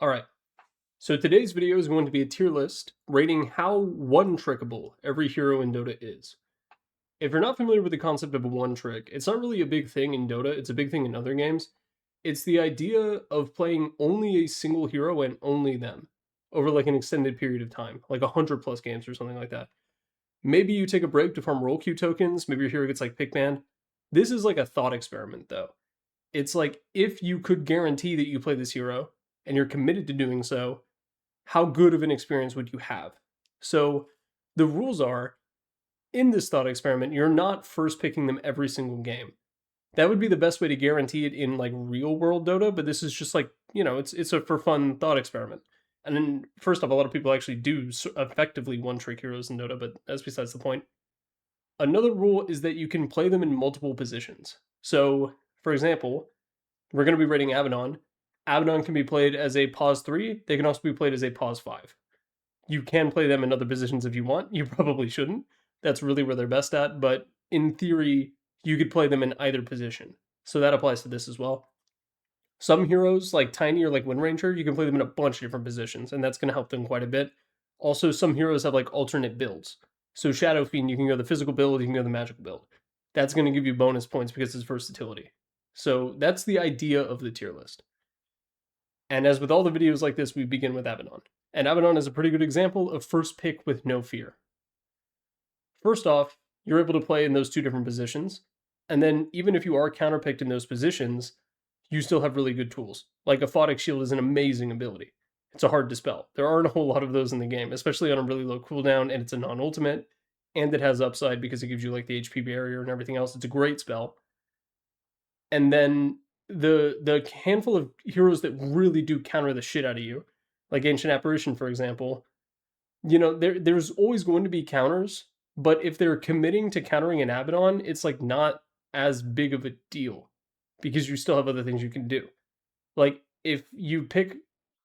Alright, so today's video is going to be a tier list rating how one-trickable every hero in Dota is. If you're not familiar with the concept of a one-trick, it's not really a big thing in Dota, it's a big thing in other games. It's the idea of playing only a single hero and only them over like an extended period of time, like 100 plus games or something like that. Maybe you take a break to farm role queue tokens, maybe your hero gets like pick banned. This is like a thought experiment though. It's like if you could guarantee that you play this hero and you're committed to doing so, how good of an experience would you have? So the rules are, in this thought experiment, you're not first picking them every single game. That would be the best way to guarantee it in like real world Dota, but this is just like, it's a for fun thought experiment. And then first off, a lot of people actually do effectively one trick heroes in Dota, but that's besides the point. Another rule is that you can play them in multiple positions. So, for example, we're going to be rating Abaddon. Abaddon can be played as a pause 3. They can also be played as a pause 5. You can play them in other positions if you want. You probably shouldn't. That's really where they're best at. But in theory, you could play them in either position. So that applies to this as well. Some heroes, like Tiny or like Wind Ranger, you can play them in a bunch of different positions, and that's going to help them quite a bit. Also, some heroes have like alternate builds. So Shadow Fiend, you can go the physical build, you can go the magical build. That's going to give you bonus points because it's versatility. So that's the idea of the tier list. And as with all the videos like this, we begin with Abaddon. And Abaddon is a pretty good example of first pick with no fear. First off, you're able to play in those two different positions. And then even if you are counterpicked in those positions, you still have really good tools. Like Aphotic Shield is an amazing ability. It's a hard dispel. There aren't a whole lot of those in the game, especially on a really low cooldown, and it's a non-ultimate, and it has upside because it gives you like the HP barrier and everything else. It's a great spell. And then the handful of heroes that really do counter the shit out of you, like Ancient Apparition, for example, there's always going to be counters, but if they're committing to countering an Abaddon, it's like not as big of a deal because you still have other things you can do. Like if you pick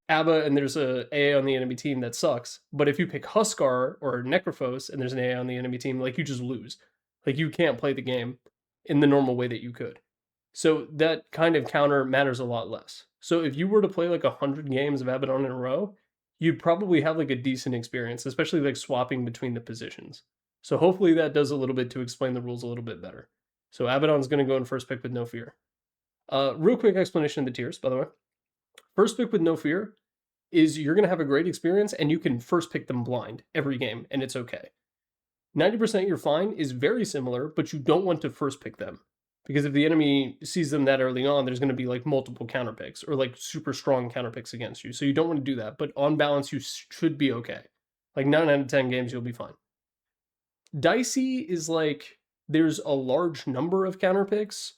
Abba and there's a AA on the enemy team, that sucks. But if you pick Huskar or Necrophos and there's an AA on the enemy team, like you just lose. Like you can't play the game in the normal way that you could. So that kind of counter matters a lot less. So if you were to play like 100 games of Abaddon in a row, you'd probably have like a decent experience, especially like swapping between the positions. So hopefully that does a little bit to explain the rules a little bit better. So Abaddon's going to go in first pick with no fear. Real quick explanation of the tiers, by the way. First pick with no fear is you're going to have a great experience and you can first pick them blind every game and it's okay. 90% you're fine is very similar, but you don't want to first pick them. Because if the enemy sees them that early on, there's going to be like multiple counter picks or like super strong counter picks against you. So you don't want to do that. But on balance, you should be okay. Like 9 out of 10 games, you'll be fine. Dicey is like there's a large number of counter picks,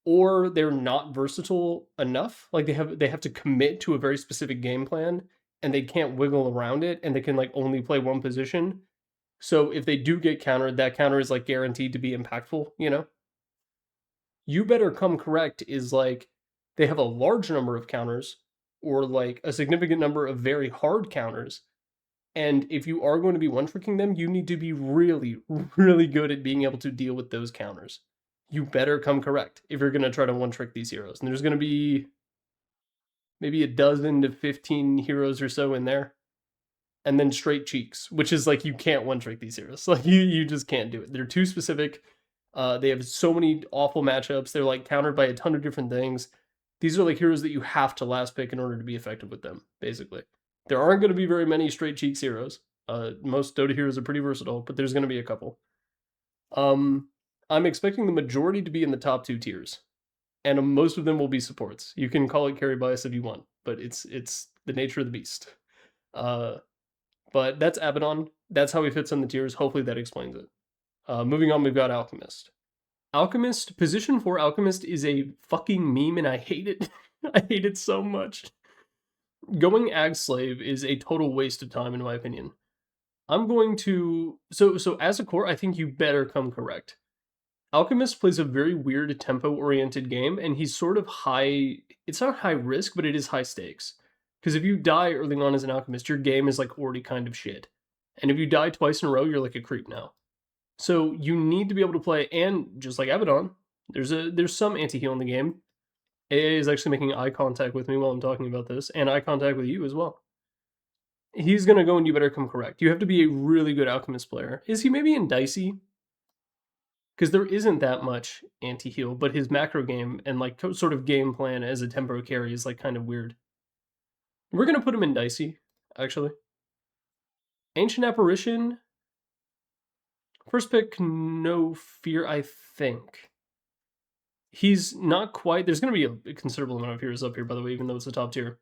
or they're not versatile enough. Like they have to commit to a very specific game plan, and they can't wiggle around it, and they can like only play one position. So if they do get countered, that counter is like guaranteed to be impactful, You Better Come Correct is like they have a large number of counters or like a significant number of very hard counters. And if you are going to be one-tricking them, you need to be really, really good at being able to deal with those counters. You better come correct if you're going to try to one-trick these heroes. And there's going to be maybe a dozen to 15 heroes or so in there. And then straight cheeks, which is like you can't one-trick these heroes. Like you just can't do it. They're too specific. They have so many awful matchups. They're like countered by a ton of different things. These are like heroes that you have to last pick in order to be effective with them, basically. There aren't going to be very many straight cheeks heroes. Most Dota heroes are pretty versatile, but there's going to be a couple. I'm expecting the majority to be in the top 2 tiers, and most of them will be supports. You can call it carry bias if you want, but it's the nature of the beast. But that's Abaddon. That's how he fits on the tiers. Hopefully that explains it. Moving on, we've got Alchemist. Alchemist, position 4 Alchemist is a fucking meme, and I hate it. I hate it so much. Going Ag Slave is a total waste of time, in my opinion. I'm going to... So as a core, I think you better come correct. Alchemist plays a very weird tempo-oriented game, and he's sort of high... It's not high risk, but it is high stakes. Because if you die early on as an Alchemist, your game is like already kind of shit. And if you die twice in a row, you're like a creep now. So you need to be able to play, and just like Abaddon, there's some anti-heal in the game. AA is actually making eye contact with me while I'm talking about this, and eye contact with you as well. He's gonna go and you better come correct. You have to be a really good Alchemist player. Is he maybe in Dicey? Because there isn't that much anti-heal, but his macro game and like sort of game plan as a tempo carry is like kind of weird. We're gonna put him in Dicey, actually. Ancient Apparition, first pick, no fear, I think. He's not quite. There's going to be a considerable amount of heroes up here, by the way, even though it's the top tier.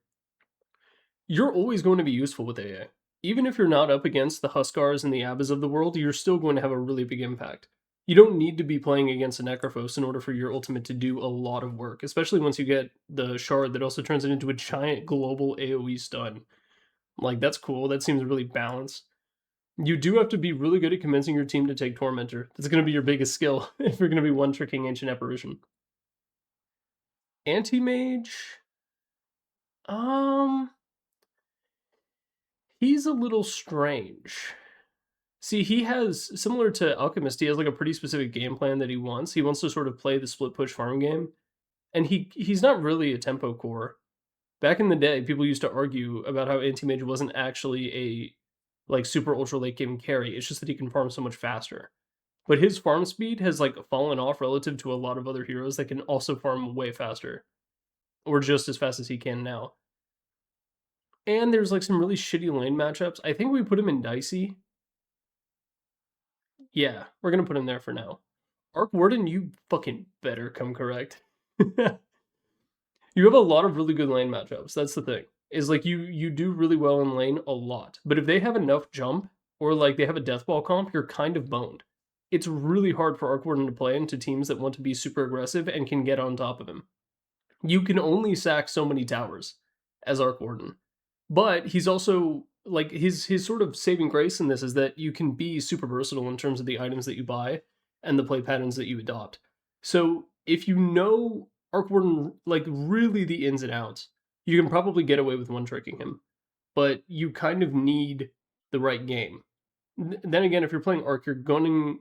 You're always going to be useful with AA. Even if you're not up against the Huskars and the Abbas of the world, you're still going to have a really big impact. You don't need to be playing against a Necrophos in order for your ultimate to do a lot of work, especially once you get the shard that also turns it into a giant global AoE stun. Like, that's cool. That seems really balanced. You do have to be really good at convincing your team to take Tormentor. That's going to be your biggest skill if you're going to be one-tricking Ancient Apparition. Anti-Mage... He's a little strange. See, he has, similar to Alchemist, he has like a pretty specific game plan that he wants. He wants to sort of play the split push farm game. And he's not really a tempo core. Back in the day, people used to argue about how Anti-Mage wasn't actually a like super ultra late game carry. It's just that he can farm so much faster. But his farm speed has like fallen off relative to a lot of other heroes that can also farm way faster. Or just as fast as he can now. And there's like some really shitty lane matchups. I think we put him in Dicey. Yeah, we're gonna put him there for now. Arc Warden, you fucking better come correct. You have a lot of really good lane matchups. That's the thing. Is like you do really well in lane a lot. But if they have enough jump, or like they have a death ball comp, you're kind of boned. It's really hard for Arc Warden to play into teams that want to be super aggressive and can get on top of him. You can only sack so many towers as Arc Warden. But he's also like his sort of saving grace in this is that you can be super versatile in terms of the items that you buy and the play patterns that you adopt. So if you know Arc Warden like really the ins and outs, you can probably get away with one tricking him. But you kind of need the right game. Then again, if you're playing Arc, you're gonna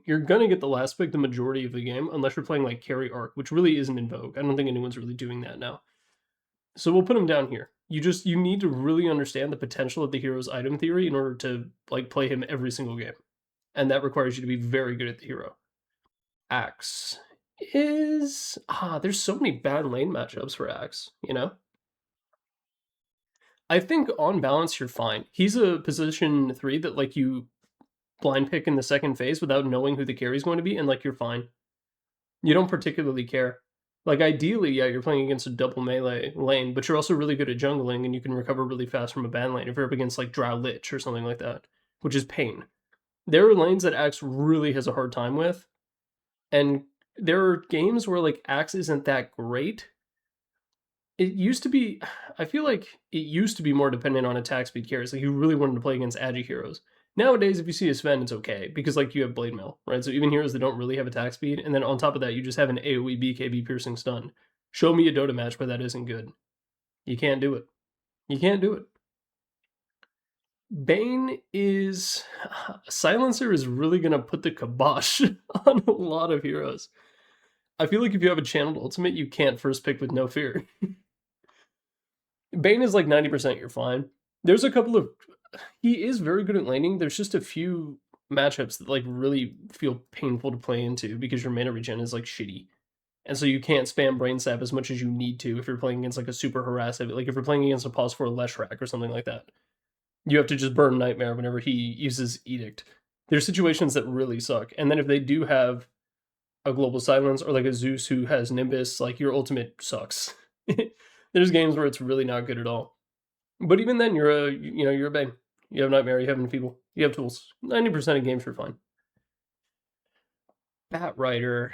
get the last pick the majority of the game, unless you're playing like carry Arc, which really isn't in vogue. I don't think anyone's really doing that now. So we'll put him down here. You need to really understand the potential of the hero's item theory in order to like play him every single game. And that requires you to be very good at the hero. Axe is there's so many bad lane matchups for Axe, you know? I think on balance you're fine. He's a position 3 that like you blind pick in the second phase without knowing who the carry's going to be, and like you're fine. You don't particularly care. Like, ideally, yeah, you're playing against a double melee lane, but you're also really good at jungling, and you can recover really fast from a ban lane if you're up against, like, Drow Lich or something like that, which is pain. There are lanes that Axe really has a hard time with, and there are games where, like, Axe isn't that great. It used to be, I feel like it used to be more dependent on attack speed carries. Like, you really wanted to play against agi heroes. Nowadays, if you see a Sven, it's okay, because, like, you have Blade Mail, right? So even heroes that don't really have attack speed, and then on top of that, you just have an AoE BKB piercing stun. Show me a Dota match where that isn't good. You can't do it. You can't do it. Bane is... Silencer is really going to put the kibosh on a lot of heroes. I feel like if you have a channeled ultimate, you can't first pick with no fear. Bane is like 90% you're fine. There's a couple of... He is very good at laning. There's just a few matchups that like really feel painful to play into because your mana regen is like shitty. And so you can't spam Brain Sap as much as you need to if you're playing against like a super harassive, like if you're playing against a pause for a Leshrac or something like that. You have to just burn Nightmare whenever he uses Edict. There's situations that really suck. And then if they do have a Global Silence or like a Zeus who has Nimbus, like your ultimate sucks. There's games where it's really not good at all. But even then, you're a Bane. You have Nightmare, you have Enfeeble, you have tools. 90% of games are fine. Batrider.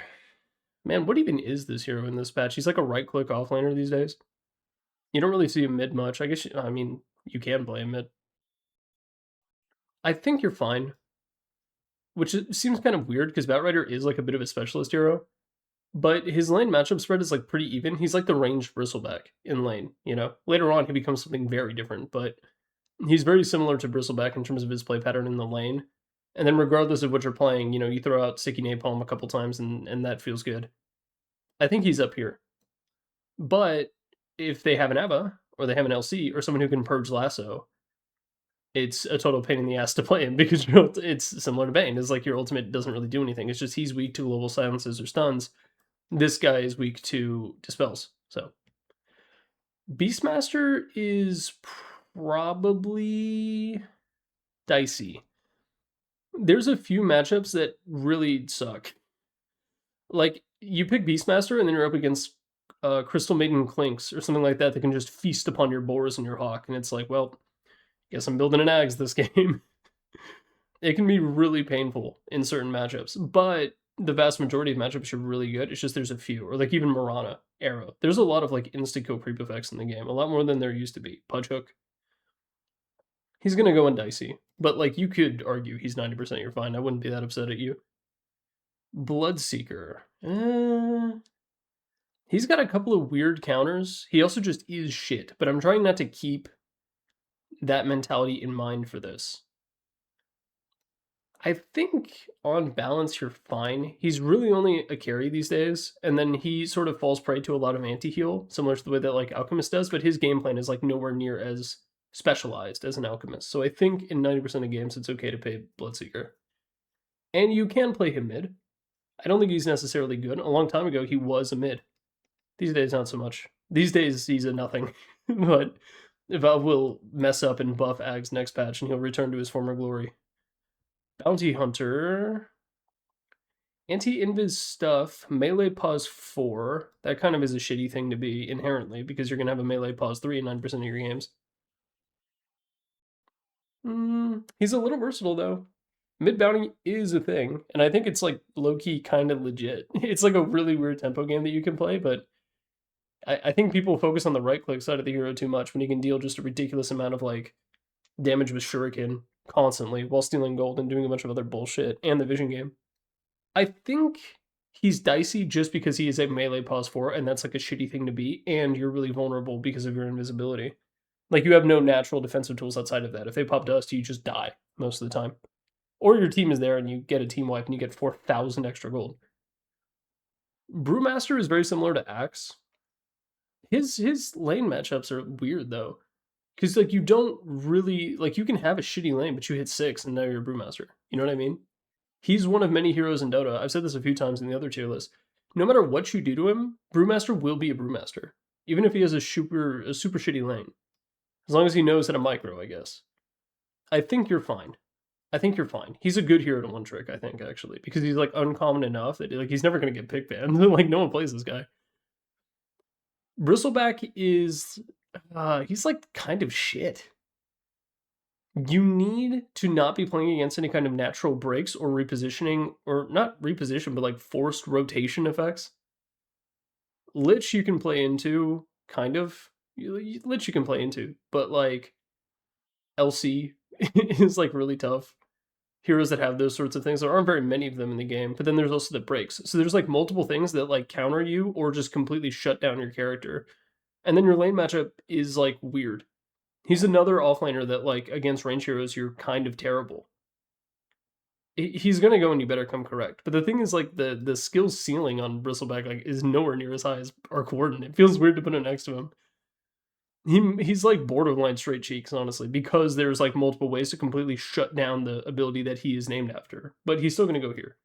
Man, what even is this hero in this patch? He's like a right-click offlaner these days. You don't really see him mid much. I guess, you can play him mid. I think you're fine. Which seems kind of weird, because Batrider is like a bit of a specialist hero. But his lane matchup spread is like pretty even. He's like the ranged Bristleback in lane, you know? Later on, he becomes something very different, but he's very similar to Bristleback in terms of his play pattern in the lane. And then regardless of what you're playing, you throw out Sticky Napalm a couple times and that feels good. I think he's up here. But if they have an Eva, or they have an LC, or someone who can purge lasso, it's a total pain in the ass to play him because it's similar to Bane. It's like your ultimate doesn't really do anything. It's just he's weak to global silences or stuns. This guy is weak to dispels. So Beastmaster is probably dicey. There's a few matchups that really suck. Like, you pick Beastmaster and then you're up against Crystal Maiden Clinks or something like that that can just feast upon your Boars and your Hawk. And it's like, well, guess I'm building an Ags this game. It can be really painful in certain matchups, but the vast majority of matchups are really good. It's just there's a few, or like even Mirana, Arrow. There's a lot of like insta-kill creep effects in the game, a lot more than there used to be. Pudge Hook. He's gonna go in dicey, but like you could argue he's 90% you're fine. I wouldn't be that upset at you. Bloodseeker. He's got a couple of weird counters. He also just is shit, but I'm trying not to keep that mentality in mind for this. I think on balance you're fine. He's really only a carry these days, and then he sort of falls prey to a lot of anti-heal, similar to the way that like Alchemist does, but his game plan is like nowhere near as specialized as an Alchemist. So I think in 90% of games it's okay to pay Bloodseeker. And you can play him mid. I don't think he's necessarily good. A long time ago he was a mid. These days not so much. These days he's a nothing. But Valve will mess up and buff Ags next patch and he'll return to his former glory. Bounty Hunter. Anti-invis stuff. Melee pause 4. That kind of is a shitty thing to be inherently because you're going to have a melee pause 3 in 9% of your games. He's a little versatile though. Mid bounty is a thing, and I think it's like low-key kind of legit. It's like a really weird tempo game that you can play, but I think people focus on the right-click side of the hero too much when he can deal just a ridiculous amount of like damage with Shuriken constantly while stealing gold and doing a bunch of other bullshit, and the vision game. I think he's dicey just because he is a melee pause 4, and that's like a shitty thing to be, and you're really vulnerable because of your invisibility. Like, you have no natural defensive tools outside of that. If they pop dust, you just die most of the time. Or your team is there and you get a team wipe and you get 4,000 extra gold. Brewmaster is very similar to Axe. His lane matchups are weird though. Because like you don't really like you can have a shitty lane, but you hit 6 and now you're a Brewmaster. You know what I mean? He's one of many heroes in Dota. I've said this a few times in the other tier list. No matter what you do to him, Brewmaster will be a Brewmaster. Even if he has a super shitty lane. As long as he knows how to micro, I guess. I think you're fine. I think you're fine. He's a good hero to one trick, I think, actually, because he's like uncommon enough that like he's never gonna get pick banned. Like no one plays this guy. Bristleback is he's like kind of shit. You need to not be playing against any kind of natural breaks or repositioning, or not reposition, but like forced rotation effects. Lich you can play into, kind of. Lich you can play into, but like LC is like really tough. Heroes that have those sorts of things. There aren't very many of them in the game, but then there's also the breaks. So there's like multiple things that like counter you or just completely shut down your character. And then your lane matchup is like weird. He's another offlaner that like against range heroes you're kind of terrible. He's gonna go and you better come correct. But the thing is like the skill ceiling on Bristleback like is nowhere near as high as our coordinate. It feels weird to put it next to him. He's like borderline straight cheeks, honestly, because there's like multiple ways to completely shut down the ability that he is named after. But he's still gonna go here.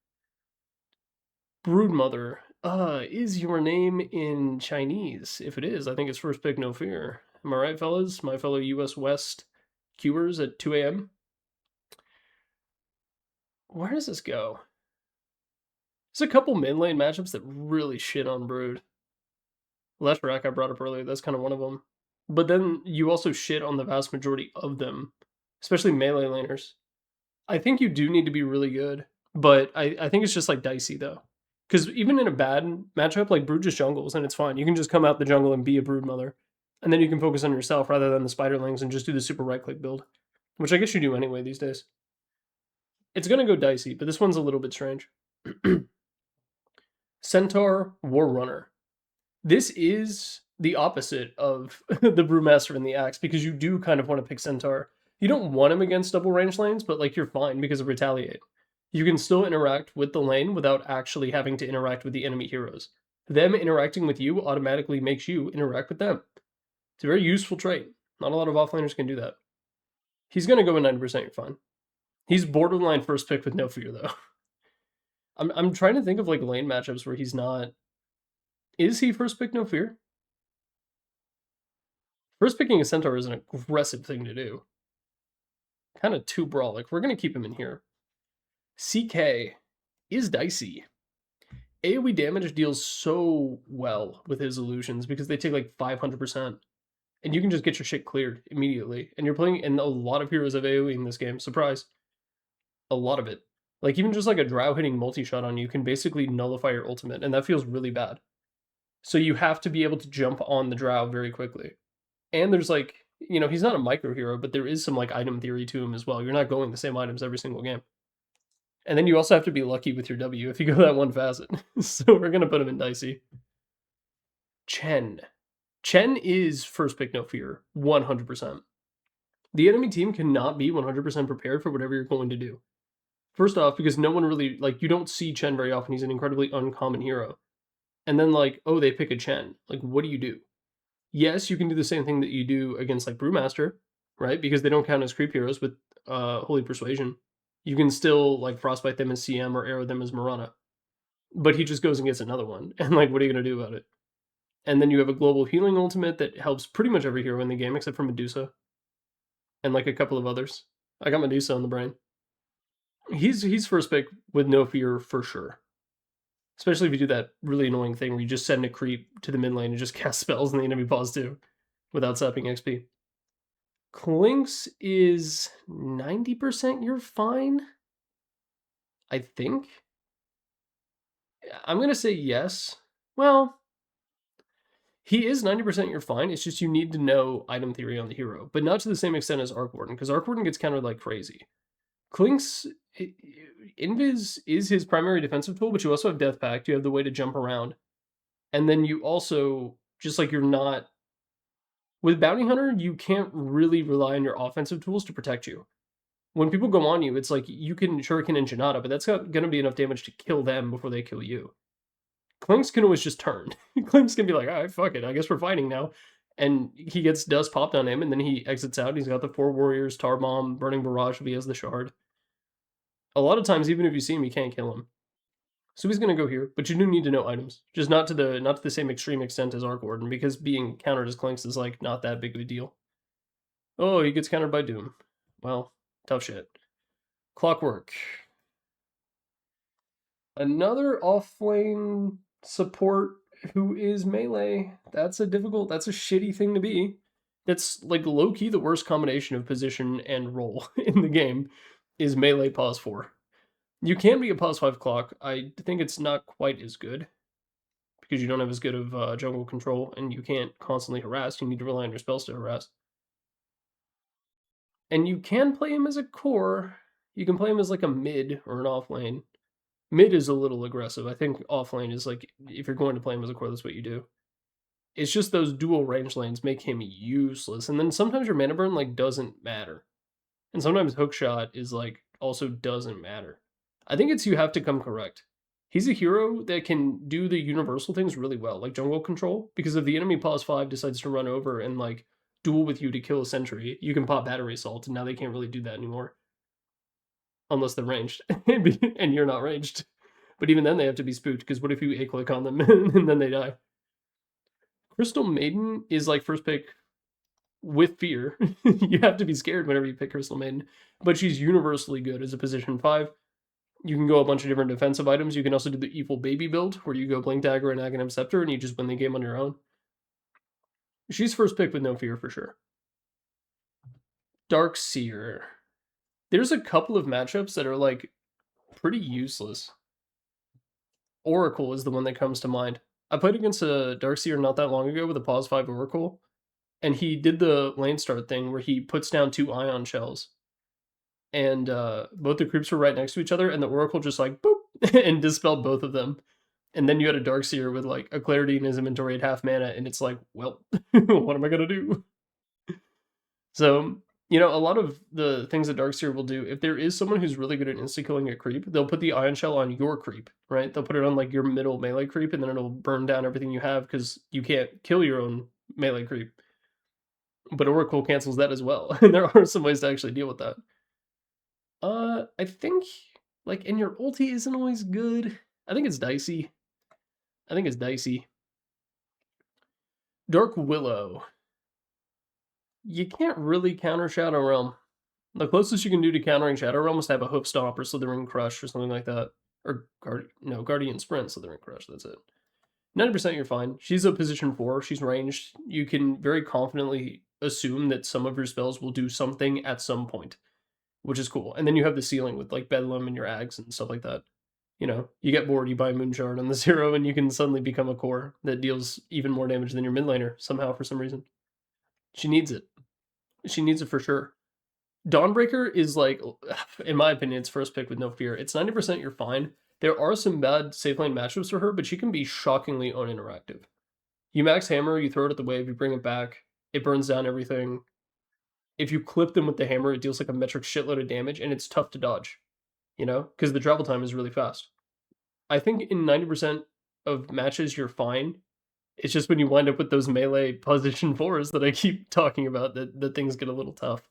Broodmother. Is your name in Chinese? If it is, I think it's first pick, no fear. Am I right, fellas? My fellow US West queuers at 2 a.m. Where does this go? There's a couple mid lane matchups that really shit on Brood. Leshrac I brought up earlier, that's kind of one of them. But then you also shit on the vast majority of them, especially melee laners. I think you do need to be really good, but I think it's just like dicey though. Because even in a bad matchup, like Brood just jungles and it's fine. You can just come out the jungle and be a Brood mother. And then you can focus on yourself rather than the spiderlings and just do the super right click build. Which I guess you do anyway these days. It's going to go dicey, but this one's a little bit strange. Centaur War Runner. This is the opposite of the Brewmaster and the Axe, because you do kind of want to pick Centaur. You don't want him against double range lanes, but like you're fine because of Retaliate. You can still interact with the lane without actually having to interact with the enemy heroes. them interacting with you automatically makes you interact with them. It's a very useful trait. Not a lot of offlaners can do that. He's going to go in 90%, you're fine. He's borderline first pick with no fear, though. I'm trying to think of like lane matchups where he's not. Is he first pick no fear? First picking a centaur is an aggressive thing to do. Kind of too brawlic. We're going to keep him in here. CK is dicey. AoE damage deals so well with his illusions because they take like 500%. And you can just get your shit cleared immediately. And you're playing, and a lot of heroes have AoE in this game. Surprise. A lot of it. Like, even just like a drow hitting multi-shot on you can basically nullify your ultimate, and that feels really bad. So you have to be able to jump on the drow very quickly. And there's like, you know, he's not a micro hero, but there is some like item theory to him as well. You're not going the same items every single game. And then you also have to be lucky with your W if you go that one facet. So we're going to put him in dicey. Chen. Chen is first pick no fear, 100%. The enemy team cannot be 100% prepared for whatever you're going to do. First off, because no one really, like, you don't see Chen very often. He's an incredibly uncommon hero. And then, like, oh, they pick a Chen. Like, what do you do? Yes, you can do the same thing that you do against, like, Brewmaster, right? Because they don't count as creep heroes with Holy Persuasion. You can still, like, frostbite them as CM or arrow them as Mirana. But he just goes and gets another one. And, like, what are you going to do about it? And then you have a global healing ultimate that helps pretty much every hero in the game except for Medusa. And, like, a couple of others. I got Medusa on the brain. He's first pick with no fear for sure. Especially if you do that really annoying thing where you just send a creep to the mid lane and just cast spells in the enemy pause too, without sapping XP. Clinks is 90% you're fine, I think. I'm going to say yes. Well, he is 90% you're fine. It's just you need to know item theory on the hero, but not to the same extent as Arc Warden, because Arc Warden gets countered like crazy. Clinks, Invis is his primary defensive tool, but you also have Death Pact. You have the way to jump around. And then you also, just like you're not... With Bounty Hunter, you can't really rely on your offensive tools to protect you. When people go on you, it's like you can Shuriken and Janata, but that's not going to be enough damage to kill them before they kill you. Clinks can always just turn. Clinks can be like, alright, fuck it, I guess we're fighting now. And he gets dust popped on him, and then he exits out. He's got the 4 warriors, Tar Bomb, Burning Barrage if he has the shard. A lot of times, even if you see him, you can't kill him. So he's going to go here, but you do need to know items. Just not to the same extreme extent as Arc Warden, because being countered as Clinks is like not that big of a deal. Oh, he gets countered by Doom. Well, tough shit. Clockwork. Another off-lane support who is melee. That's a shitty thing to be. That's like low-key the worst combination of position and role in the game is melee pause 4. You can be a pause 5 clock. I think it's not quite as good because you don't have as good of jungle control and you can't constantly harass. You need to rely on your spells to harass. And you can play him as a core. You can play him as like a mid or an off lane. Mid is a little aggressive. I think off lane is like, if you're going to play him as a core, that's what you do. It's just those dual range lanes make him useless. And then sometimes your mana burn like doesn't matter. And sometimes hookshot is like also doesn't matter. I think it's you have to come correct. He's a hero that can do the universal things really well, like jungle control, because if the enemy pause 5 decides to run over and like duel with you to kill a sentry, you can pop battery assault, and now they can't really do that anymore. Unless they're ranged, and you're not ranged. But even then they have to be spooked, because what if you A-click on them and then they die? Crystal Maiden is like first pick with fear. You have to be scared whenever you pick Crystal Maiden, but she's universally good as a position 5. You can go a bunch of different defensive items. You can also do the Evil Baby build, where you go Blink Dagger and Aghanim Scepter, and you just win the game on your own. She's first pick with no fear for sure. Darkseer. There's a couple of matchups that are like pretty useless. Oracle is the one that comes to mind. I played against a Darkseer not that long ago with a pause 5 Oracle, and he did the lane start thing where he puts down 2 ion shells. And both the creeps were right next to each other, and the Oracle just like boop and dispelled both of them. And then you had a Darkseer with like a Clarity in his inventory at half mana, and it's like, well, what am I gonna do? So You know, a lot of the things that Darkseer will do, if there is someone who's really good at insta-killing a creep, they'll put the Ion Shell on your creep, right? They'll put it on, like, your middle melee creep, and then it'll burn down everything you have because you can't kill your own melee creep. But Oracle cancels that as well, and there are some ways to actually deal with that. I think, like, and your ulti isn't always good. I think it's dicey. I think it's dicey. Dark Willow. You can't really counter Shadow Realm. The closest you can do to countering Shadow Realm is to have a Hoof Stomp or Slithering Crush or something like that. Or, Guardian Sprint, Slithering Crush, that's it. 90% you're fine. She's a position 4, she's ranged. You can very confidently assume that some of your spells will do something at some point, which is cool. And then you have the ceiling with, like, Bedlam and your Ags and stuff like that. You know, you get bored, you buy Moonshard on the 0, and you can suddenly become a core that deals even more damage than your mid laner, somehow, for some reason. She needs it. She needs it for sure. Dawnbreaker is, like, in my opinion, it's first pick with no fear. It's 90% you're fine. There are some bad safe lane matchups for her, but she can be shockingly uninteractive. You max hammer, you throw it at the wave, you bring it back, it burns down everything. If you clip them with the hammer, it deals like a metric shitload of damage, and it's tough to dodge, you know, because the travel time is really fast. I think in 90% of matches, you're fine. It's just when you wind up with those melee position 4s that I keep talking about that things get a little tough.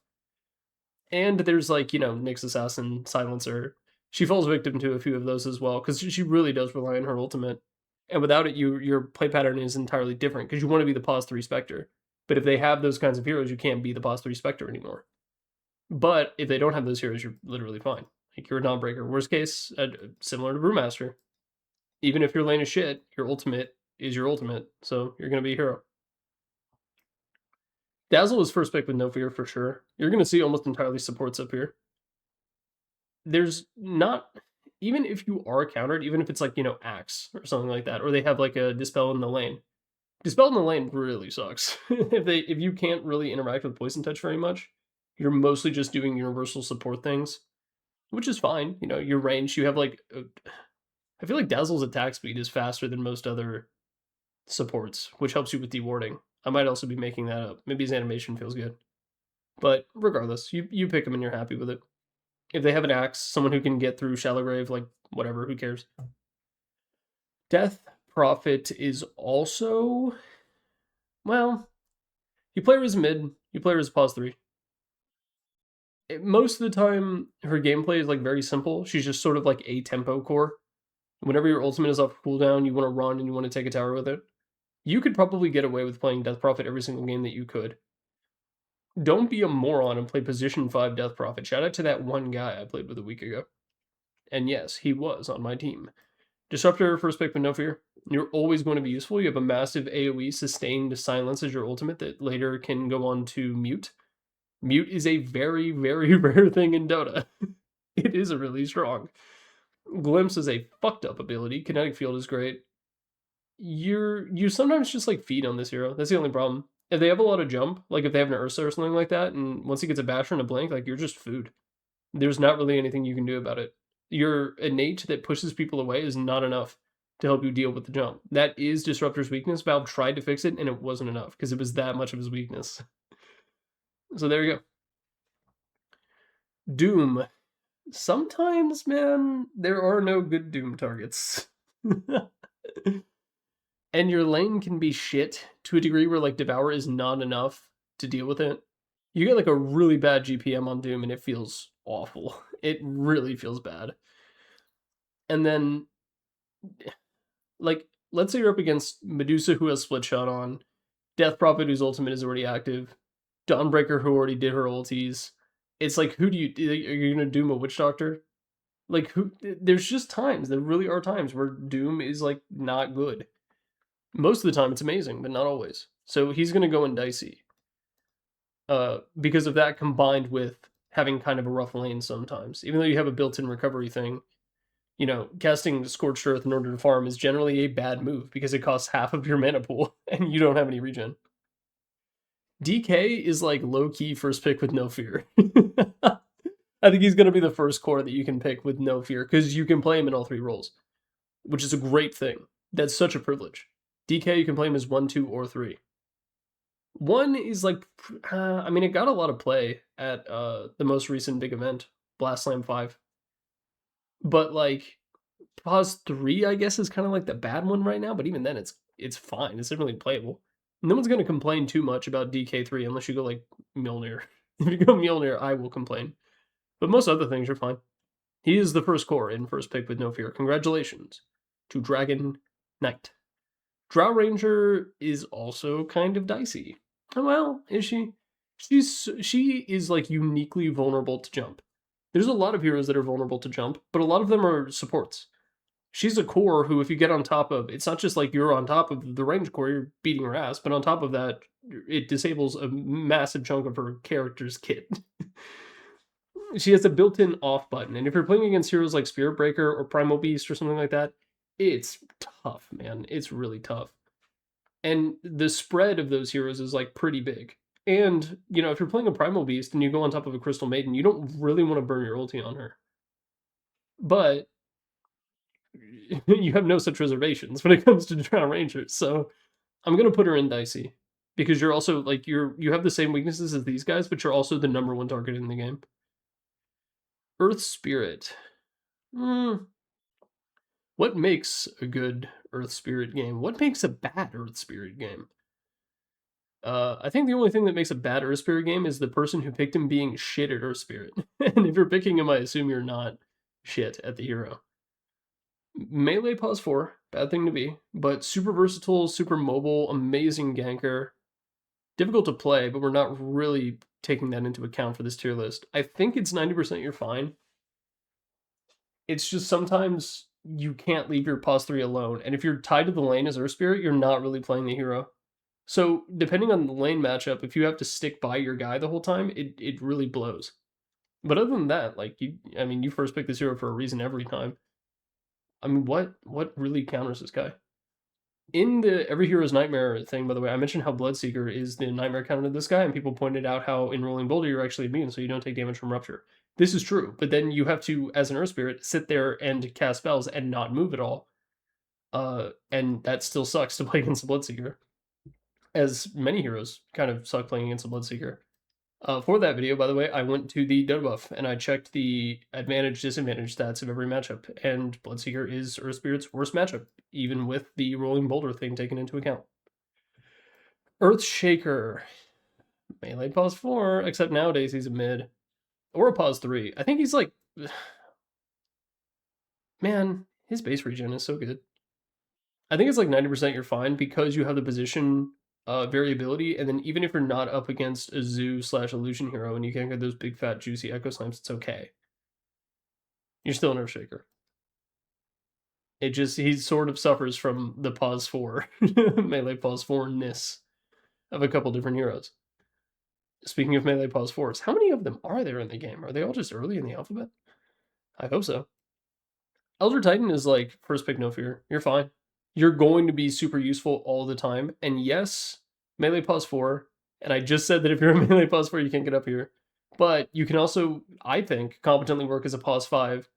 And there's, like, you know, Nyx Assassin, Silencer. She falls victim to a few of those as well, because she really does rely on her ultimate. And without it, your play pattern is entirely different, because you want to be the pos 3 Spectre. But if they have those kinds of heroes, you can't be the pos 3 Spectre anymore. But if they don't have those heroes, you're literally fine. Like, you're a Dawnbreaker. Worst case, similar to Brewmaster. Even if your lane is shit, your ultimate is your ultimate, so you're going to be a hero. Dazzle is first pick with no fear for sure. You're going to see almost entirely supports up here. There's not, even if you are countered, even if it's like, you know, Axe or something like that, or they have like a Dispel in the lane. Dispel in the lane really sucks. if you can't really interact with Poison Touch very much, you're mostly just doing universal support things, which is fine. You know, your range, you have like, I feel like Dazzle's attack speed is faster than most other supports, which helps you with dewarding. I might also be making that up. Maybe his animation feels good. But regardless, you pick him and you're happy with it. If they have an axe, someone who can get through Shallow Grave, like, whatever, who cares? Death Prophet is also, well, you play her as mid, you play her as pos 3. Most of the time, her gameplay is, like, very simple. She's just sort of like a tempo core. Whenever your ultimate is off cooldown, you want to run and you want to take a tower with it. You could probably get away with playing Death Prophet every single game that you could. Don't be a moron and play position 5 Death Prophet. Shout out to that one guy I played with a week ago. And yes, he was on my team. Disruptor, first pick with no fear. You're always going to be useful. You have a massive AoE sustained silence as your ultimate that later can go on to mute. Mute is a very, very rare thing in Dota. It is really strong. Glimpse is a fucked up ability. Kinetic Field is great. You sometimes just like feed on this hero. That's the only problem. If they have a lot of jump, like if they have an Ursa or something like that, and once he gets a Basher and a Blink, like, you're just food. There's not really anything you can do about it. Your innate that pushes people away is not enough to help you deal with the jump. That is Disruptor's weakness. Valve tried to fix it, and it wasn't enough, because it was that much of his weakness. So there you go. Doom. Sometimes, man, there are no good Doom targets. And your lane can be shit to a degree where, like, Devour is not enough to deal with it. You get, like, a really bad GPM on Doom, and it feels awful. It really feels bad. And then, like, let's say you're up against Medusa, who has Split Shot on, Death Prophet, whose ultimate is already active, Dawnbreaker, who already did her ultis. It's like, who do you, are you going to Doom a Witch Doctor? Like, who, there's just times, there really are times where Doom is, like, not good. Most of the time it's amazing, but not always. So he's going to go in dicey. Because of that, combined with having kind of a rough lane sometimes. Even though you have a built-in recovery thing, you know, casting Scorched Earth in order to farm is generally a bad move because it costs half of your mana pool and you don't have any regen. DK is like low-key first pick with no fear. I think he's going to be the first core that you can pick with no fear because you can play him in all 3 roles, which is a great thing. That's such a privilege. DK, you can play him as 1, 2, or 3. One is like, I mean, it got a lot of play at the most recent big event, Blast Slam 5. But like Pause 3, I guess, is kind of like the bad one right now, but even then it's fine. It's definitely playable. No one's gonna complain too much about DK3 unless you go like Mjolnir. If you go Mjolnir, I will complain. But most other things are fine. He is the first core in first pick with no fear. Congratulations to Dragon Knight. Drow Ranger is also kind of dicey. Oh, well, is she? She is like uniquely vulnerable to jump. There's a lot of heroes that are vulnerable to jump, but a lot of them are supports. She's a core who, if you get on top of, it's not just like you're on top of the range core, you're beating her ass, but on top of that, it disables a massive chunk of her character's kit. She has a built-in off button, and if you're playing against heroes like Spirit Breaker or Primal Beast or something like that, it's tough, man. It's really tough. And the spread of those heroes is like pretty big. And, you know, if you're playing a Primal Beast and you go on top of a Crystal Maiden, you don't really want to burn your ulti on her. But you have no such reservations when it comes to Drow Rangers. So I'm gonna put her in dicey. Because you're also like you have the same weaknesses as these guys, but you're also the number one target in the game. Earth Spirit. Hmm. What makes a good Earth Spirit game? What makes a bad Earth Spirit game? I think the only thing that makes a bad Earth Spirit game is the person who picked him being shit at Earth Spirit. And if you're picking him, I assume you're not shit at the hero. Melee pause 4, bad thing to be, but super versatile, super mobile, amazing ganker. Difficult to play, but we're not really taking that into account for this tier list. I think it's 90% you're fine. It's just sometimes you can't leave your pause 3 alone, and if you're tied to the lane as Earth Spirit, you're not really playing the hero. So depending on the lane matchup, if you have to stick by your guy the whole time, it really blows. But other than that, like I mean, you first pick this hero for a reason every time. I mean, what really counters this guy? In the Every Hero's Nightmare thing, by the way, I mentioned how Bloodseeker is the nightmare counter to this guy, and people pointed out how in Rolling Boulder you're actually immune, so you don't take damage from Rupture. This is true, but then you have to, as an Earth Spirit, sit there and cast spells and not move at all. And that still sucks to play against a Bloodseeker, as many heroes kind of suck playing against a Bloodseeker. For that video, by the way, I went to the Dota buff and I checked the advantage disadvantage stats of every matchup, and Bloodseeker is Earth Spirit's worst matchup, even with the Rolling Boulder thing taken into account. Earthshaker, melee pause 4, except nowadays he's a mid or a pause 3. I think he's like, man, his base regen is so good. I think it's like 90% you're fine because you have the position variability, and then even if you're not up against a zoo slash illusion hero and you can't get those big fat juicy echo slimes, it's okay. You're still an Earthshaker. It just he sort of suffers from the pause 4 melee pause 4-ness of a couple different heroes. Speaking of melee pause 4s, how many of them are there in the game? Are they all just early in the alphabet? I hope so. Elder Titan is like first pick no fear. You're fine. You're going to be super useful all the time. And yes, melee pause 4. And I just said that if you're a melee pause 4, you can't get up here. But you can also, I think, competently work as a pause 5.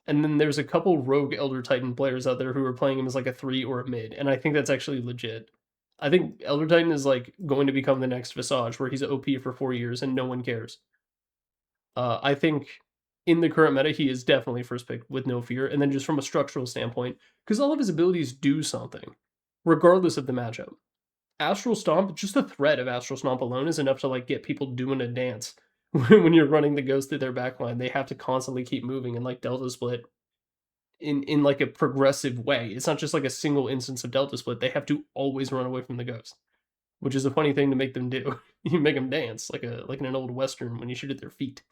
And then there's a couple rogue Elder Titan players out there who are playing him as like a 3 or a mid. And I think that's actually legit. I think Elder Titan is like going to become the next Visage, where he's OP for 4 years and no one cares. I think in the current meta, he is definitely first pick with no fear. And then just from a structural standpoint, because all of his abilities do something, regardless of the matchup. Astral Stomp, just the threat of Astral Stomp alone is enough to like get people doing a dance. When you're running the ghost through their backline, they have to constantly keep moving and like Delta Split in like a progressive way. It's not just like a single instance of Delta Split. They have to always run away from the ghost, which is a funny thing to make them do. You make them dance like in an old western when you shoot at their feet.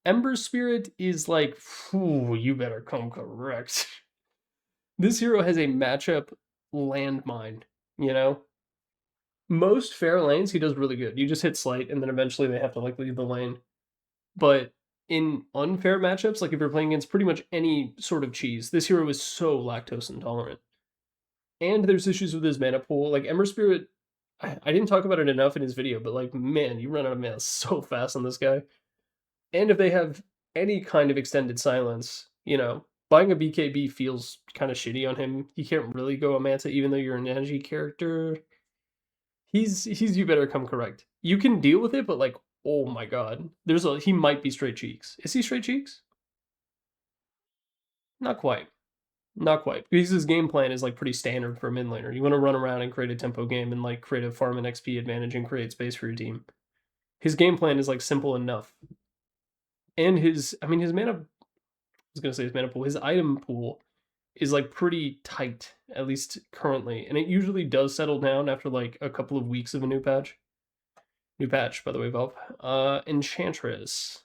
Ember Spirit is like, you better come correct. This hero has a matchup landmine, you know? Most fair lanes, he does really good. You just hit Slight, and then eventually they have to like leave the lane. But in unfair matchups, like if you're playing against pretty much any sort of cheese, this hero is so lactose intolerant. And there's issues with his mana pool. Like Ember Spirit, I didn't talk about it enough in his video, but like, man, you run out of mana so fast on this guy. And if they have any kind of extended silence, you know, buying a BKB feels kind of shitty on him. You can't really go a Manta even though you're an energy character. You better come correct. You can deal with it, but like, oh my god. He might be straight cheeks. Is he straight cheeks? Not quite. Not quite. Because his game plan is like pretty standard for a mid laner. You want to run around and create a tempo game and like create a farm and XP advantage and create space for your team. His game plan is like simple enough. And his mana, I was gonna say his mana pool, his item pool is like pretty tight, at least currently. And it usually does settle down after like a couple of weeks of a new patch. New patch, by the way, Valve. Enchantress.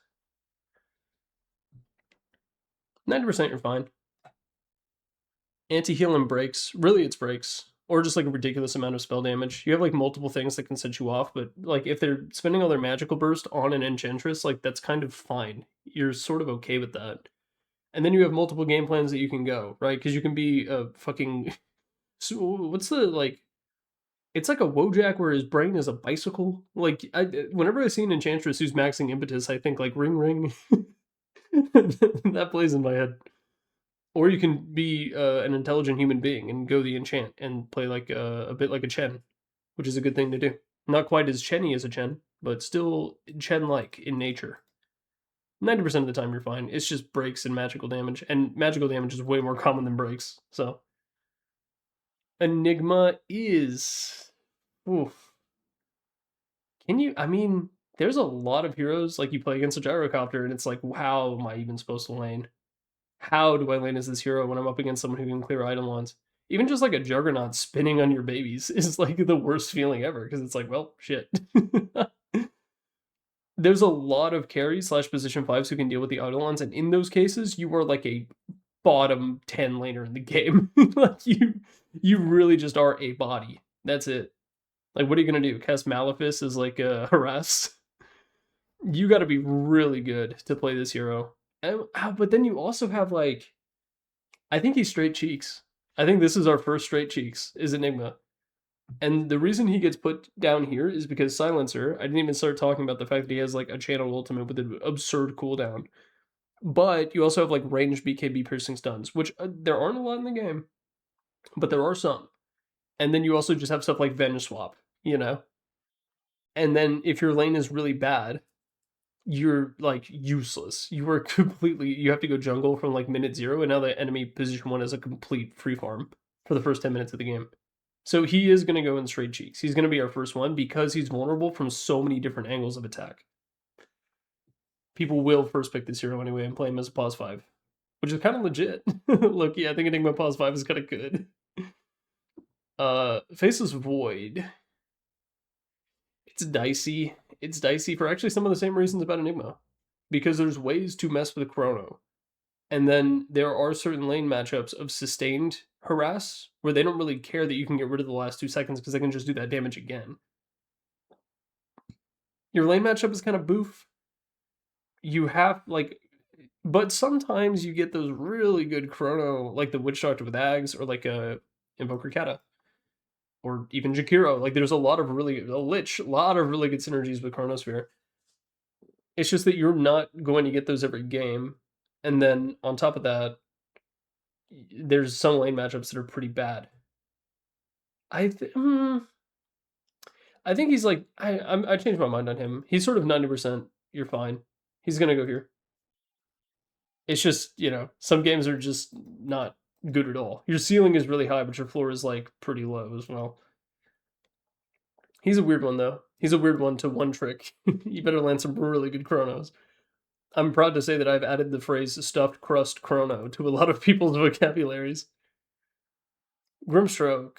90% you're fine. Anti-heal and breaks. Really, it's breaks. Or just like a ridiculous amount of spell damage. You have like multiple things that can set you off, but like if they're spending all their magical burst on an Enchantress, like that's kind of fine. You're sort of okay with that. And then you have multiple game plans that you can go, right? Because you can be a fucking... So what's the, like... It's like a Wojak where his brain is a bicycle. Like, whenever I see an Enchantress who's maxing impetus, I think like ring ring. That plays in my head. Or you can be an intelligent human being and go the enchant and play like a bit like a Chen, which is a good thing to do. Not quite as Chenny as a Chen, but still Chen-like in nature. 90% of the time you're fine. It's just breaks and magical damage, and magical damage is way more common than breaks. So Enigma is, oof. Can you? I mean, there's a lot of heroes like you play against a gyrocopter, and it's like, how am I even supposed to lane? How do I lane as this hero when I'm up against someone who can clear item lines? Even just like a juggernaut spinning on your babies is like the worst feeling ever because it's like, well, shit. There's a lot of carries / position 5s who can deal with the Eidolons, and in those cases, you are like a bottom 10 laner in the game. Like you really just are a body. That's it. Like, what are you gonna do? Cast Malefice as like a harass? You gotta be really good to play this hero. But then you also have like, I think he's straight cheeks. I think this is our first straight cheeks, is Enigma. And the reason he gets put down here is because Silencer, I didn't even start talking about the fact that he has like a channel ultimate with an absurd cooldown. But you also have like ranged BKB piercing stuns, which there aren't a lot in the game, but there are some. And then you also just have stuff like Venge Swap, you know? And then if your lane is really bad, you're like useless. You are completely, you have to go jungle from like minute 0, and now the enemy position 1 is a complete free farm for the first 10 minutes of the game. So he is going to go in straight cheeks. He's going to be our first one because he's vulnerable from so many different angles of attack. People will first pick this hero anyway and play him as a pause 5, which is kind of legit. Look, yeah, I think Enigma pause 5 is kind of good. Faceless Void. It's dicey. It's dicey for actually some of the same reasons about Enigma. Because there's ways to mess with Chrono. And then there are certain lane matchups of sustained harass where they don't really care that you can get rid of the last 2 seconds because they can just do that damage again. Your lane matchup is kind of boof. You have, like, but sometimes you get those really good Chrono, like the Witch Doctor with Ags, or like a Invoker Kata, or even Jakiro. Like, there's a lot of really good synergies with Chronosphere. It's just that you're not going to get those every game. And then on top of that, there's some lane matchups that are pretty bad. I think he's like, I changed my mind on him. He's sort of 90%. You're fine. He's gonna go here. It's just, you know, some games are just not good at all. Your ceiling is really high, but your floor is like pretty low as well. He's a weird one though. He's a weird one to one trick. You better land some really good chronos. I'm proud to say that I've added the phrase stuffed crust chrono to a lot of people's vocabularies. Grimstroke.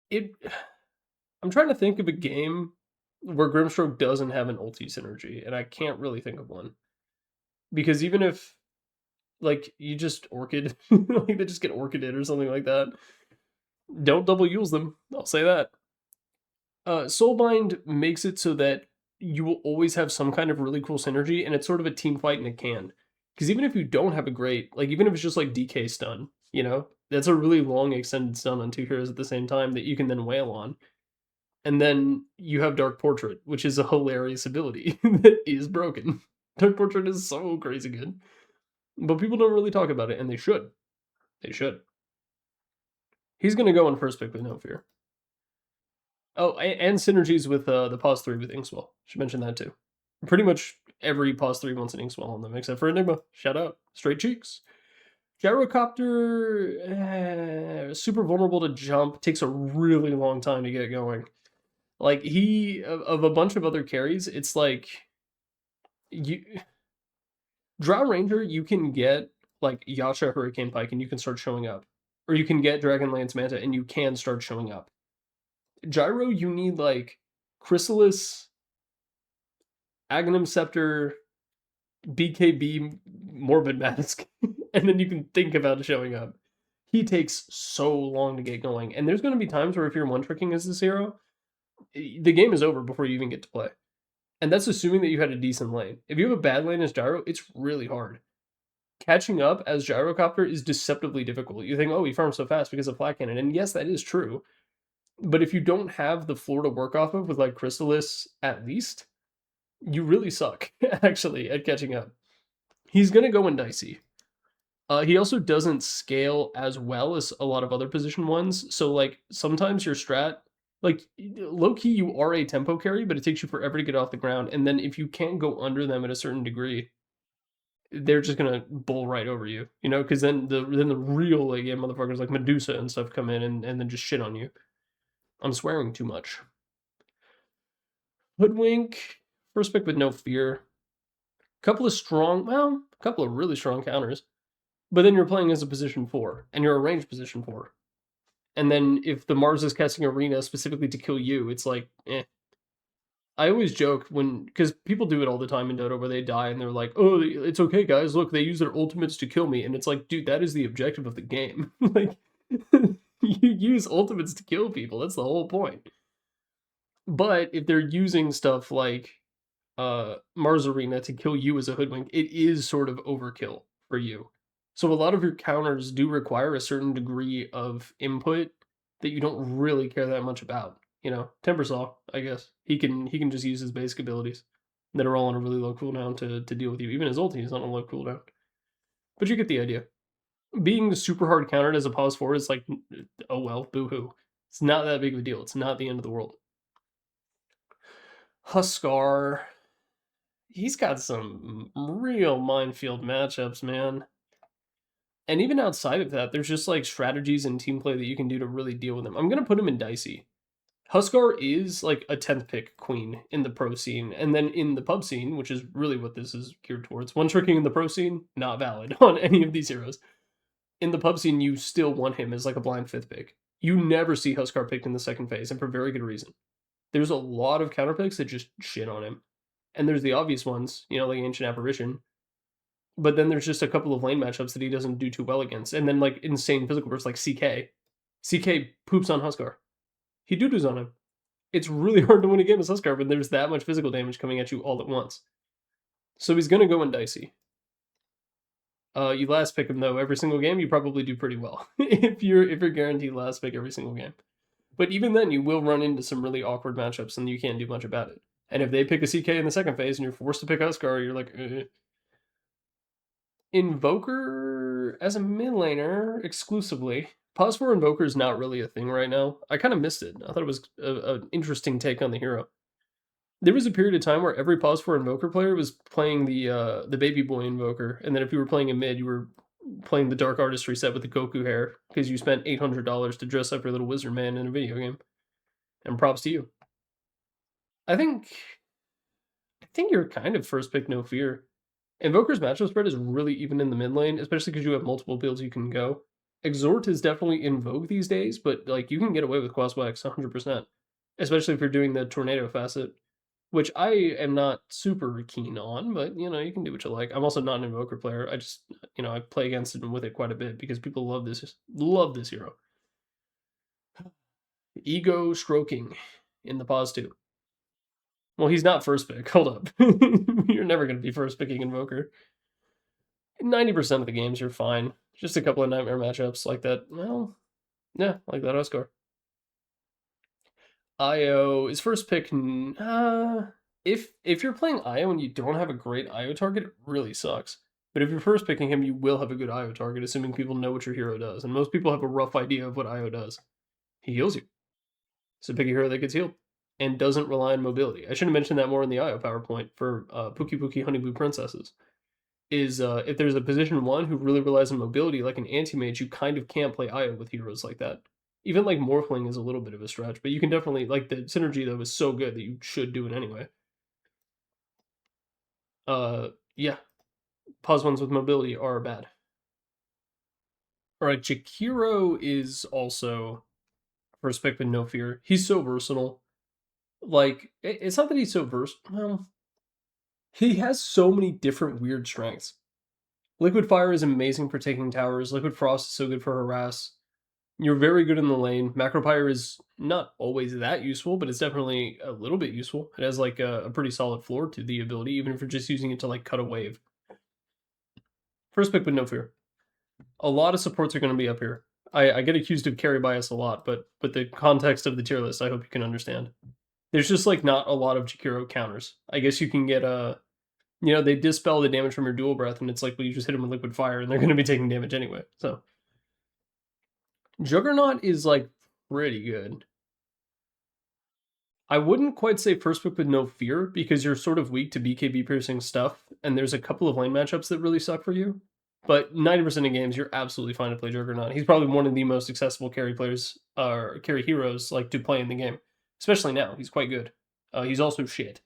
It. I'm trying to think of a game where Grimstroke doesn't have an ulti synergy, and I can't really think of one. Because even if, like, you just Orchid, like they just get Orchided or something like that, don't double use them. I'll say that. Soulbind makes it so that you will always have some kind of really cool synergy, and it's sort of a team fight in a can. Because even if you don't have a great, like, even if it's just like DK stun, you know, that's a really long extended stun on 2 heroes at the same time that you can then wail on. And then you have Dark Portrait, which is a hilarious ability that is broken. Dark Portrait is so crazy good. But people don't really talk about it, and they should. They should. He's going to go on first pick with no fear. Oh, and synergies with the pause 3 with Inkswell. Should mention that too. Pretty much every pause 3 wants an Inkswell on them, except for Enigma. Shout out. Straight cheeks. Gyrocopter, super vulnerable to jump, takes a really long time to get going. Like, of a bunch of other carries, it's like, you, Drow Ranger, you can get, like, Yasha Hurricane Pike and you can start showing up. Or you can get Dragonlance Manta and you can start showing up. Gyro, you need, like, Chrysalis, Aghanim Scepter, BKB, Morbid Mask, and then you can think about showing up. He takes so long to get going, and there's going to be times where if you're one-tricking as this hero, the game is over before you even get to play. And that's assuming that you had a decent lane. If you have a bad lane as Gyro, it's really hard. Catching up as Gyrocopter is deceptively difficult. You think, oh, he farms so fast because of Flat Cannon, and yes, that is true. But if you don't have the floor to work off of with, like, Chrysalis at least, you really suck, actually, at catching up. He's going to go in Dicey. He also doesn't scale as well as a lot of other position ones. So, like, sometimes your strat, like, low-key, you are a tempo carry, but it takes you forever to get off the ground. And then if you can't go under them at a certain degree, they're just gonna bull right over you, you know? Because then the real late game motherfuckers like Medusa and stuff come in and then just shit on you. I'm swearing too much. Hoodwink, first pick with no fear. Couple of really strong counters. But then you're playing as a position 4, and you're a ranged position 4. And then if the Mars is casting Arena specifically to kill you, it's like, eh. I always joke because people do it all the time in Dota where they die and they're like, oh, it's okay, guys, look, they use their ultimates to kill me. And it's like, dude, that is the objective of the game. Like, you use ultimates to kill people. That's the whole point. But if they're using stuff like Mars Arena to kill you as a hoodwink, it is sort of overkill for you. So a lot of your counters do require a certain degree of input that you don't really care that much about. You know, Timbersaw, I guess. He can just use his basic abilities that are all on a really low cooldown to deal with you. Even his ulti is on a low cooldown. But you get the idea. Being super hard countered as a pause 4 is like, oh well, boo-hoo. It's not that big of a deal. It's not the end of the world. Huskar. He's got some real minefield matchups, man. And even outside of that, there's just like strategies and team play that you can do to really deal with him. I'm going to put him in Dicey. Huskar is like a 10th pick queen in the pro scene. And then in the pub scene, which is really what this is geared towards, one tricking in the pro scene, not valid on any of these heroes. In the pub scene, you still want him as like a blind 5th pick. You never see Huskar picked in the second phase, and for very good reason. There's a lot of counter picks that just shit on him. And there's the obvious ones, you know, like Ancient Apparition. But then there's just a couple of lane matchups that he doesn't do too well against. And then, like, insane physical bursts like CK. CK poops on Huskar. He doo-doos on him. It's really hard to win a game with Huskar when there's that much physical damage coming at you all at once. So he's going to go in Dicey. You last pick him, though, every single game, you probably do pretty well. if you're guaranteed last pick every single game. But even then, you will run into some really awkward matchups, and you can't do much about it. And if they pick a CK in the second phase, and you're forced to pick Huskar, you're like, Invoker as a mid laner exclusively. Pause for Invoker is not really a thing right now. I kind of missed it. I thought it was an interesting take on the hero. There was a period of time where every Pause for Invoker player was playing the Baby Boy Invoker, and then if you were playing a mid, you were playing the Dark Artistry set with the Goku hair because you spent $800 to dress up your little wizard man in a video game. And props to you. I think you're kind of first pick no fear. Invoker's matchup spread is really even in the mid lane, especially because you have multiple builds you can go. Exhort is definitely in vogue these days, but like you can get away with Quaswax 100%, especially if you're doing the Tornado facet, which I am not super keen on, but you know, you can do what you like. I'm also not an Invoker player. I just, you know, I play against it and with it quite a bit because people love this hero. Ego stroking in the pause 2. Well, he's not first pick. Hold up. You're never going to be first picking Invoker. 90% of the games you're fine. Just a couple of nightmare matchups like that. Well, yeah, like that Huskar. Io is first pick. If you're playing Io and you don't have a great Io target, it really sucks. But if you're first picking him, you will have a good IO target, assuming people know what your hero does. And most people have a rough idea of what IO does. He heals you. So pick a hero that gets healed and doesn't rely on mobility. I should have mentioned that more in the IO PowerPoint for Pookie Pookie Honeyboo Princesses. Is if there's a position 1 who really relies on mobility, like an anti-mage, you kind of can't play IO with heroes like that. Even like Morphling is a little bit of a stretch, but you can definitely, like, the synergy though is so good that you should do it anyway. Yeah, pause ones with mobility are bad. All right, Jakiro is also first pick with no fear. He's so versatile. Like, it's not that he's so versatile. Well, he has so many different weird strengths. Liquid Fire is amazing for taking towers. Liquid Frost is so good for harass. You're very good in the lane. Macropyre is not always that useful, but it's definitely a little bit useful. It has like a pretty solid floor to the ability, even if you're just using it to like cut a wave. First pick with no fear. A lot of supports are going to be up here. I get accused of carry bias a lot, but with the context of the tier list, I hope you can understand. There's just like not a lot of Jakiro counters. I guess you can get they dispel the damage from your dual breath, and it's like, well, you just hit them with liquid fire, and they're going to be taking damage anyway. So Juggernaut is like pretty good. I wouldn't quite say first pick with no fear, because you're sort of weak to BKB piercing stuff, and there's a couple of lane matchups that really suck for you. But 90% of games, you're absolutely fine to play Juggernaut. He's probably one of the most accessible carry players, or carry heroes, like, to play in the game. Especially now, he's quite good. He's also shit.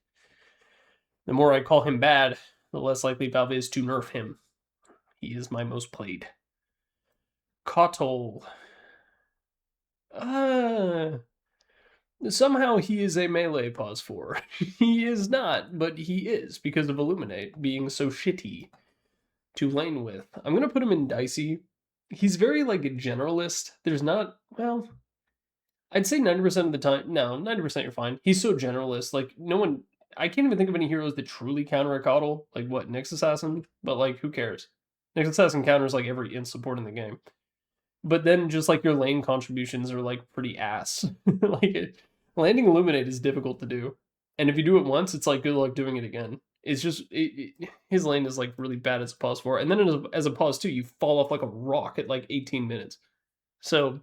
The more I call him bad, the less likely Valve is to nerf him. He is my most played. Kotl. Somehow he is a melee pause 4. He is not, but he is, because of Illuminate being so shitty to lane with. I'm going to put him in Dicey. He's very, like, a generalist. There's not, well, I'd say 90% of the time, no, 90% you're fine. He's so generalist, like, no one, I can't even think of any heroes that truly counter a Coddle. Like, what, Nyx Assassin? But, like, who cares? Nyx Assassin counters, like, every int support in the game. But then just, like, your lane contributions are, like, pretty ass. Like, landing Illuminate is difficult to do. And if you do it once, it's like, good luck doing it again. It's just, his lane is, like, really bad as a pause 4. And then as a pause 2, you fall off like a rock at, like, 18 minutes. So,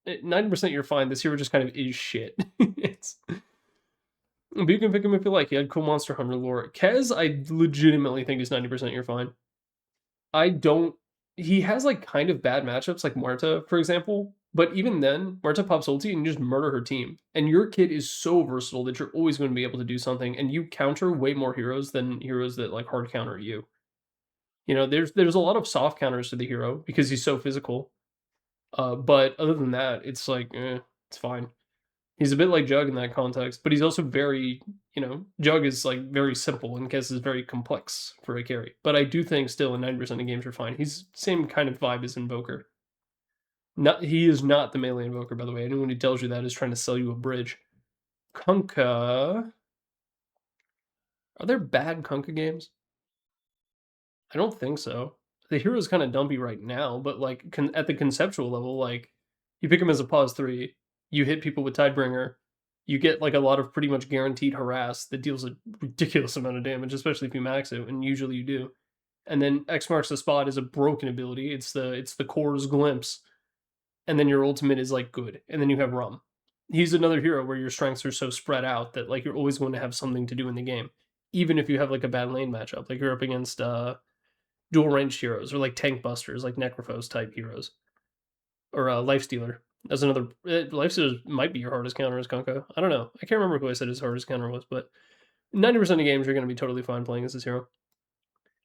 90% you're fine. This hero just kind of is shit. But you can pick him if you like. He had cool Monster Hunter lore. Kez, I legitimately think is 90% you're fine. I don't... He has, like, kind of bad matchups, like Marta, for example. But even then, Marta pops ulti and you just murder her team. And your kit is so versatile that you're always going to be able to do something. And you counter way more heroes than heroes that, like, hard counter you. You know, there's a lot of soft counters to the hero because he's so physical. But other than that, it's like, it's fine. He's a bit like Jug in that context, but he's also very, Jug is like very simple and Kez is very complex for a carry. But I do think still in 90% of games you're fine. He's same kind of vibe as Invoker. He is not the melee Invoker, by the way. Anyone who tells you that is trying to sell you a bridge. Kunkka. Are there bad Kunkka games? I don't think so. The hero's kind of dumpy right now, but like at the conceptual level, like you pick him as a pause 3, you hit people with Tidebringer, you get like a lot of pretty much guaranteed harass that deals a ridiculous amount of damage, especially if you max it, and usually you do. And then X marks the spot is a broken ability. It's the core's glimpse, and then your ultimate is like good, and then you have Rum. He's another hero where your strengths are so spread out that like you're always going to have something to do in the game, even if you have like a bad lane matchup, like you're up against dual ranged heroes or like tank busters, like Necrophos type heroes, or Lifestealer. That's another. Lifestealer might be your hardest counter as Kunkka. I don't know. I can't remember who I said his hardest counter was, but 90% of games you're going to be totally fine playing as this hero.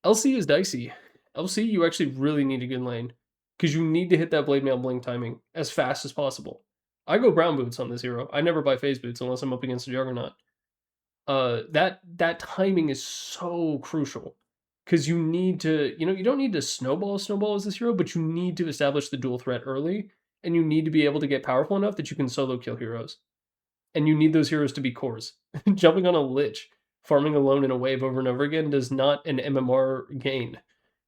LC is dicey. LC, you actually really need a good lane because you need to hit that blade mail blink timing as fast as possible. I go brown boots on this hero. I never buy phase boots unless I'm up against a Juggernaut. That timing is so crucial because you need to, you don't need to snowball as this hero, but you need to establish the dual threat early, and you need to be able to get powerful enough that you can solo kill heroes. And you need those heroes to be cores. Jumping on a Lich, farming alone in a wave over and over again does not an MMR gain.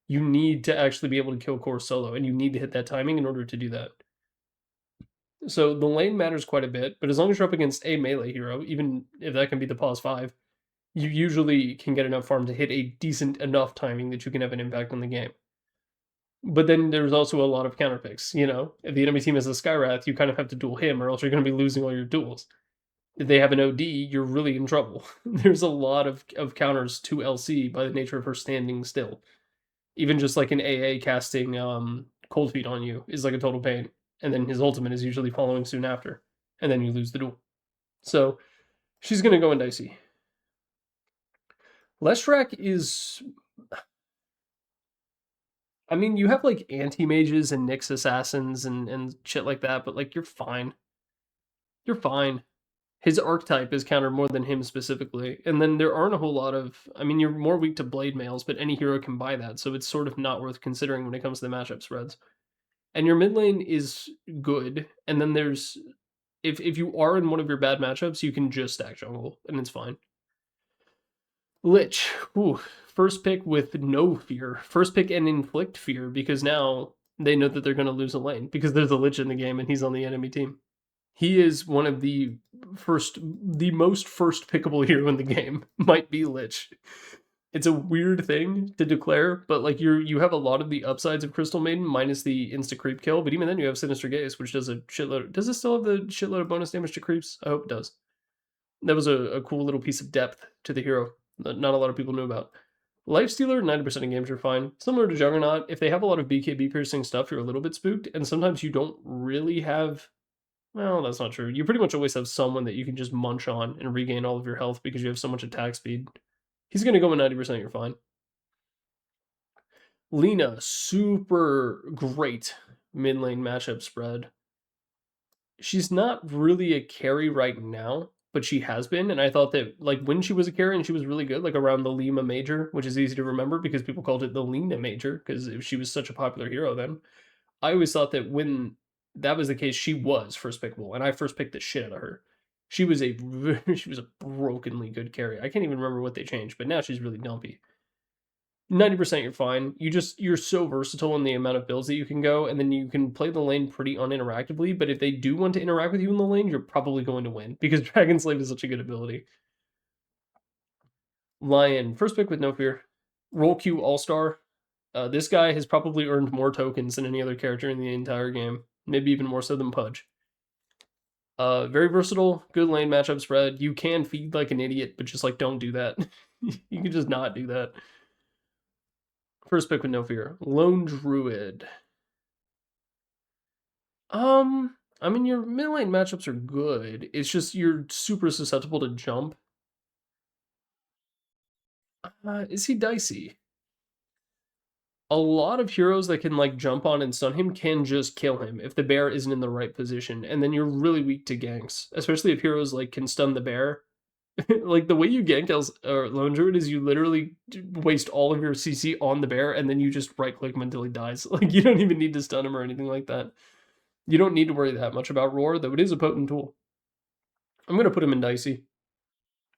You need to actually be able to kill core solo, and you need to hit that timing in order to do that. So the lane matters quite a bit, but as long as you're up against a melee hero, even if that can be the pause 5, you usually can get enough farm to hit a decent enough timing that you can have an impact on the game. But then there's also a lot of counter picks, you know? If the enemy team has a Skywrath, you kind of have to duel him, or else you're going to be losing all your duels. If they have an OD, you're really in trouble. There's a lot of counters to LC by the nature of her standing still. Even just like an AA casting Cold Feet on you is like a total pain. And then his ultimate is usually following soon after. And then you lose the duel. So she's going to go in dicey. Leshrac is, I mean, you have like anti-mages and Nyx assassins and shit like that, but like you're fine. You're fine. His archetype is countered more than him specifically. And then there aren't a whole lot of, I mean, you're more weak to blade mails, but any hero can buy that, so it's sort of not worth considering when it comes to the matchup spreads. And your mid lane is good, and then there's, if you are in one of your bad matchups, you can just stack jungle, and it's fine. Lich, ooh, first pick with no fear. First pick and inflict fear, because now they know that they're going to lose a lane, because there's a Lich in the game and he's on the enemy team. He is one of the most first pickable hero in the game. Might be Lich. It's a weird thing to declare, but like you have a lot of the upsides of Crystal Maiden minus the insta creep kill. But even then, you have Sinister Gaze, which does a shitload. Does it still have the shitload of bonus damage to creeps? I hope it does. That was a cool little piece of depth to the hero that not a lot of people knew about. Lifestealer, 90% of games are fine. Similar to Juggernaut, if they have a lot of BKB piercing stuff, you're a little bit spooked, and sometimes you don't really have, well, that's not true. You pretty much always have someone that you can just munch on and regain all of your health because you have so much attack speed. He's going to go in 90%, you're fine. Lina, super great mid lane matchup spread. She's not really a carry right now, but she has been. And I thought that, like, when she was a carry and she was really good, like around the Lima Major, which is easy to remember because people called it the Lina Major because she was such a popular hero then. I always thought that when that was the case, she was first pickable, and I first picked the shit out of her. She was a brokenly good carry. I can't even remember what they changed, but now she's really dumpy. 90% you're fine. You're so versatile in the amount of builds that you can go, and then you can play the lane pretty uninteractively, but if they do want to interact with you in the lane, you're probably going to win because Dragon Slave is such a good ability. Lion, first pick with no fear. Roll Q All-Star. This guy has probably earned more tokens than any other character in the entire game. Maybe even more so than Pudge. Very versatile, good lane matchup spread. You can feed like an idiot, but just like don't do that. You can just not do that. First pick with no fear. Lone Druid. I mean, your mid lane matchups are good. It's just you're super susceptible to jump. Is he dicey? A lot of heroes that can like jump on and stun him can just kill him if the bear isn't in the right position, and then you're really weak to ganks, especially if heroes like can stun the bear. Like the way you gank Lone Druid is you literally waste all of your CC on the bear, and then you just right click him until he dies. Like you don't even need to stun him or anything like that. You don't need to worry that much about Roar, though it is a potent tool. I'm gonna put him in dicey.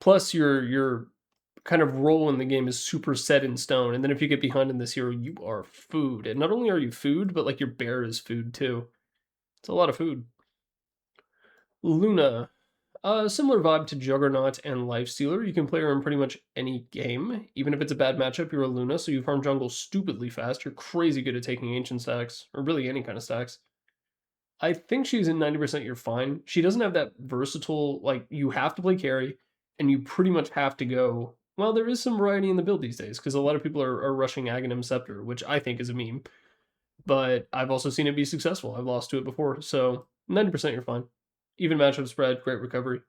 Plus, your kind of role in the game is super set in stone, and then if you get behind in this hero, you are food. And not only are you food, but like your bear is food too. It's a lot of food. Luna, similar vibe to Juggernaut and Lifestealer. You can play her in pretty much any game. Even if it's a bad matchup, you're a Luna, so you farm jungle stupidly fast. You're crazy good at taking ancient stacks, or really any kind of stacks. I think she's in 90%, you're fine. She doesn't have that versatile, like, you have to play carry, and you pretty much have to go. Well, there is some variety in the build these days, because a lot of people are rushing Aghanim Scepter, which I think is a meme. But I've also seen it be successful. I've lost to it before, so 90% you're fine. Even matchup spread, great recovery.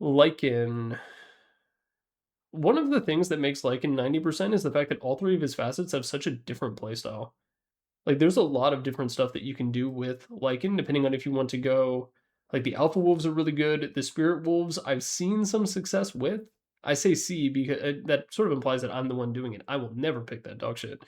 Lycan. One of the things that makes Lycan 90% is the fact that all three of his facets have such a different playstyle. Like, there's a lot of different stuff that you can do with Lycan, depending on if you want to go. Like, the Alpha Wolves are really good. The Spirit Wolves, I've seen some success with. I say C because that sort of implies that I'm the one doing it. I will never pick that dog shit.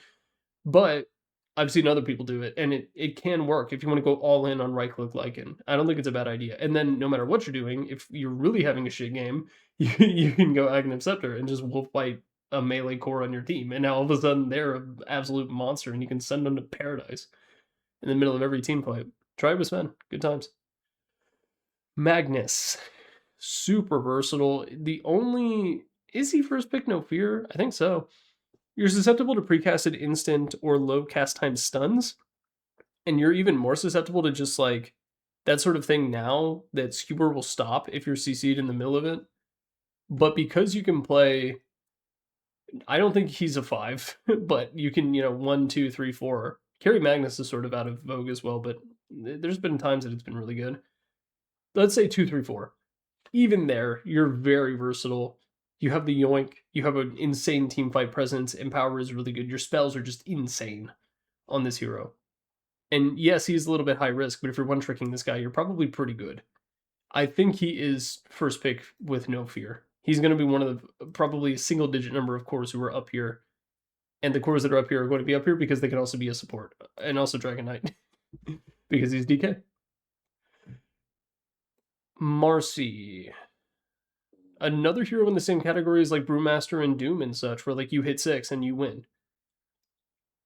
But I've seen other people do it, and it can work if you want to go all in on right click Lycan. I don't think it's a bad idea. And then no matter what you're doing, if you're really having a shit game, you can go Aghanim Scepter and just wolf fight a melee core on your team, and now all of a sudden they're an absolute monster, and you can send them to paradise in the middle of every team fight. Try it with Sven. Good times. Magnus. super versatile. The only... Is he first pick no fear? I think so. You're susceptible to precasted instant or low cast time stuns, and you're even more susceptible to just like that sort of thing now that Skewer will stop if you're CC'd in the middle of it. But because you can play, I don't think he's a 5, but you can, 1, 2, 3, 4. Carry Magnus is sort of out of vogue as well, but there's been times that it's been really good. Let's say 2, 3, 4. Even there, you're very versatile. You have the yoink, you have an insane team fight presence, and power is really good. Your spells are just insane on this hero. And yes, he's a little bit high risk, but if you're one-tricking this guy, you're probably pretty good. I think he is first pick with no fear. He's going to be one of the probably a single-digit number of cores who are up here. And the cores that are up here are going to be up here because they can also be a support. And also Dragon Knight. Because he's DK. Marcy. Another hero in the same category is like Brewmaster and Doom and such, where like you hit 6 and you win.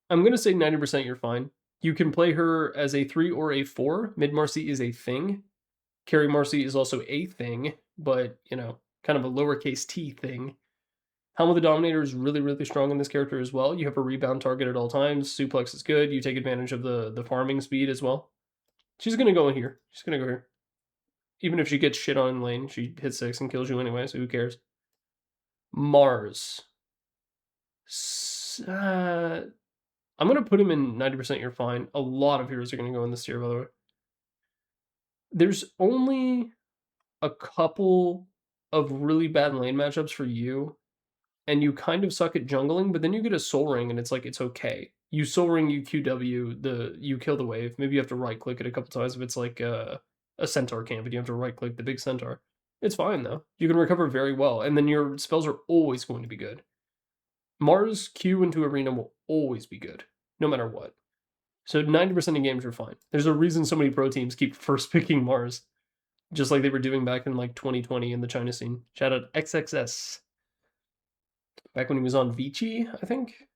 I'm going to say 90% you're fine. You can play her as a 3 or a 4. Mid Marcy is a thing. Carry Marcy is also a thing, but, kind of a lowercase t thing. Helm of the Dominator is really, really strong in this character as well. You have a rebound target at all times. Suplex is good. You take advantage of the farming speed as well. She's going to go in here. She's going to go here. Even if she gets shit on in lane, she hits 6 and kills you anyway, so who cares? Mars. I'm going to put him in 90% you're fine. A lot of heroes are going to go in this tier, by the way. There's only a couple of really bad lane matchups for you, and you kind of suck at jungling, but then you get a soul ring, and it's like, it's okay. You soul ring, you QW, you kill the wave. Maybe you have to right-click it a couple times if it's like a centaur camp, and you have to right-click the big centaur. It's fine, though. You can recover very well, and then your spells are always going to be good. Mars Q into Arena will always be good, no matter what. So 90% of games are fine. There's a reason so many pro teams keep first picking Mars, just like they were doing back in like 2020 in the China scene. Shout out XXS. Back when he was on Vici, I think.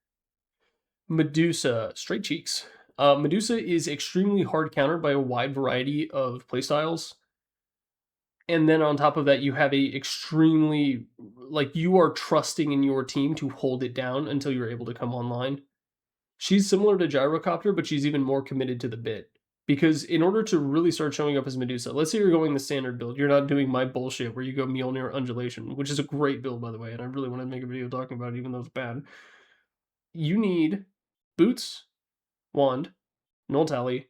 Medusa, straight cheeks. Medusa is extremely hard countered by a wide variety of playstyles. And then on top of that, you have a extremely, like, you are trusting in your team to hold it down until you're able to come online. She's similar to Gyrocopter, but she's even more committed to the bit. Because in order to really start showing up as Medusa, let's say you're going the standard build, you're not doing my bullshit where you go Mjolnir Undulation, which is a great build, by the way, and I really want to make a video talking about it, even though it's bad. You need Boots, Wand, Null Tally,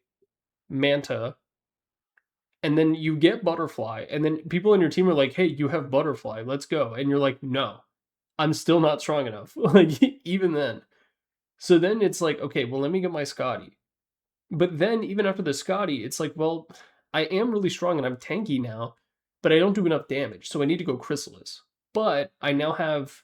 Manta, and then you get Butterfly, and then people on your team are like, hey, you have Butterfly, let's go. And you're like, no, I'm still not strong enough. Like, even then. So then it's like, okay, well, let me get my Scotty. But then even after the Scotty, it's like, well, I am really strong and I'm tanky now, but I don't do enough damage, so I need to go Chrysalis. But I now have,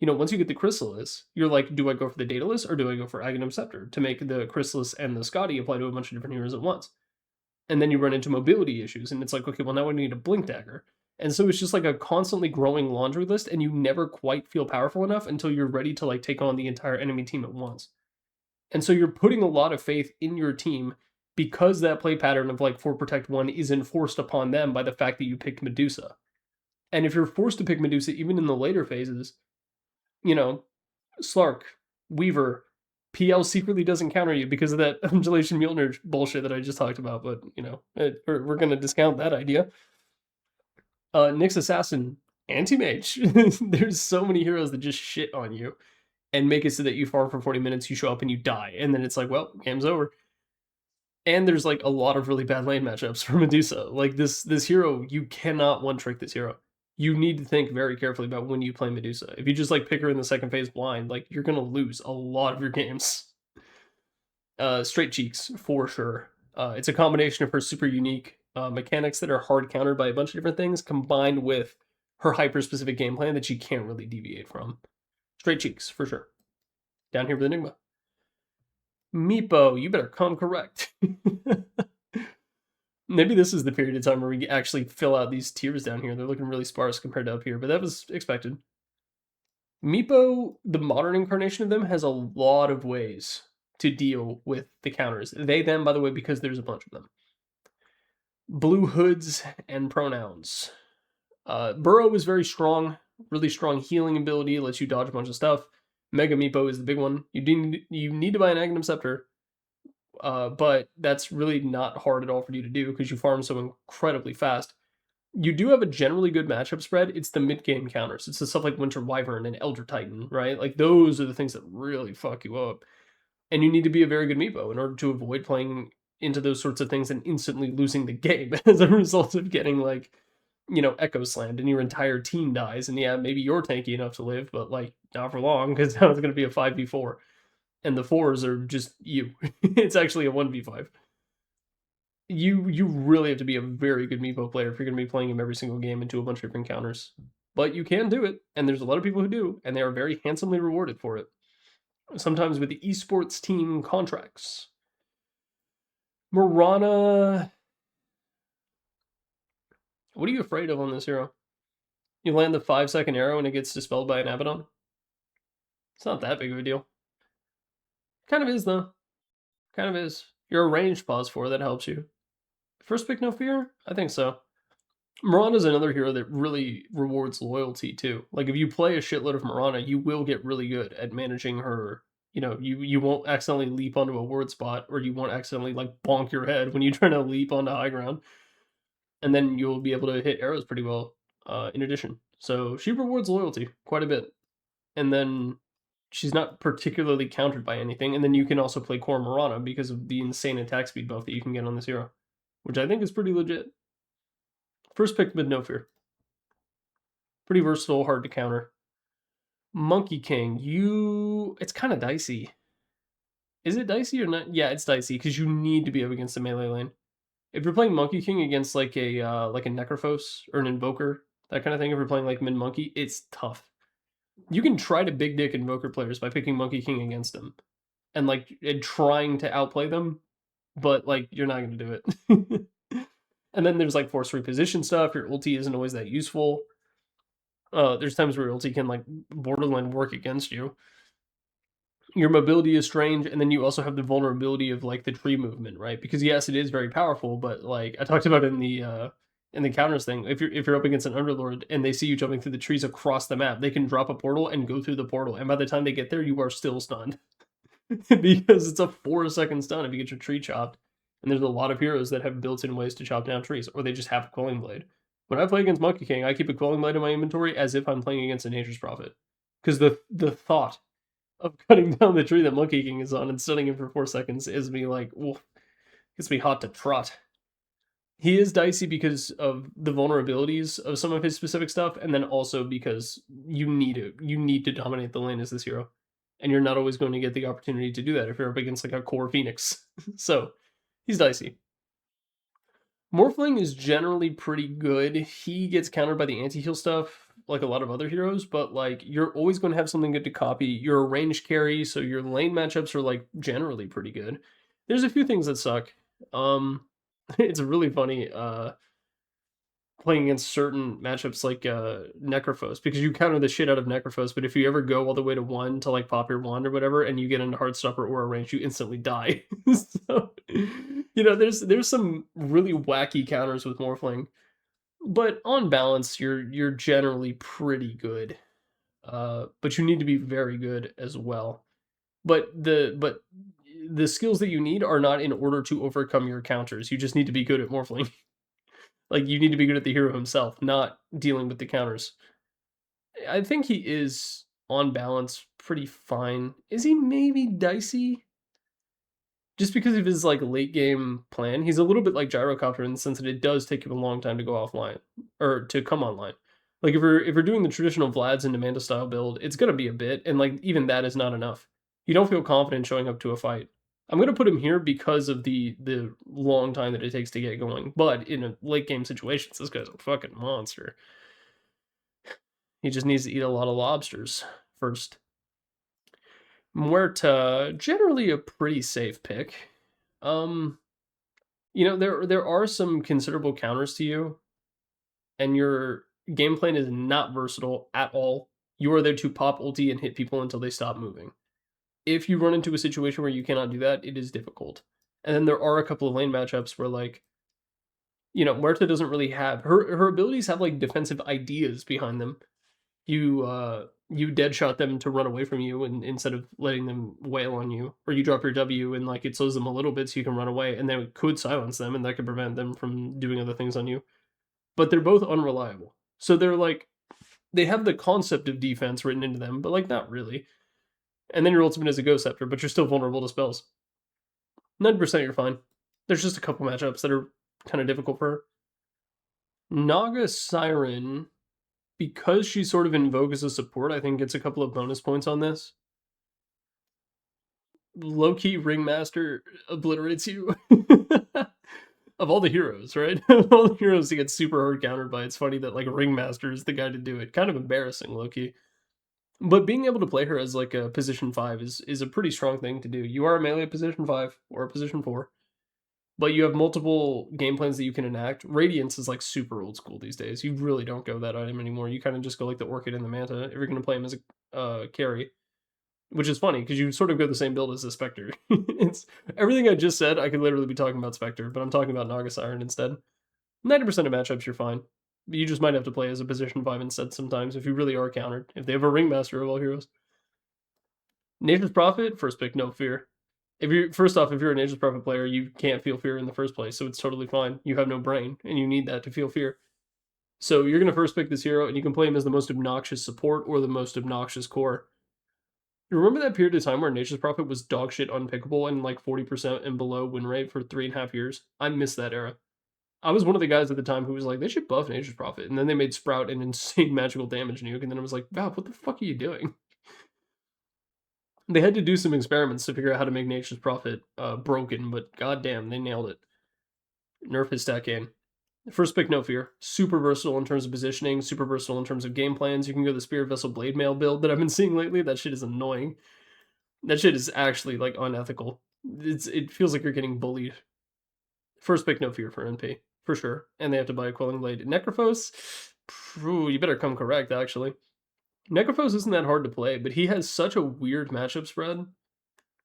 once you get the Chrysalis, you're like, do I go for the Daedalus or do I go for Aghanim Scepter to make the Chrysalis and the Scotty apply to a bunch of different heroes at once? And then you run into mobility issues, and it's like, okay, well, now I need a Blink Dagger. And so it's just like a constantly growing laundry list, and you never quite feel powerful enough until you're ready to like take on the entire enemy team at once. And so you're putting a lot of faith in your team because that play pattern of like 4 Protect 1 is enforced upon them by the fact that you picked Medusa. And if you're forced to pick Medusa even in the later phases, Slark, Weaver, PL secretly doesn't counter you because of that Undulation Mjolnir bullshit that I just talked about, but, we're going to discount that idea. Nyx Assassin, Anti-Mage. There's so many heroes that just shit on you and make it so that you farm for 40 minutes, you show up and you die, and then it's like, well, game's over. And there's like a lot of really bad lane matchups for Medusa. Like this hero, you cannot one-trick this hero. You need to think very carefully about when you play Medusa. If you just like pick her in the second phase blind, like you're gonna lose a lot of your games. Straight cheeks, for sure. It's a combination of her super unique mechanics that are hard countered by a bunch of different things, combined with her hyper-specific game plan that she can't really deviate from. Straight cheeks, for sure. Down here with Enigma. Meepo, you better come correct. Maybe this is the period of time where we actually fill out these tiers down here. They're looking really sparse compared to up here, but that was expected. Meepo, the modern incarnation of them, has a lot of ways to deal with the counters. They, them, by the way, because there's a bunch of them. Blue hoods and pronouns. Burrow is very strong, really strong healing ability, lets you dodge a bunch of stuff. Mega Meepo is the big one. You need to buy an Aghanim Scepter, but that's really not hard at all for you to do because you farm so incredibly fast. You do have a generally good matchup spread. It's the mid-game counters. It's the stuff like Winter Wyvern and Elder Titan, right? Like those are the things that really fuck you up. And you need to be a very good Meepo in order to avoid playing into those sorts of things and instantly losing the game as a result of getting like, Echo Slammed and your entire team dies. And yeah, maybe you're tanky enough to live, but like not for long because now it's going to be a 5v4. And the fours are just you. It's actually a 1v5. You really have to be a very good Meepo player if you're going to be playing him every single game into a bunch of different counters. But you can do it, and there's a lot of people who do, and they are very handsomely rewarded for it. Sometimes with the esports team contracts. Mirana. What are you afraid of on this hero? You land the 5-second arrow and it gets dispelled by an Abaddon? It's not that big of a deal. Kind of is, though. Kind of is. You're a ranged pause 4, that helps you. First pick, no fear? I think so. Mirana is another hero that really rewards loyalty, too. Like, if you play a shitload of Mirana, you will get really good at managing her. You won't accidentally leap onto a ward spot, or you won't accidentally, like, bonk your head when you try to leap onto high ground. And then you'll be able to hit arrows pretty well, in addition. So she rewards loyalty quite a bit. And then she's not particularly countered by anything. And then you can also play core Mirana because of the insane attack speed buff that you can get on this hero, which I think is pretty legit. First pick mid, no fear. Pretty versatile, hard to counter. Monkey King, it's kind of dicey. Is it dicey or not? Yeah, it's dicey because you need to be up against the melee lane. If you're playing Monkey King against like a Necrophos or an Invoker, that kind of thing, if you're playing like Mid Monkey, it's tough. You can try to big dick Invoker players by picking Monkey King against them and trying to outplay them, but like you're not going to do it. And then there's like force reposition stuff. Your ulti isn't always that useful. There's times where your ulti can like borderline work against you. Your mobility is strange, and then you also have the vulnerability of like the tree movement, right? Because yes, it is very powerful, but like I talked about in the counters thing, if you're up against an underlord and they see you jumping through the trees across the map, they can drop a portal and go through the portal, and by the time they get there, you are still stunned because it's a 4-second stun if you get your tree chopped. And there's a lot of heroes that have built-in ways to chop down trees, or they just have a Quelling Blade. When I play against Monkey King, I keep a Quelling Blade in my inventory as if I'm playing against a Nature's Prophet, because the thought of cutting down the tree that Monkey King is on and stunning him for 4 seconds is me like, oof, gets me hot to trot. He is dicey because of the vulnerabilities of some of his specific stuff, and then also because you need to dominate the lane as this hero, and you're not always going to get the opportunity to do that if you're up against like a core Phoenix. So he's dicey. Morphling is generally pretty good. He gets countered by the anti-heal stuff, like a lot of other heroes, but like you're always going to have something good to copy. You're a range carry, so your lane matchups are like generally pretty good. There's a few things that suck. It's really funny playing against certain matchups like Necrophos, because you counter the shit out of Necrophos, but if you ever go all the way to 1 to like pop your wand or whatever and you get into Heartstopper or a range, you instantly die. So there's some really wacky counters with Morphling, but on balance you're generally pretty good. But you need to be very good as well. But the skills that you need are not in order to overcome your counters. You just need to be good at Morphling. Like, you need to be good at the hero himself, not dealing with the counters. I think he is, on balance, pretty fine. Is he maybe dicey? Just because of his, like, late game plan. He's a little bit like Gyrocopter in the sense that it does take him a long time to go offline. Or to come online. Like, if we're doing the traditional Vlad's and Amanda style build, it's gonna be a bit, and, like, even that is not enough. You don't feel confident showing up to a fight. I'm going to put him here because of the long time that it takes to get going. But in a late game situations, this guy's a fucking monster. He just needs to eat a lot of lobsters first. Muerta, generally a pretty safe pick. There are some considerable counters to you, and your game plan is not versatile at all. You are there to pop ulti and hit people until they stop moving. If you run into a situation where you cannot do that, it is difficult. And then there are a couple of lane matchups where, like, You know, Muerta doesn't really have her abilities have like defensive ideas behind them. You dead shot them to run away from you, and instead of letting them wail on you, or you drop your W and like it slows them a little bit so you can run away, and then it could silence them, and that could prevent them from doing other things on you. But they're both unreliable, so they're like they have the concept of defense written into them, but like not really. And then your ultimate is a Ghost Scepter, but you're still vulnerable to spells. 90% you're fine. There's just a couple matchups that are kind of difficult for her. Naga Siren, because she's sort of in vogue as a support, I think gets a couple of bonus points on this. Low-key Ringmaster obliterates you. Of all the heroes, right? Of all the heroes to get super hard countered by, it's funny that like Ringmaster is the guy to do it. Kind of embarrassing, low-key. But being able to play her as like a position 5 is a pretty strong thing to do. You are a melee position 5 or a position 4, but you have multiple game plans that you can enact. Radiance is like super old school these days. You really don't go that item anymore. You kind of just go like the Orchid and the Manta if you're going to play him as a carry, which is funny because you sort of go the same build as the Spectre. It's everything I just said. I could literally be talking about Spectre, but I'm talking about Naga Siren instead. 90% of matchups, you're fine. You just might have to play as a position 5 instead sometimes if you really are countered. If they have a Ringmaster of all heroes. Nature's Prophet, first pick, no fear. If you're first off, if you're a Nature's Prophet player, you can't feel fear in the first place, so it's totally fine. You have no brain, and you need that to feel fear. So you're gonna first pick this hero, and you can play him as the most obnoxious support or the most obnoxious core. Remember that period of time where Nature's Prophet was dog shit unpickable and like 40% and below win rate for 3.5 years? I miss that era. I was one of the guys at the time who was like, they should buff Nature's Prophet, and then they made Sprout an insane magical damage nuke, and then I was like, wow, what the fuck are you doing? They had to do some experiments to figure out how to make Nature's Prophet broken, but goddamn, they nailed it. Nerf his stat gain. First pick, no fear. Super versatile in terms of positioning, super versatile in terms of game plans. You can go the Spirit Vessel Blade Mail build that I've been seeing lately. That shit is annoying. That shit is actually like unethical. It feels like you're getting bullied. First pick, no fear for NP, for sure. And they have to buy a Quelling Blade. Necrophos, you better come correct, actually. Necrophos isn't that hard to play, but he has such a weird matchup spread.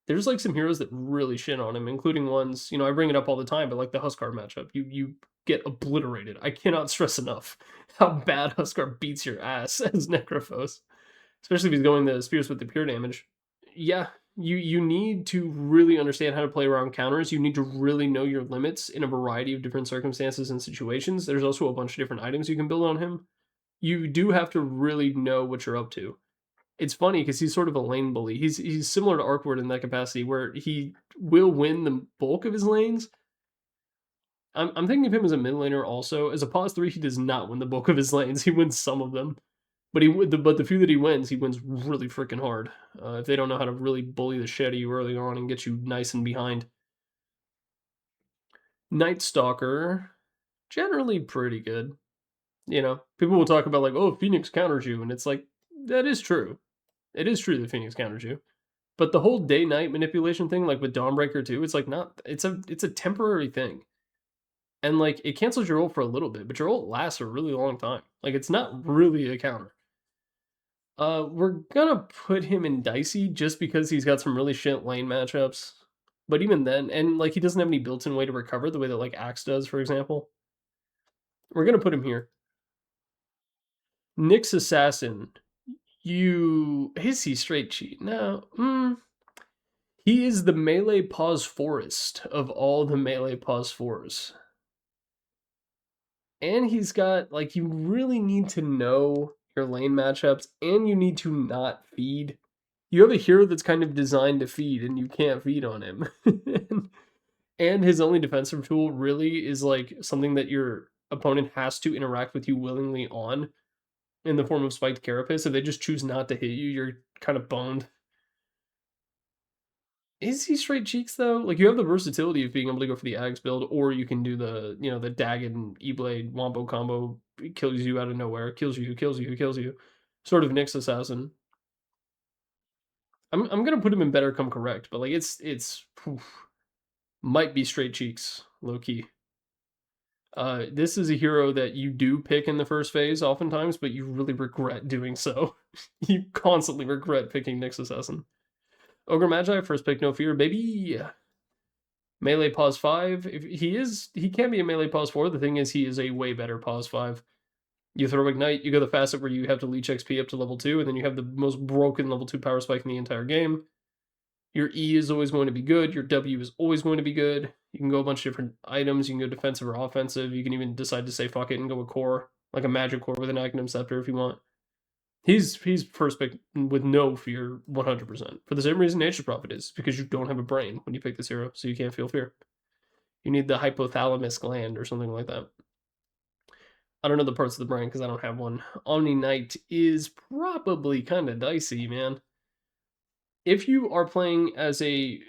There's like some heroes that really shit on him, including ones, you know, I bring it up all the time, but like the Huskar matchup, you get obliterated. I cannot stress enough how bad Huskar beats your ass as Necrophos, especially if he's going the Spears with the pure damage. Yeah, you need to really understand how to play around counters. You need to really know your limits in a variety of different circumstances and situations. There's also a bunch of different items you can build on him. You do have to really know what you're up to. It's funny because he's sort of a lane bully. He's similar to Arkward in that capacity, where he will win the bulk of his lanes. I'm thinking of him as a mid laner also. As a pause 3, he does not win the bulk of his lanes. He wins some of them, but the few that he wins really freaking hard. If they don't know how to really bully the shit out of you early on and get you nice and behind. Night Stalker, generally pretty good. You know, people will talk about like, oh, Phoenix counters you, and it's like that is true. It is true that Phoenix counters you. But the whole day-night manipulation thing, like with Dawnbreaker too, it's like not it's a temporary thing. And like it cancels your ult for a little bit, but your ult lasts a really long time. Like it's not really a counter. We're gonna put him in Dicey just because he's got some really shit lane matchups. But even then, and like he doesn't have any built-in way to recover the way that like Axe does, for example. We're gonna put him here. Nyx Assassin. Is he straight cheat? No. He is the melee pause forest of all the melee pause fours. And he's got, like, you really need to know your lane matchups, and you need to not feed. You have a hero that's kind of designed to feed, and you can't feed on him. And his only defensive tool really is, like, something that your opponent has to interact with you willingly on in the form of Spiked Carapace. If they just choose not to hit you, you're kind of boned. Is he straight cheeks though? Like you have the versatility of being able to go for the Axe build, or you can do the the Dagon E-Blade Wombo combo. It kills you out of nowhere, kills you, kills you, kills you. Sort of Nyx Assassin. I'm gonna put him in better come correct, but like it's might be straight cheeks, low key. This is a hero that you do pick in the first phase oftentimes, but you really regret doing so. You constantly regret picking Nyx Assassin. Ogre Magi, first pick, no fear, baby. Melee pause 5. If he can be a melee pause 4. The thing is, he is a way better pause 5. You throw Ignite, you go the facet where you have to leech XP up to level 2, and then you have the most broken level 2 power spike in the entire game. Your E is always going to be good. Your W is always going to be good. You can go a bunch of different items. You can go defensive or offensive. You can even decide to say fuck it and go with core, like a magic core with an Magnum Scepter if you want. He's first pick with no fear 100%. For the same reason Nature's Prophet is, because you don't have a brain when you pick this hero, so you can't feel fear. You need the hypothalamus gland or something like that. I don't know the parts of the brain because I don't have one. Omni Knight is probably kind of dicey, man. If you are playing as a...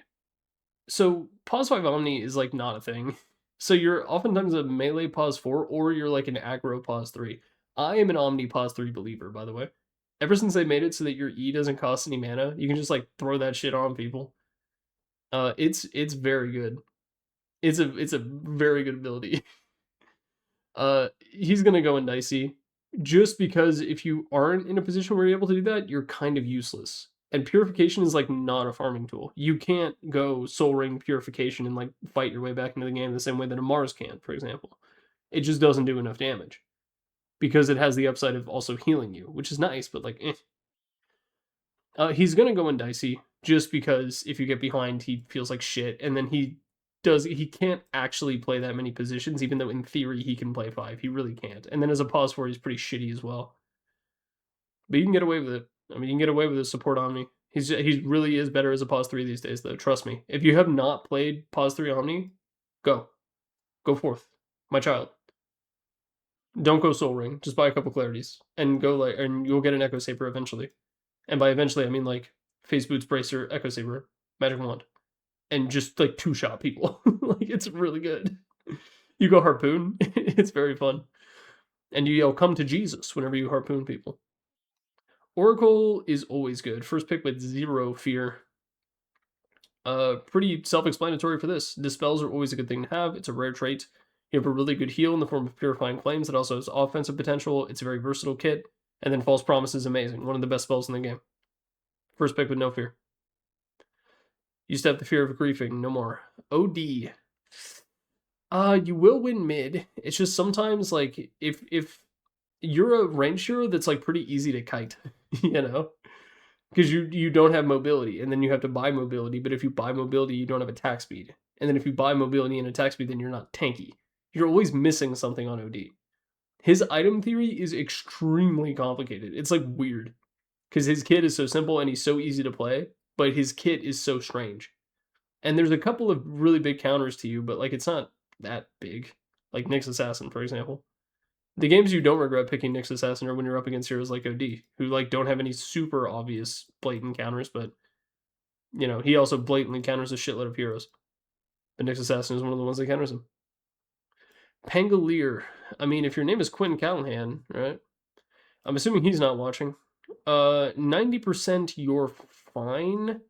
So, pause 5 Omni is like not a thing. So you're oftentimes a melee pause 4, or you're like an aggro pause 3. I am an Omni pause 3 believer, by the way. Ever since they made it so that your E doesn't cost any mana, you can just like throw that shit on people. It's very good. It's a very good ability. He's gonna go in dicey, just because if you aren't in a position where you're able to do that, you're kind of useless. And purification is like not a farming tool. You can't go soul ring purification and like fight your way back into the game the same way that a Mars can, for example. It just doesn't do enough damage because it has the upside of also healing you, which is nice, but like, he's gonna go in dicey just because if you get behind, he feels like shit, and then he can't actually play that many positions, even though in theory he can play 5. He really can't. And then as a pause 4, he's pretty shitty as well. But you can get away with it. I mean, you can get away with a support Omni. He really is better as a pause 3 these days, though. Trust me. If you have not played pause 3 Omni, go. Go forth. My child. Don't go Soul Ring. Just buy a couple Clarities. And go like, and you'll get an Echo Saber eventually. And by eventually, I mean like Face Boots, Bracer, Echo Saber, Magic Wand. And just like 2-shot people. Like, it's really good. You go Harpoon. It's very fun. And you yell, come to Jesus whenever you harpoon people. Oracle is always good. First pick with 0 fear. Pretty self-explanatory for this. Dispels are always a good thing to have. It's a rare trait. You have a really good heal in the form of Purifying Flames that also has offensive potential. It's a very versatile kit. And then False Promise is amazing. One of the best spells in the game. First pick with no fear. Used to have the fear of griefing. No more. OD. You will win mid. It's just sometimes, like, if you're a range hero that's, like, pretty easy to kite, you know? Because you don't have mobility, and then you have to buy mobility, but if you buy mobility, you don't have attack speed. And then if you buy mobility and attack speed, then you're not tanky. You're always missing something on OD. His item theory is extremely complicated. It's, like, weird. Because his kit is so simple and he's so easy to play, but his kit is so strange. And there's a couple of really big counters to you, but, like, it's not that big. Like Nyx Assassin, for example. The games you don't regret picking Nyx Assassin are when you're up against heroes like OD, who, like, don't have any super obvious blatant counters, but, you know, he also blatantly counters a shitload of heroes. But Nyx Assassin is one of the ones that counters him. Pangolier. I mean, if your name is Quentin Callahan, right? I'm assuming he's not watching. 90% you're fine.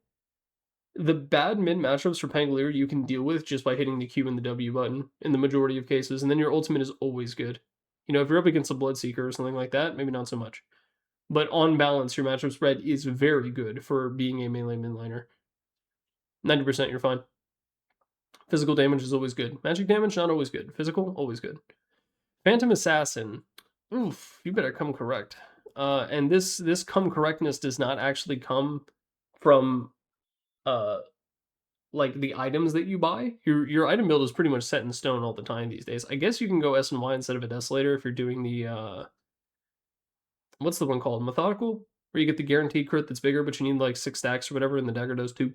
The bad mid matchups for Pangolier you can deal with just by hitting the Q and the W button in the majority of cases, and then your ultimate is always good. You know, if you're up against a Bloodseeker or something like that, maybe not so much. But on balance, your matchup spread is very good for being a melee midliner. 90% you're fine. Physical damage is always good. Magic damage, not always good. Physical, always good. Phantom Assassin. Oof, you better come correct. And this come correctness does not actually come from like the items that you buy. Your item build is pretty much set in stone all the time these days. I guess you can go S and Y instead of a Desolator if you're doing the what's the one called? Methodical? Where you get the guaranteed crit that's bigger, but you need like 6 stacks or whatever, and the dagger does 2.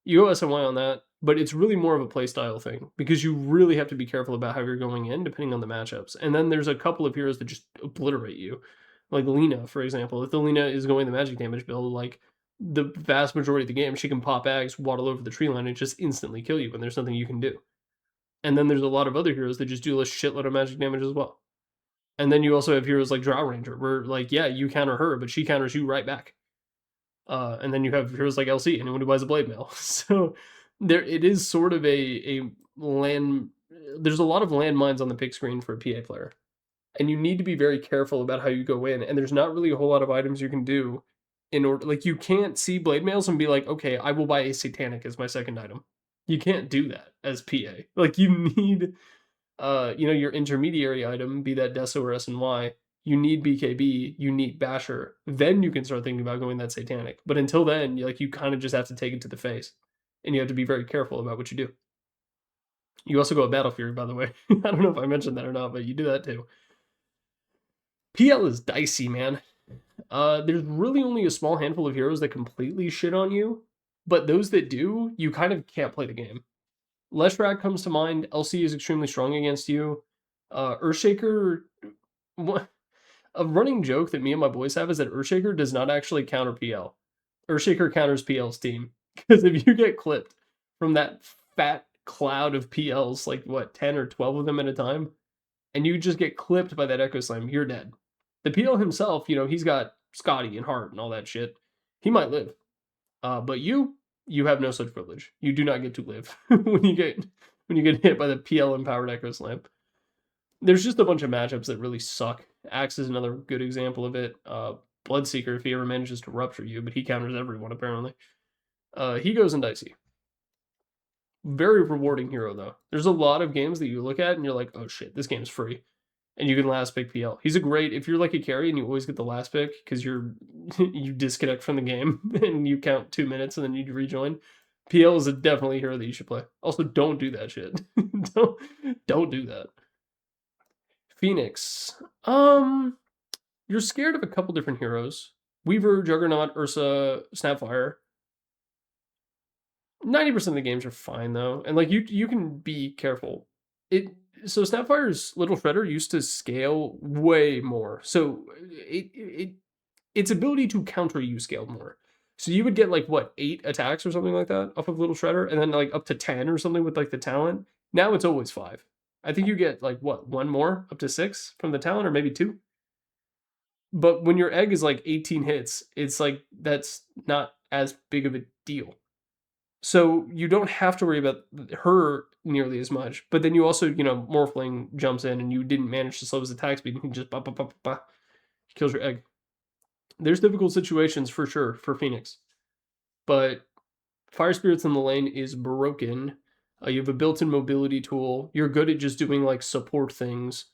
You go S and Y on that, but it's really more of a playstyle thing because you really have to be careful about how you're going in depending on the matchups. And then there's a couple of heroes that just obliterate you. Like Lena, for example. If the Lena is going the magic damage build, like the vast majority of the game, she can pop Ags, waddle over the tree line, and just instantly kill you when there's nothing you can do. And then there's a lot of other heroes that just do a shitload of magic damage as well. And then you also have heroes like Drow Ranger, where, like, yeah, you counter her, but she counters you right back. And then you have heroes like LC, anyone who buys a blade mail. So it is sort of a land. There's a lot of landmines on the pick screen for a PA player, and you need to be very careful about how you go in. And there's not really a whole lot of items you can do in order. Like, you can't see blade mails and be like, okay, I will buy a Satanic as my second item. You can't do that as PA. Like, you need, your intermediary item, be that Deso or SNY, you need BKB, you need Basher. Then you can start thinking about going that Satanic. But until then, you kind of just have to take it to the face. And you have to be very careful about what you do. You also go a Battle Fury, by the way. I don't know if I mentioned that or not, but you do that too. PL is dicey, man. There's really only a small handful of heroes that completely shit on you, but those that do, you kind of can't play the game. Leshrac comes to mind. LC is extremely strong against you. Earthshaker, a running joke that me and my boys have is that Earthshaker does not actually counter PL. Earthshaker counters PL's team. Because if you get clipped from that fat cloud of PLs, like what, 10 or 12 of them at a time, and you just get clipped by that Echo Slam, you're dead. The PL himself, he's got Scotty and Hart and all that shit. He might live. But you have no such privilege. You do not get to live when you get hit by the PL empowered Echo Slam. There's just a bunch of matchups that really suck. Axe is another good example of it. Bloodseeker, if he ever manages to rupture you, but he counters everyone apparently. He goes in dicey. Very rewarding hero though. There's a lot of games that you look at and you're like, oh shit, this game's free. And you can last pick PL. He's a great, if you're like a carry and you always get the last pick because you disconnect from the game and you count 2 minutes and then you rejoin. PL is definitely a hero that you should play. Also, don't do that shit. don't do that. Phoenix. You're scared of a couple different heroes. Weaver, Juggernaut, Ursa, Snapfire. 90% of the games are fine though, and like you can be careful. So Snapfire's Little Shredder used to scale way more, so its ability to counter you scaled more. So you would get like what 8 attacks or something like that off of Little Shredder, and then like up to 10 or something with like the talent. Now it's always 5. I think you get like what 1 more up to 6 from the talent, or maybe 2. But when your egg is like 18 hits, it's like that's not as big of a deal. So you don't have to worry about her nearly as much. But then you also, Morphling jumps in and you didn't manage to slow his attack speed and he just kills your egg. There's difficult situations for sure for Phoenix. But Fire Spirits in the lane is broken. You have a built-in mobility tool. You're good at just doing like support things.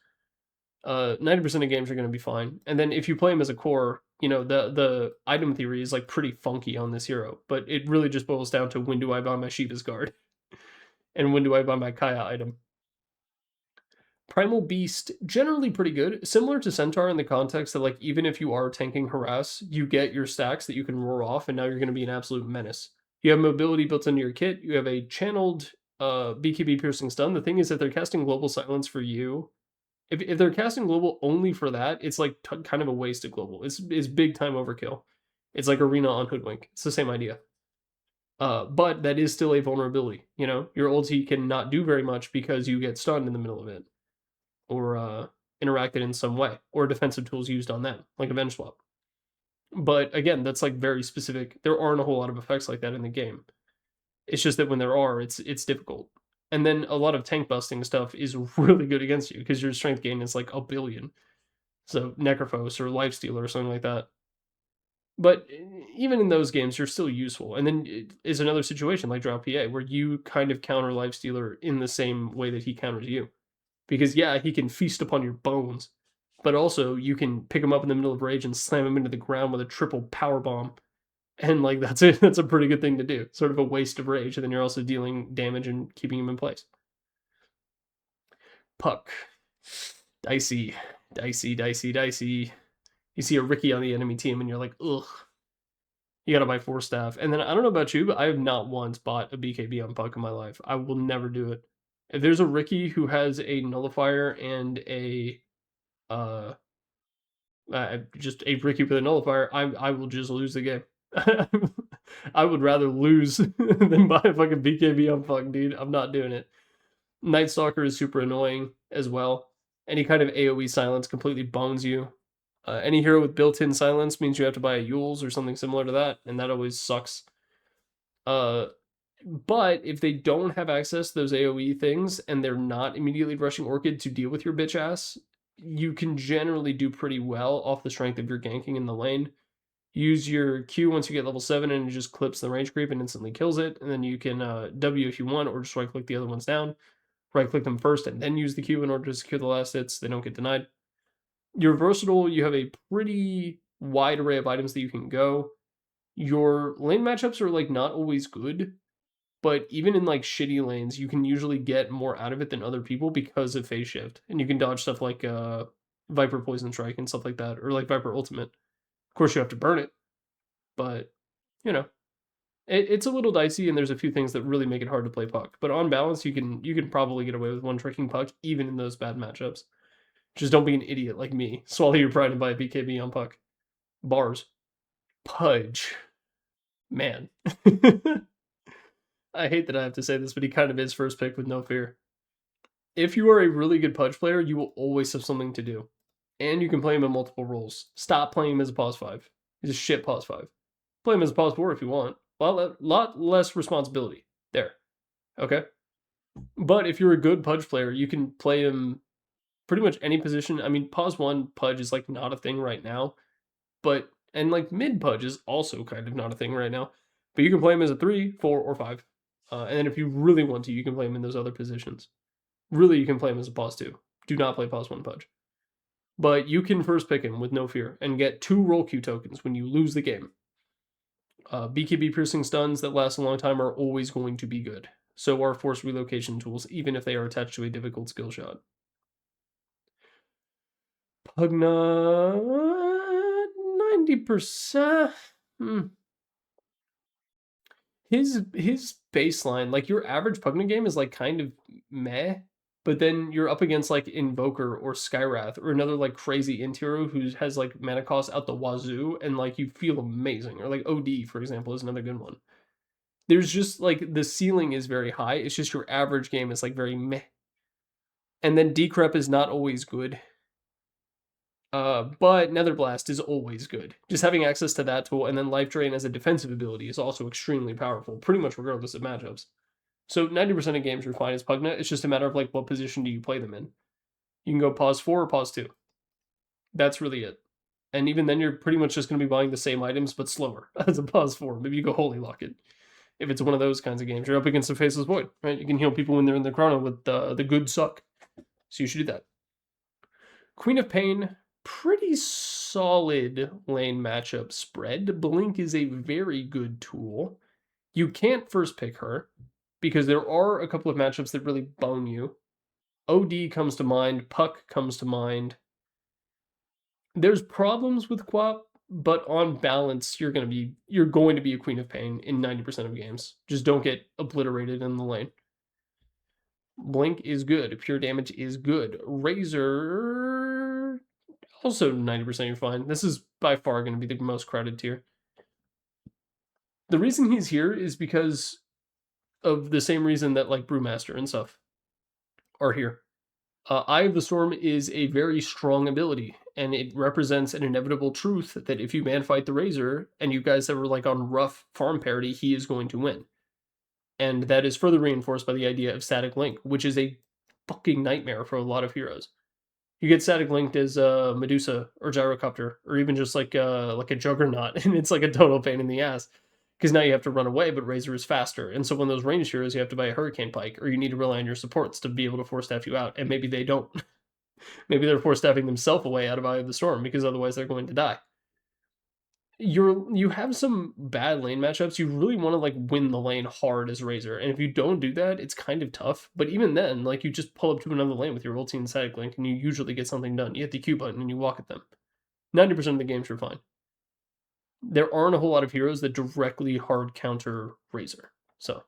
90% of games are going to be fine. And then if you play him as a core, the item theory is like pretty funky on this hero, but it really just boils down to when do I buy my Shiva's guard and when do I buy my Kaya item. Primal Beast, generally pretty good. Similar to Centaur in the context that like even if you are tanking Harass, you get your stacks that you can roar off and now you're going to be an absolute menace. You have mobility built into your kit. You have a channeled BKB piercing stun. The thing is that they're casting Global Silence for you. If they're casting global only for that, it's like kind of a wasted global. It's big time overkill. It's like Arena on Hoodwink. It's the same idea. But that is still a vulnerability. Your ulti cannot do very much because you get stunned in the middle of it, or interacted in some way, or defensive tools used on them, like Avenge Swap. But again, that's like very specific. There aren't a whole lot of effects like that in the game. It's just that when there are, it's difficult. And then a lot of tank busting stuff is really good against you because your strength gain is like 1 billion. So Necrophos or Lifestealer or something like that. But even in those games, you're still useful. And then it is another situation like Drought PA where you kind of counter Lifestealer in the same way that he counters you. Because yeah, he can feast upon your bones, but also you can pick him up in the middle of rage and slam him into the ground with a triple power bomb. And like that's it. That's a pretty good thing to do. Sort of a waste of rage, and then you're also dealing damage and keeping him in place. Puck. Dicey. You see a Ricky on the enemy team and you're like, ugh. You gotta buy 4 staff. And then I don't know about you, but I have not once bought a BKB on Puck in my life. I will never do it. If there's a Ricky who has a nullifier and just a Ricky with a nullifier, I will just lose the game. I would rather lose than buy a fucking BKB on Puck, dude. I'm not doing it. Night Stalker is super annoying as well. Any kind of AoE silence completely bones you. Any hero with built-in silence means you have to buy a Yules or something similar to that, and that always sucks. But if they don't have access to those AoE things and they're not immediately rushing Orchid to deal with your bitch ass, you can generally do pretty well off the strength of your ganking in the lane. Use your Q once you get level 7 and it just clips the range creep and instantly kills it. And then you can W if you want, or just right click the other ones down. Right click them first and then use the Q in order to secure the last hits. They don't get denied. You're versatile. You have a pretty wide array of items that you can go. Your lane matchups are like not always good, but even in like shitty lanes, you can usually get more out of it than other people because of phase shift. And you can dodge stuff like Viper Poison Strike and stuff like that, or like Viper Ultimate. Of course, you have to burn it, but you know, it's a little dicey, and there's a few things that really make it hard to play Puck. But on balance, you can probably get away with one tricking Puck even in those bad matchups. Just don't be an idiot like me. Swallow your pride and buy a BKB on Puck. Bars. Pudge. Man. I hate that I have to say this, but he kind of is first pick with no fear. If you are a really good Pudge player, you will always have something to do. And you can play him in multiple roles. Stop playing him as a pause 5. He's a shit pause 5. Play him as a pause 4 if you want. Lot less responsibility. There. Okay? But if you're a good Pudge player, you can play him pretty much any position. I mean, pause 1 Pudge is like not a thing right now. But, and like mid Pudge is also kind of not a thing right now. But you can play him as a 3, 4, or 5. And then if you really want to, you can play him in those other positions. Really, you can play him as a pause 2. Do not play pause 1 Pudge. But you can first pick him with no fear and get 2 roll Q tokens when you lose the game. BKB piercing stuns that last a long time are always going to be good. So are force relocation tools, even if they are attached to a difficult skill shot. Pugna 90%. His baseline, like your average Pugna game is like kind of meh, but then you're up against like Invoker or Skywrath or another like crazy int hero who has like mana cost out the wazoo, and like you feel amazing. Or like OD, for example, is another good one. There's just like the ceiling is very high. It's just your average game is like very meh. And then Decrep is not always good. But Nether Blast is always good. Just having access to that tool, and then Life Drain as a defensive ability is also extremely powerful, pretty much regardless of matchups. So 90% of games you're fine as Pugna. It's just a matter of like what position do you play them in. You can go pause 4 or pause 2. That's really it. And even then, you're pretty much just going to be buying the same items, but slower as a pause 4. Maybe you go Holy Lock it. If it's one of those kinds of games, you're up against a Faceless Void, right? You can heal people when they're in the chrono with the good suck. So you should do that. Queen of Pain, pretty solid lane matchup spread. Blink is a very good tool. You can't first pick her because there are a couple of matchups that really bone you. OD comes to mind, Puck comes to mind. There's problems with Quap, but on balance, you're going to be a Queen of Pain in 90% of games. Just don't get obliterated in the lane. Blink is good. Pure damage is good. Razor, also 90% you're fine. This is by far going to be the most crowded tier. The reason he's here is because of the same reason that like Brewmaster and stuff are here. Eye of the Storm is a very strong ability, and it represents an inevitable truth that if you man fight the Razor and you guys ever like on rough farm parity, he is going to win. And that is further reinforced by the idea of static link, which is a fucking nightmare for a lot of heroes. You get static linked as Medusa or Gyrocopter, or even just like a Juggernaut, and it's like a total pain in the ass. Because now you have to run away, but Razor is faster. And so when those ranged heroes, you have to buy a Hurricane Pike, or you need to rely on your supports to be able to force staff you out. And maybe they don't. Maybe they're force staffing themselves away out of Eye of the Storm, because otherwise they're going to die. You have some bad lane matchups. You really want to like win the lane hard as Razor. And if you don't do that, it's kind of tough. But even then, like you just pull up to another lane with your ulti and static link, and you usually get something done. You hit the Q button and you walk at them. 90% of the games you're fine. There aren't a whole lot of heroes that directly hard counter Razor. So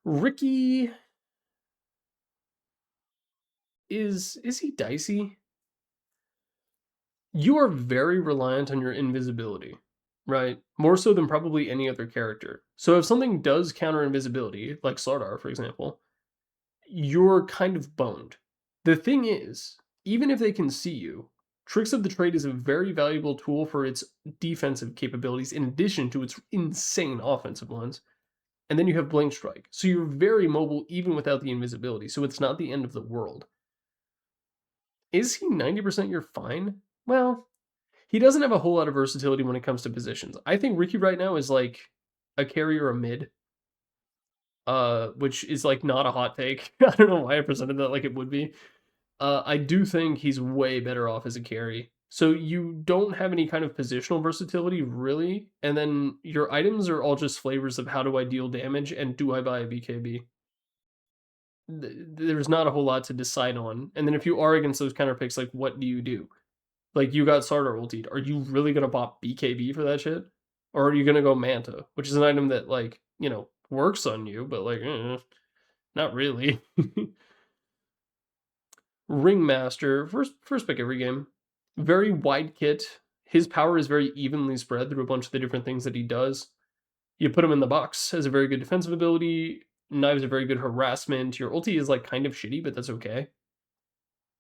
Ricky is he dicey? You are very reliant on your invisibility, right? More so than probably any other character. So if something does counter invisibility, like Slardar, for example, you're kind of boned. The thing is, even if they can see you, Tricks of the Trade is a very valuable tool for its defensive capabilities in addition to its insane offensive ones. And then you have Blink Strike. So you're very mobile even without the invisibility, so it's not the end of the world. Is he 90% you're fine? Well, He doesn't have a whole lot of versatility when it comes to positions. I think Ricky right now is like a carry or a mid, which is like not a hot take. I don't know why I presented that like it would be. I do think he's way better off as a carry. So you don't have any kind of positional versatility really, and then your items are all just flavors of how do I deal damage and do I buy a BKB. There's not a whole lot to decide on. And then if you are against those counter picks, like what do you do? Like you got Sardar ultied. Are you really gonna pop BKB for that shit? Or are you gonna go Manta, which is an item that like, works on you, but like not really. Ringmaster, first pick every game. Very wide kit. His power is very evenly spread through a bunch of the different things that he does. You put him in the box, has a very good defensive ability. Knives are very good harassment. Your ulti is like kind of shitty, but that's okay.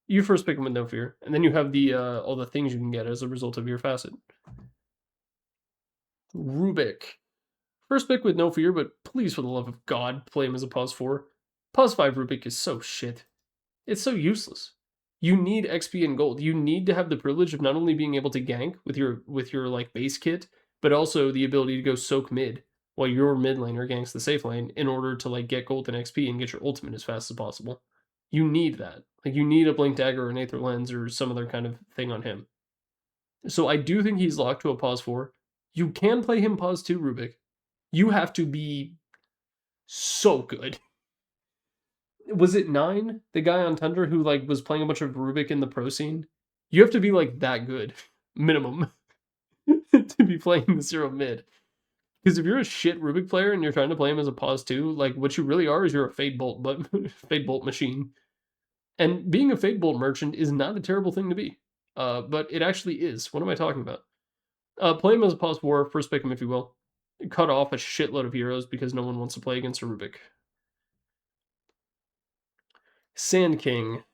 You first pick him with no fear, and then you have the all the things you can get as a result of your facet. Rubik. First pick with no fear, but please, for the love of God, play him as a pause 4. Pause 5 Rubik is so shit. It's so useless. You need XP and gold. You need to have the privilege of not only being able to gank with your like base kit, but also the ability to go soak mid while your mid laner ganks the safe lane in order to like get gold and XP and get your ultimate as fast as possible. You need that. Like you need a blink dagger or an aether lens or some other kind of thing on him. So I do think he's locked to a pause 4. You can play him pause 2 Rubik. You have to be so good. Was it 9? The guy on Tundra who like was playing a bunch of Rubik in the pro scene? You have to be like that good, minimum, to be playing the 0 mid. Because if you're a shit Rubik player and you're trying to play him as a pause 2, like what you really are is you're a Fade Bolt, but Fade Bolt machine. And being a Fade Bolt merchant is not a terrible thing to be. But it actually is. What am I talking about? Play him as a pause 4, first pick him if you will. Cut off a shitload of heroes because no one wants to play against a Rubik. Sand King.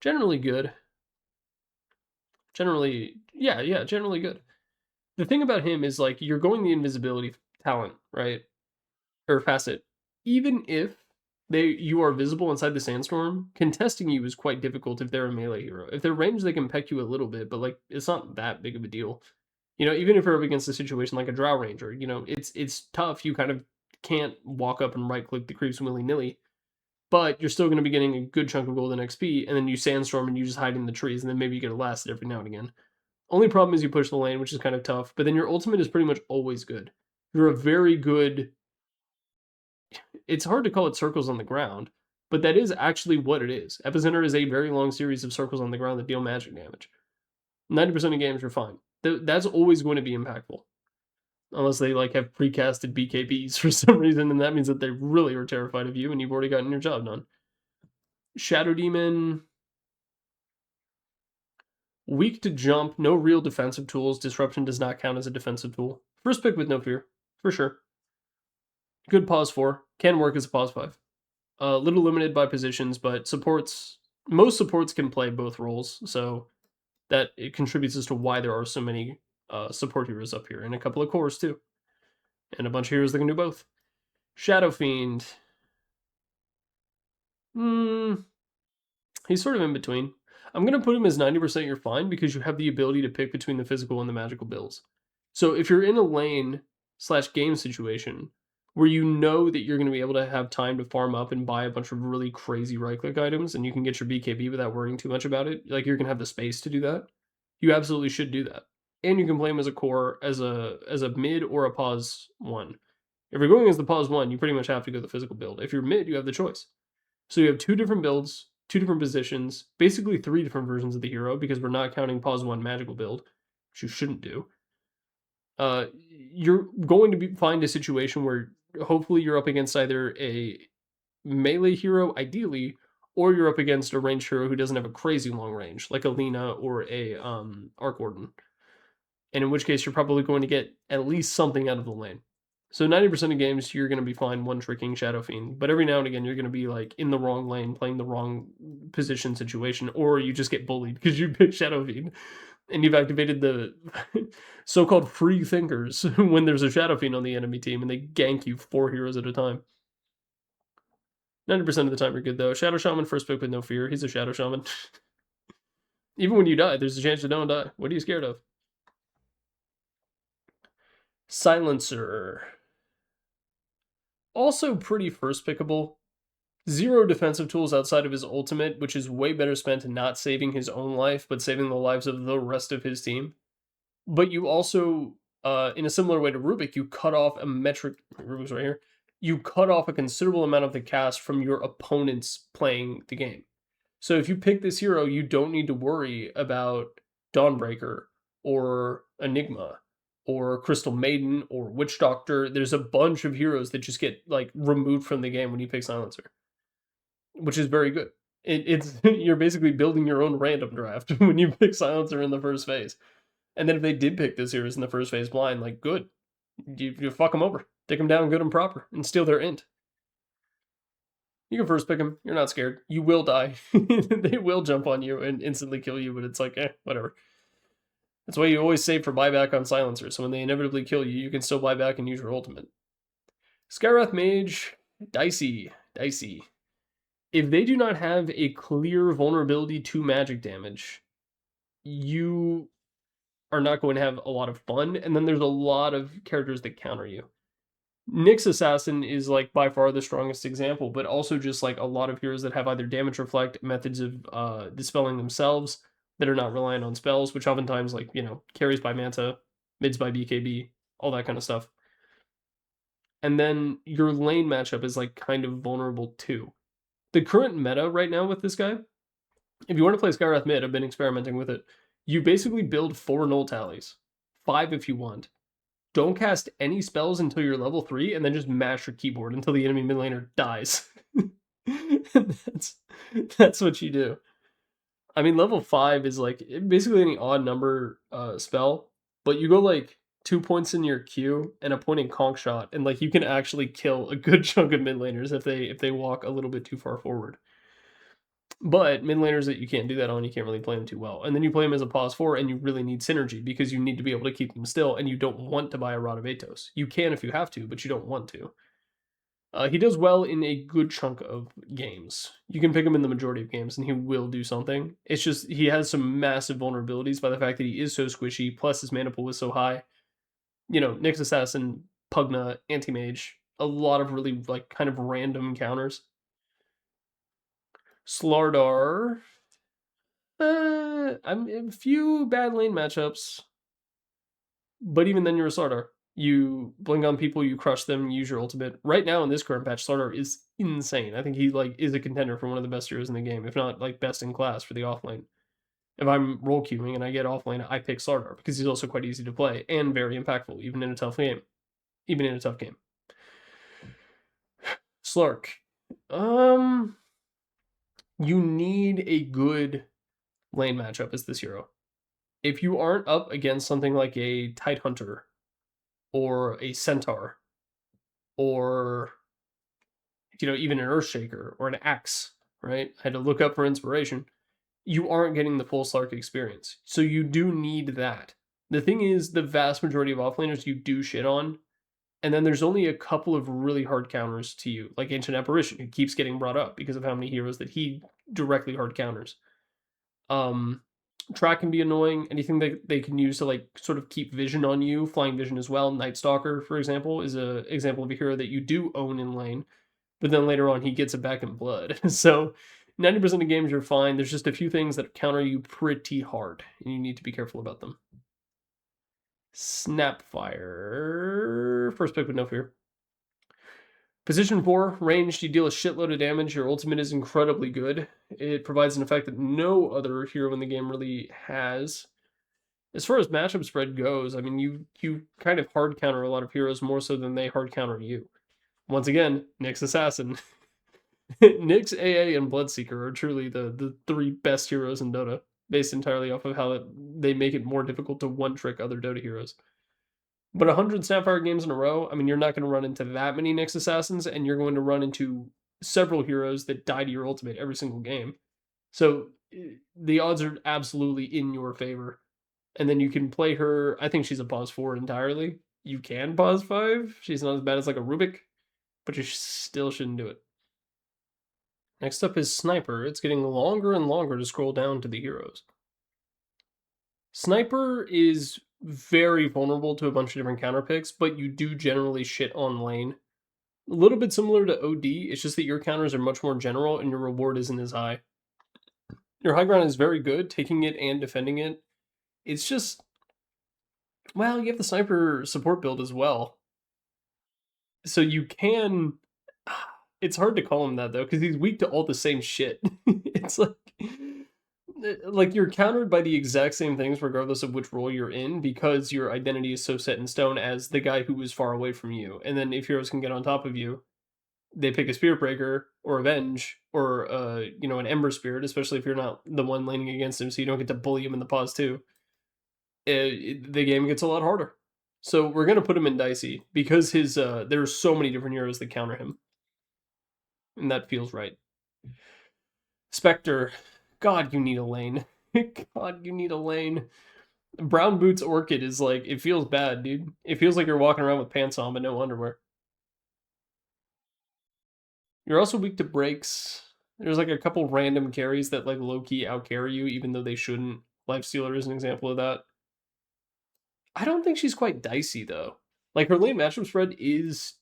Generally good. Generally good. The thing about him is like you're going the invisibility talent, right? Or facet. Even if you are visible inside the sandstorm, contesting you is quite difficult if they're a melee hero. If they're ranged, they can peck you a little bit, but like it's not that big of a deal. Even if you're up against a situation like a Drow Ranger, it's tough. You kind of can't walk up and right click the creeps willy-nilly. But you're still going to be getting a good chunk of golden XP, and then you sandstorm and you just hide in the trees, and then maybe you get a last every now and again. Only problem is you push the lane, which is kind of tough, but then your ultimate is pretty much always good. You're a very good... It's hard to call it circles on the ground, but that is actually what it is. Epicenter is a very long series of circles on the ground that deal magic damage. 90% of games are fine. That's always going to be impactful. Unless they like have precasted BKBs for some reason, and that means that they really are terrified of you and you've already gotten your job done. Shadow Demon, weak to jump, no real defensive tools. Disruption does not count as a defensive tool. First pick with no fear, for sure. Good pause 4, can work as a pause 5. A little limited by positions, but most supports can play both roles, so that it contributes as to why there are so many support heroes up here, and a couple of cores too, and a bunch of heroes that can do both. Shadow Fiend. He's sort of in between. I'm going to put him as 90% you're fine because you have the ability to pick between the physical and the magical builds. So if you're in a lane / game situation where you know that you're going to be able to have time to farm up and buy a bunch of really crazy right-click items and you can get your BKB without worrying too much about it, like you're going to have the space to do that, you absolutely should do that. And you can play him as a core, as a mid or a pause 1. If you're going as the pause 1, you pretty much have to go the physical build. If you're mid, you have the choice. So you have 2 different builds, 2 different positions, basically 3 different versions of the hero because we're not counting pause 1 magical build, which you shouldn't do. You're going to find a situation where hopefully you're up against either a melee hero, ideally, or you're up against a ranged hero who doesn't have a crazy long range, like a Lina or a Arc Warden. And in which case you're probably going to get at least something out of the lane. So 90% of games, you're going to be fine one-tricking Shadow Fiend. But every now and again, you're going to be like in the wrong lane, playing the wrong position situation, or you just get bullied because you pick Shadow Fiend. And you've activated the so-called free thinkers when there's a Shadow Fiend on the enemy team, and they gank you 4 heroes at a time. 90% of the time you're good, though. Shadow Shaman, first pick with no fear. He's a Shadow Shaman. Even when you die, there's a chance you don't die. What are you scared of? Silencer. Also pretty first pickable. Zero defensive tools outside of his ultimate, which is way better spent not saving his own life, but saving the lives of the rest of his team. But you also, in a similar way to Rubik, you cut off a metric. Rubik's right here. You cut off a considerable amount of the cast from your opponents playing the game. So if you pick this hero, you don't need to worry about Dawnbreaker or Enigma or Crystal Maiden or Witch Doctor. There's a bunch of heroes that just get like removed from the game when you pick Silencer, which is very good. It's you're basically building your own random draft when you pick Silencer in the first phase. And then if they did pick this heroes in the first phase blind, like good, you fuck them over, take them down good and proper, and steal their int. You can first pick them. You're not scared. You will die. They will jump on you and instantly kill you, but it's like, whatever. That's why you always save for buyback on Silencer, so when they inevitably kill you, you can still buy back and use your ultimate. Skywrath Mage, dicey. If they do not have a clear vulnerability to magic damage, you are not going to have a lot of fun, and then there's a lot of characters that counter you. Nyx Assassin is like by far the strongest example, but also just like a lot of heroes that have either damage reflect, methods of dispelling themselves that are not reliant on spells, which oftentimes like, carries by Manta, mids by BKB, all that kind of stuff. And then your lane matchup is like kind of vulnerable too. The current meta right now with this guy, if you want to play Skywrath mid, I've been experimenting with it. You basically build 4 null tallies, 5 if you want. Don't cast any spells until you're level 3, and then just mash your keyboard until the enemy mid laner dies. that's what you do. I mean, level 5 is like basically any odd number spell, but you go like 2 points in your Q and a point in conk shot, and like you can actually kill a good chunk of mid laners if they walk a little bit too far forward. But mid laners that you can't do that on, you can't really play them too well. And then you play them as a pause 4, and you really need synergy because you need to be able to keep them still, and you don't want to buy a Rod of Atos. You can if you have to, but you don't want to. He does well in a good chunk of games. You can pick him in the majority of games, and he will do something. It's just he has some massive vulnerabilities by the fact that he is so squishy, plus his mana pool is so high. Nyx Assassin, Pugna, Anti-Mage, a lot of really like kind of random counters. Slardar, I'm in a few bad lane matchups, but even then you're a Slardar. You blink on people, you crush them, use your ultimate. Right now in this current patch, Slardar is insane. I think he like is a contender for one of the best heroes in the game, if not like best in class for the offlane. If I'm role queuing and I get offlane, I pick Slardar because he's also quite easy to play and very impactful, even in a tough game. Slark. You need a good lane matchup as this hero. If you aren't up against something like a Tidehunter or a Centaur or even an Earthshaker or an Axe, right? I had to look up for inspiration. You aren't getting the full Slark experience. So you do need that. The thing is, the vast majority of offlaners you do shit on, and then there's only a couple of really hard counters to you, like Ancient Apparition, who keeps getting brought up because of how many heroes that he directly hard counters. Track can be annoying. Anything that they can use to like sort of keep vision on you, Flying Vision as well. Night Stalker, for example, is an example of a hero that you do own in lane, but then later on he gets it back in blood. So 90% of games you're fine. There's just a few things that counter you pretty hard, and you need to be careful about them. Snapfire, first pick with no fear. Position 4, ranged, you deal a shitload of damage. Your ultimate is incredibly good. It provides an effect that no other hero in the game really has. As far as matchup spread goes, I mean, you kind of hard counter a lot of heroes more so than they hard counter you. Once again, Nyx Assassin. Nyx, AA, and Bloodseeker are truly the 3 best heroes in Dota, based entirely off of how they make it more difficult to one-trick other Dota heroes. But 100 Snapfire games in a row, I mean, you're not going to run into that many Nyx Assassins, and you're going to run into several heroes that die to your ultimate every single game. So the odds are absolutely in your favor. And then you can play her, I think she's a pause 4 entirely. You can pause 5. She's not as bad as like a Rubik, but you still shouldn't do it. Next up is Sniper. It's getting longer and longer to scroll down to the heroes. Sniper is very vulnerable to a bunch of different counter picks, but you do generally shit on lane. A little bit similar to OD, it's just that your counters are much more general and your reward isn't as high. Your high ground is very good, taking it and defending it. It's just, well, you have the sniper support build as well. So you can. It's hard to call him that though, because he's weak to all the same shit. It's like you're countered by the exact same things regardless of which role you're in, because your identity is so set in stone as the guy who is far away from you. And then if heroes can get on top of you, they pick a Spirit Breaker or Avenge or an Ember Spirit, especially if you're not the one laning against him, so you don't get to bully him in the pause too. The game gets a lot harder. So we're gonna put him in dicey because there's so many different heroes that counter him, and that feels right. Spectre, God, you need a lane. God, you need a lane. Brown Boots Orchid is like, it feels bad, dude. It feels like you're walking around with pants on but no underwear. You're also weak to breaks. There's like a couple random carries that like low-key out-carry you, even though they shouldn't. Lifestealer is an example of that. I don't think she's quite dicey, though. Like, her lane matchup spread is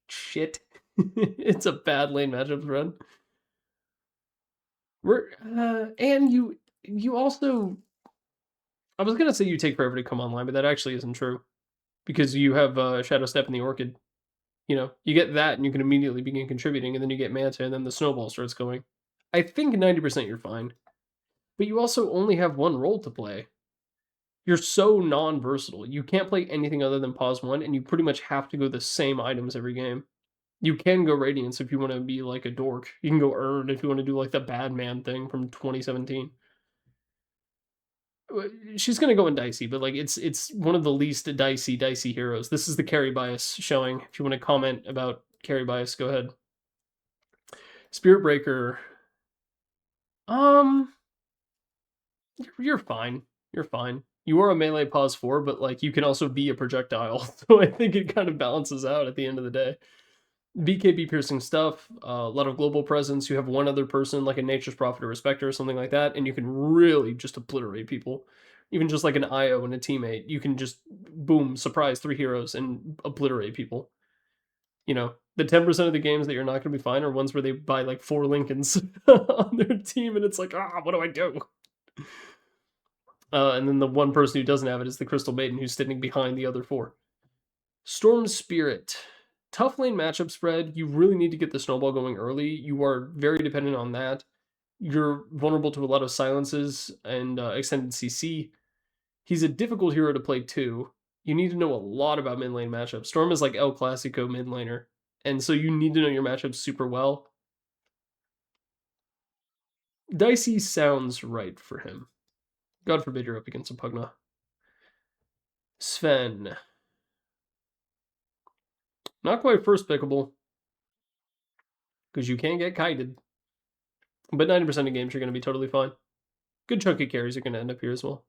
shit. It's a bad lane matchup spread. And you also... I was going to say you take forever to come online, but that actually isn't true. Because you have Shadow Step and the Orchid. You know, you get that and you can immediately begin contributing, and then you get Manta, and then the snowball starts going. I think 90% you're fine. But you also only have one role to play. You're so non-versatile. You can't play anything other than pause 1, and you pretty much have to go the same items every game. You can go Radiance if you want to be like a dork. You can go Earn if you want to do like the bad man thing from 2017. She's gonna go in dicey, but like it's one of the least dicey heroes. This is the carry bias showing. If you want to comment about carry bias, go ahead. Spirit Breaker. Um, you're fine. You're fine. You are a melee pause 4, but like you can also be a projectile. So I think it kind of balances out at the end of the day. BKB piercing stuff, a lot of global presence. You have one other person like a Nature's Prophet or Respecter or something like that, and you can really just obliterate people. Even just like an IO and a teammate, you can just boom, surprise 3 heroes and obliterate people. You know, the 10% of the games that you're not going to be fine are ones where they buy like 4 Lincolns on their team, and it's like, what do I do? And then the one person who doesn't have it is the Crystal Maiden, who's sitting behind the other 4. Storm Spirit. Tough lane matchup spread. You really need to get the snowball going early. You are very dependent on that. You're vulnerable to a lot of silences and extended CC. He's a difficult hero to play too. You need to know a lot about mid lane matchups. Storm is like El Clasico mid laner, and so you need to know your matchups super well. Dicey sounds right for him. God forbid you're up against a Pugna. Sven. Not quite first pickable, because you can get kited. But 90% of games you're going to be totally fine. Good chunk of carries are going to end up here as well.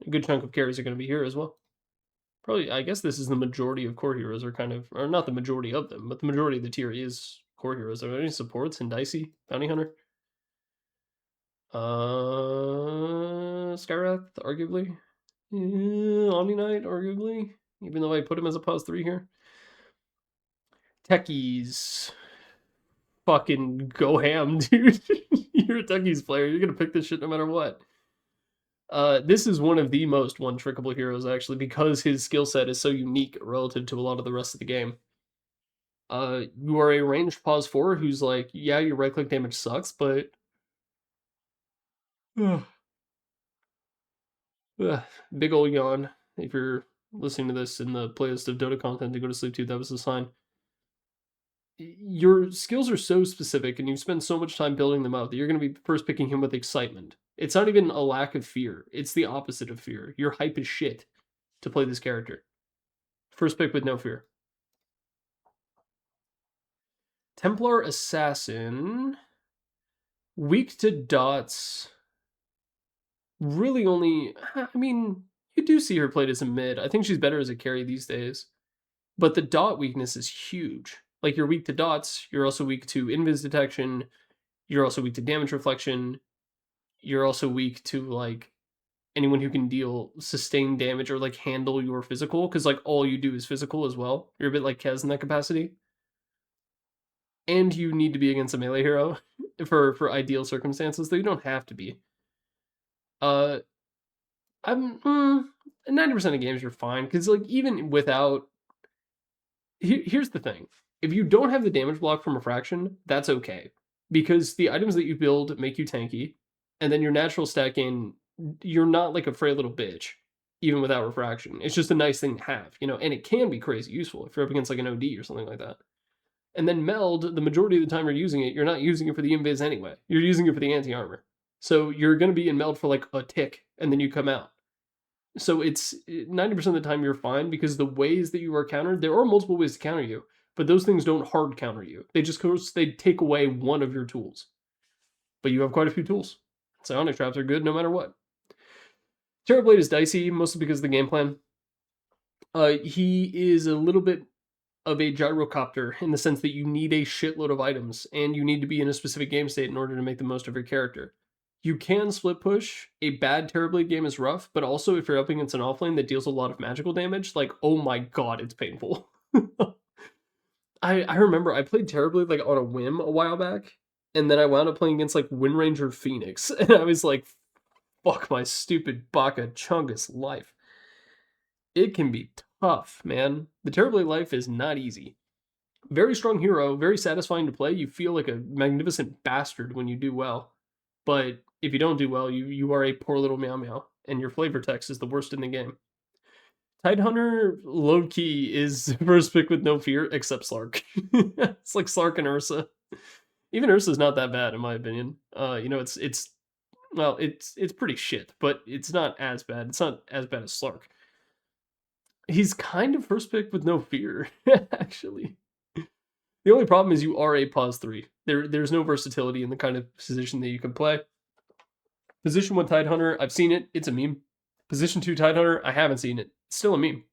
A good chunk of carries are going to be here as well. Probably, I guess this is the majority of core heroes are kind of, or not the majority of them, but the majority of the tier is core heroes. Are there any supports in Dicey? Bounty Hunter? Skywrath, arguably. Omni Knight, arguably. Even though I put him as a pause 3 here. Techies. Fucking go ham, dude. You're a Techies player. You're going to pick this shit no matter what. This is one of the most one-trickable heroes, actually, because his skill set is so unique relative to a lot of the rest of the game. You are a ranged pause 4 who's like, yeah, your right-click damage sucks, but... big ol' yawn. If you're listening to this in the playlist of Dota content to go to sleep to, that was a sign. Your skills are so specific, and you've spent so much time building them out that you're going to be first picking him with excitement. It's not even a lack of fear. It's the opposite of fear. You're hype as shit to play this character. First pick with no fear. Templar Assassin. Weak to dots. Really only... I mean, you do see her played as a mid. I think she's better as a carry these days. But the dot weakness is huge. Like, you're weak to dots. You're also weak to invis detection. You're also weak to damage reflection. You're also weak to, like, anyone who can deal sustained damage or like handle your physical, because like all you do is physical as well. You're a bit like Kez in that capacity. And you need to be against a melee hero for ideal circumstances, though you don't have to be. I'm 90% of games you're fine, because like even without, here's the thing: if you don't have the damage block from refraction, that's okay, because the items that you build make you tanky, and then your natural stat gain, you're not like a frail little bitch, even without refraction. It's just a nice thing to have, and it can be crazy useful if you're up against like an OD or something like that. And then meld, the majority of the time you're using it, you're not using it for the invis anyway. You're using it for the anti-armor. So you're going to be in meld for like a tick, and then you come out. So it's 90% of the time you're fine, because the ways that you are countered, there are multiple ways to counter you, but those things don't hard counter you. They take away one of your tools. But you have quite a few tools. Psionic traps are good no matter what. Terrorblade is dicey, mostly because of the game plan. He is a little bit of a gyrocopter in the sense that you need a shitload of items, and you need to be in a specific game state in order to make the most of your character. You can split push. A bad Terrorblade game is rough, but also if you're up against an offlane that deals a lot of magical damage, like, oh my god, it's painful. I remember I played Terrorblade like on a whim a while back, and then I wound up playing against like Windranger Phoenix, and I was like, fuck my stupid Baka Chungus life. It can be tough, man. The Terrorblade life is not easy. Very strong hero, very satisfying to play. You feel like a magnificent bastard when you do well. But if you don't do well, you are a poor little meow meow, and your flavor text is the worst in the game. Tidehunter, low key, is first pick with no fear, except Slark. It's like Slark and Ursa. Even Ursa's not that bad, in my opinion. It's pretty shit, but it's not as bad. It's not as bad as Slark. He's kind of first pick with no fear, actually. The only problem is you are a pause 3. There's no versatility in the kind of position that you can play. Position 1 Tidehunter, I've seen it. It's a meme. Position 2 Tidehunter, I haven't seen it. It's still a meme.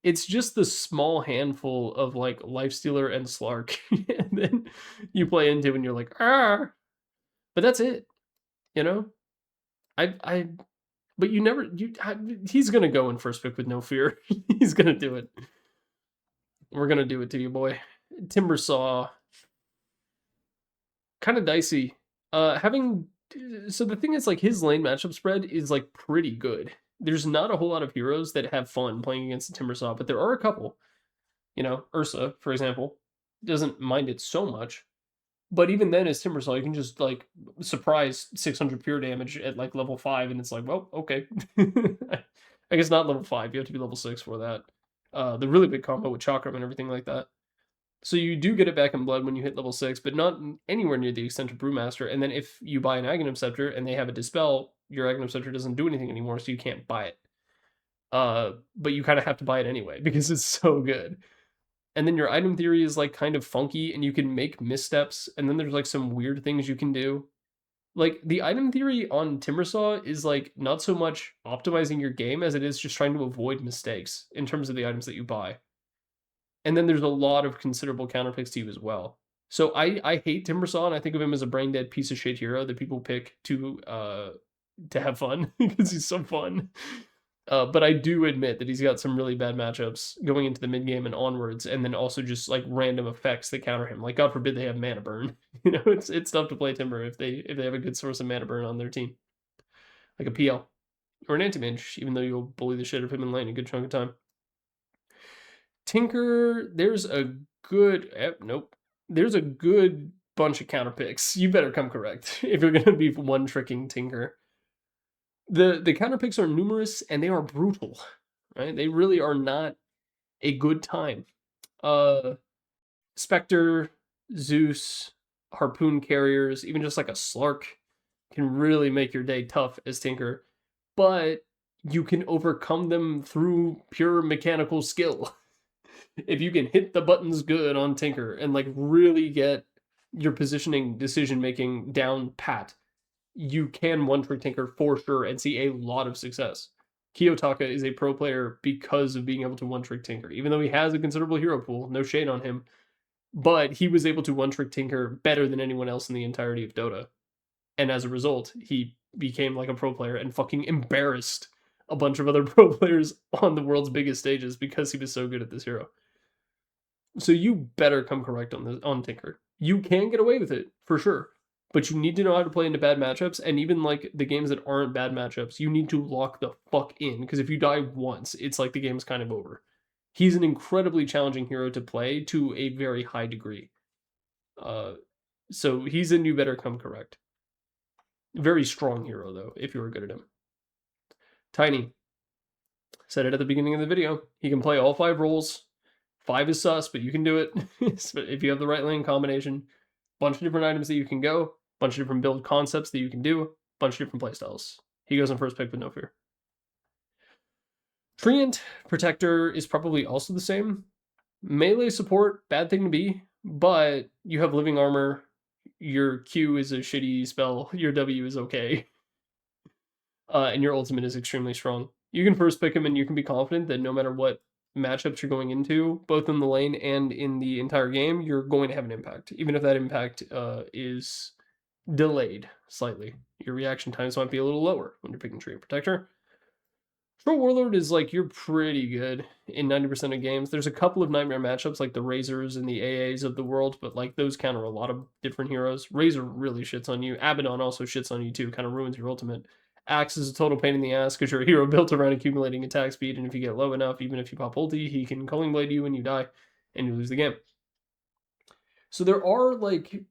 It's just the small handful of like Lifestealer and Slark, and then you play into and you're like, ah. But that's it, you know. But he's gonna go in first pick with no fear. He's gonna do it. We're gonna do it to you, boy. Timbersaw, kind of dicey. So the thing is, like, his lane matchup spread is like pretty good. There's not a whole lot of heroes that have fun playing against the Timbersaw, but there are a couple. Ursa, for example, doesn't mind it so much. But even then, as Timbersaw, you can just like surprise 600 pure damage at like level 5, and it's like, well, okay. I guess not level 5. You have to be level 6 for that. The really big combo with Chakram and everything like that. So you do get it back in blood when you hit level 6, but not anywhere near the extent of Brewmaster. And then if you buy an Aghanim Scepter and they have a Dispel, your Aghanim Scepter doesn't do anything anymore, so you can't buy it. But you kind of have to buy it anyway because it's so good. And then your item theory is like kind of funky, and you can make missteps, and then there's like some weird things you can do. Like the item theory on Timbersaw is like not so much optimizing your game as it is just trying to avoid mistakes in terms of the items that you buy. And then there's a lot of considerable counterpicks to you as well. So I hate Timbersaw, and I think of him as a brain dead piece of shit hero that people pick to have fun because he's so fun. But I do admit that he's got some really bad matchups going into the mid game and onwards, and then also just like random effects that counter him. Like God forbid they have mana burn. It's tough to play Timber if they have a good source of mana burn on their team, like a PL or an anti-mage, even though you'll bully the shit out of him in lane a good chunk of time. Tinker, there's a good bunch of counter picks. You better come correct if you're gonna be one tricking Tinker. The counter picks are numerous and they are brutal, right? They really are not a good time. Spectre, Zeus, Harpoon Carriers, even just like a Slark can really make your day tough as Tinker, but you can overcome them through pure mechanical skill. If you can hit the buttons good on Tinker and like really get your positioning decision making down pat, you can one-trick Tinker for sure and see a lot of success. Kiyotaka is a pro player because of being able to one-trick Tinker, even though he has a considerable hero pool, no shade on him, but he was able to one-trick Tinker better than anyone else in the entirety of Dota. And as a result, he became like a pro player and fucking embarrassed a bunch of other pro players on the world's biggest stages because he was so good at this hero. So you better come correct on Tinker. You can get away with it for sure, but you need to know how to play into bad matchups. And even like the games that aren't bad matchups, you need to lock the fuck in, because if you die once, it's like the game's kind of over. He's an incredibly challenging hero to play to a very high degree. So he's a you better come correct. Very strong hero though, if you were good at him. Tiny. Said it at the beginning of the video. He can play all 5 roles. 5 is sus, but you can do it if you have the right lane combination. Bunch of different items that you can go. Bunch of different build concepts that you can do. Bunch of different playstyles. He goes on first pick with no fear. Treant Protector is probably also the same. Melee support, bad thing to be, but you have living armor. Your Q is a shitty spell. Your W is okay. And your ultimate is extremely strong. You can first pick him and you can be confident that no matter what matchups you're going into, both in the lane and in the entire game, you're going to have an impact. Even if that impact is delayed slightly. Your reaction times might be a little lower when you're picking Treant Protector. Troll Warlord is like, you're pretty good in 90% of games. There's a couple of nightmare matchups like the Razors and the AAs of the world, but like those counter a lot of different heroes. Razor really shits on you. Abaddon also shits on you too, kind of ruins your ultimate. Axe is a total pain in the ass because you're a hero built around accumulating attack speed, and if you get low enough, even if you pop ulti, he can Culling Blade you and you die, and you lose the game. So there are like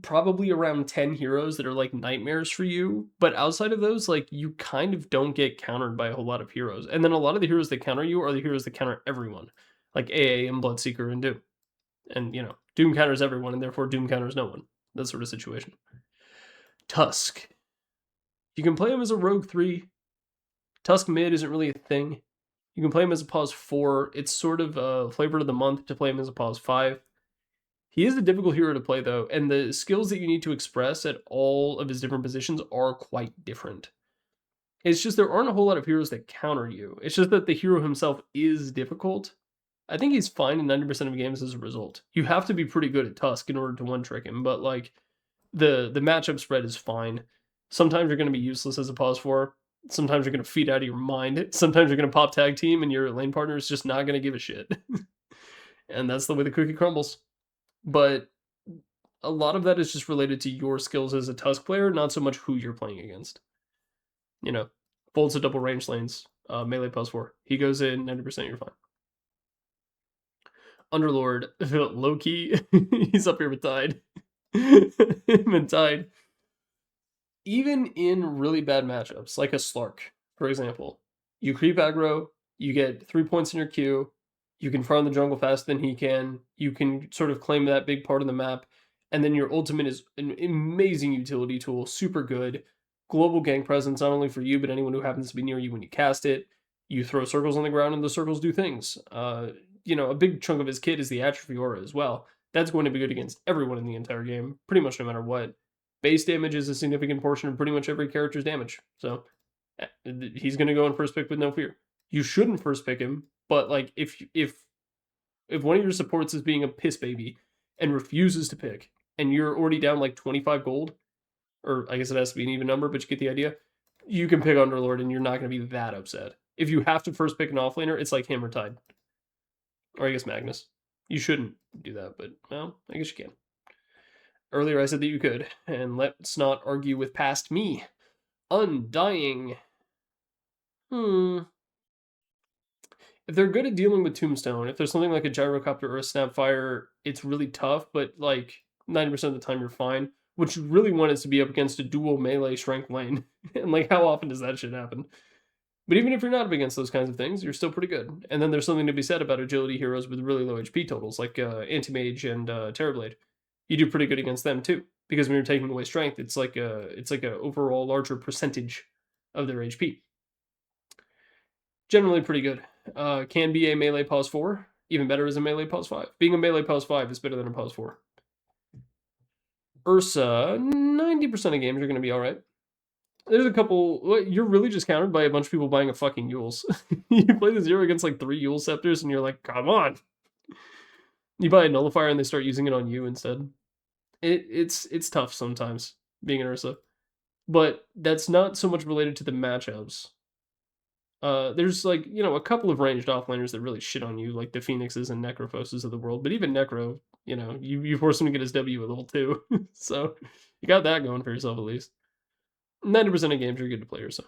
probably around 10 heroes that are like nightmares for you, but outside of those, like you kind of don't get countered by a whole lot of heroes. And then a lot of the heroes that counter you are the heroes that counter everyone, like AA and Bloodseeker and Doom. And you know, Doom counters everyone, and therefore Doom counters no one. That sort of situation. Tusk. You can play him as a rogue 3. Tusk mid isn't really a thing. You can play him as a pause 4. It's sort of a flavor of the month to play him as a pause 5. He is a difficult hero to play, though, and the skills that you need to express at all of his different positions are quite different. It's just there aren't a whole lot of heroes that counter you. It's just that the hero himself is difficult. I think he's fine in 90% of games as a result. You have to be pretty good at Tusk in order to one-trick him, but like the matchup spread is fine. Sometimes you're going to be useless as a pause 4. Sometimes you're going to feed out of your mind. Sometimes you're going to pop tag team and your lane partner is just not going to give a shit. And that's the way the cookie crumbles. But a lot of that is just related to your skills as a Tusk player, not so much who you're playing against. You know, Bolt's a double range lanes, melee plus 4. He goes in, 90%, you're fine. Underlord, low-key, he's up here with Tide. Him and Tide. Even in really bad matchups, like a Slark, for example, you creep aggro, you get 3 points in your queue, you can farm the jungle faster than he can, you can sort of claim that big part of the map, and then your ultimate is an amazing utility tool, super good, global gank presence, not only for you, but anyone who happens to be near you when you cast it. You throw circles on the ground, and the circles do things. You know, a big chunk of his kit is the Atrophy Aura as well. That's going to be good against everyone in the entire game, pretty much no matter what. Base damage is a significant portion of pretty much every character's damage. So he's going to go in first pick with no fear. You shouldn't first pick him, but like if one of your supports is being a piss baby and refuses to pick, and you're already down like 25 gold, or I guess it has to be an even number, but you get the idea, you can pick Underlord and you're not going to be that upset. If you have to first pick an offlaner, it's like him or Tide. Or I guess Magnus. You shouldn't do that, but well, I guess you can. Earlier I said that you could, and let's not argue with past me. Undying. If they're good at dealing with Tombstone, if there's something like a Gyrocopter or a Snapfire, it's really tough, but like 90% of the time you're fine. What you really want is to be up against a dual melee strength lane. And like, how often does that shit happen? But even if you're not up against those kinds of things, you're still pretty good. And then there's something to be said about agility heroes with really low HP totals, like Anti-Mage and Terrorblade. You do pretty good against them too, because when you're taking away strength, it's like a overall larger percentage of their HP. Generally pretty good. Can be a melee pause 4. Even better is a melee pause 5. Being a melee pause 5 is better than a pause 4. Ursa, 90% of games you're going to be alright. There's a couple. You're really just countered by a bunch of people buying a fucking Yules. You play the 0 against like 3 Yule Scepters, and you're like, come on. You buy a Nullifier, and they start using it on you instead. It's tough sometimes. being an Ursa. But that's not so much related to the matchups. There's like, a couple of ranged offlaners that really shit on you, like the Phoenixes and Necrophoses of the world. But even Necro, you force him to get his W at level 2. So you got that going for yourself at least. 90% of games you're good to play Ursa.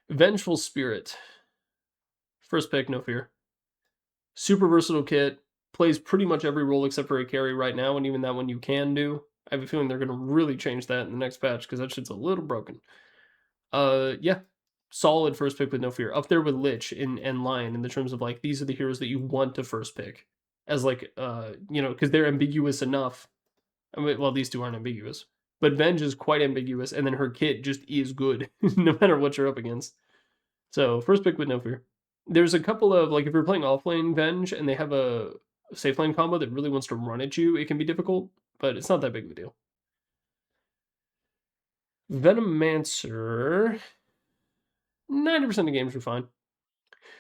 Vengeful Spirit. First pick, no fear. Super versatile kit. Plays pretty much every role except for a carry right now, and even that one you can do. I have a feeling they're going to really change that in the next patch because that shit's a little broken. Yeah. Solid first pick with no fear. Up there with Lich and Lion in the terms of like, these are the heroes that you want to first pick. As like, because they're ambiguous enough. I mean, well, these two aren't ambiguous. But Venge is quite ambiguous, and then her kit just is good, no matter what you're up against. So, first pick with no fear. There's a couple of, like, if you're playing offlane Venge and they have a safe lane combo that really wants to run at you, it can be difficult, but it's not that big of a deal. Venomancer. 90% of games are fine.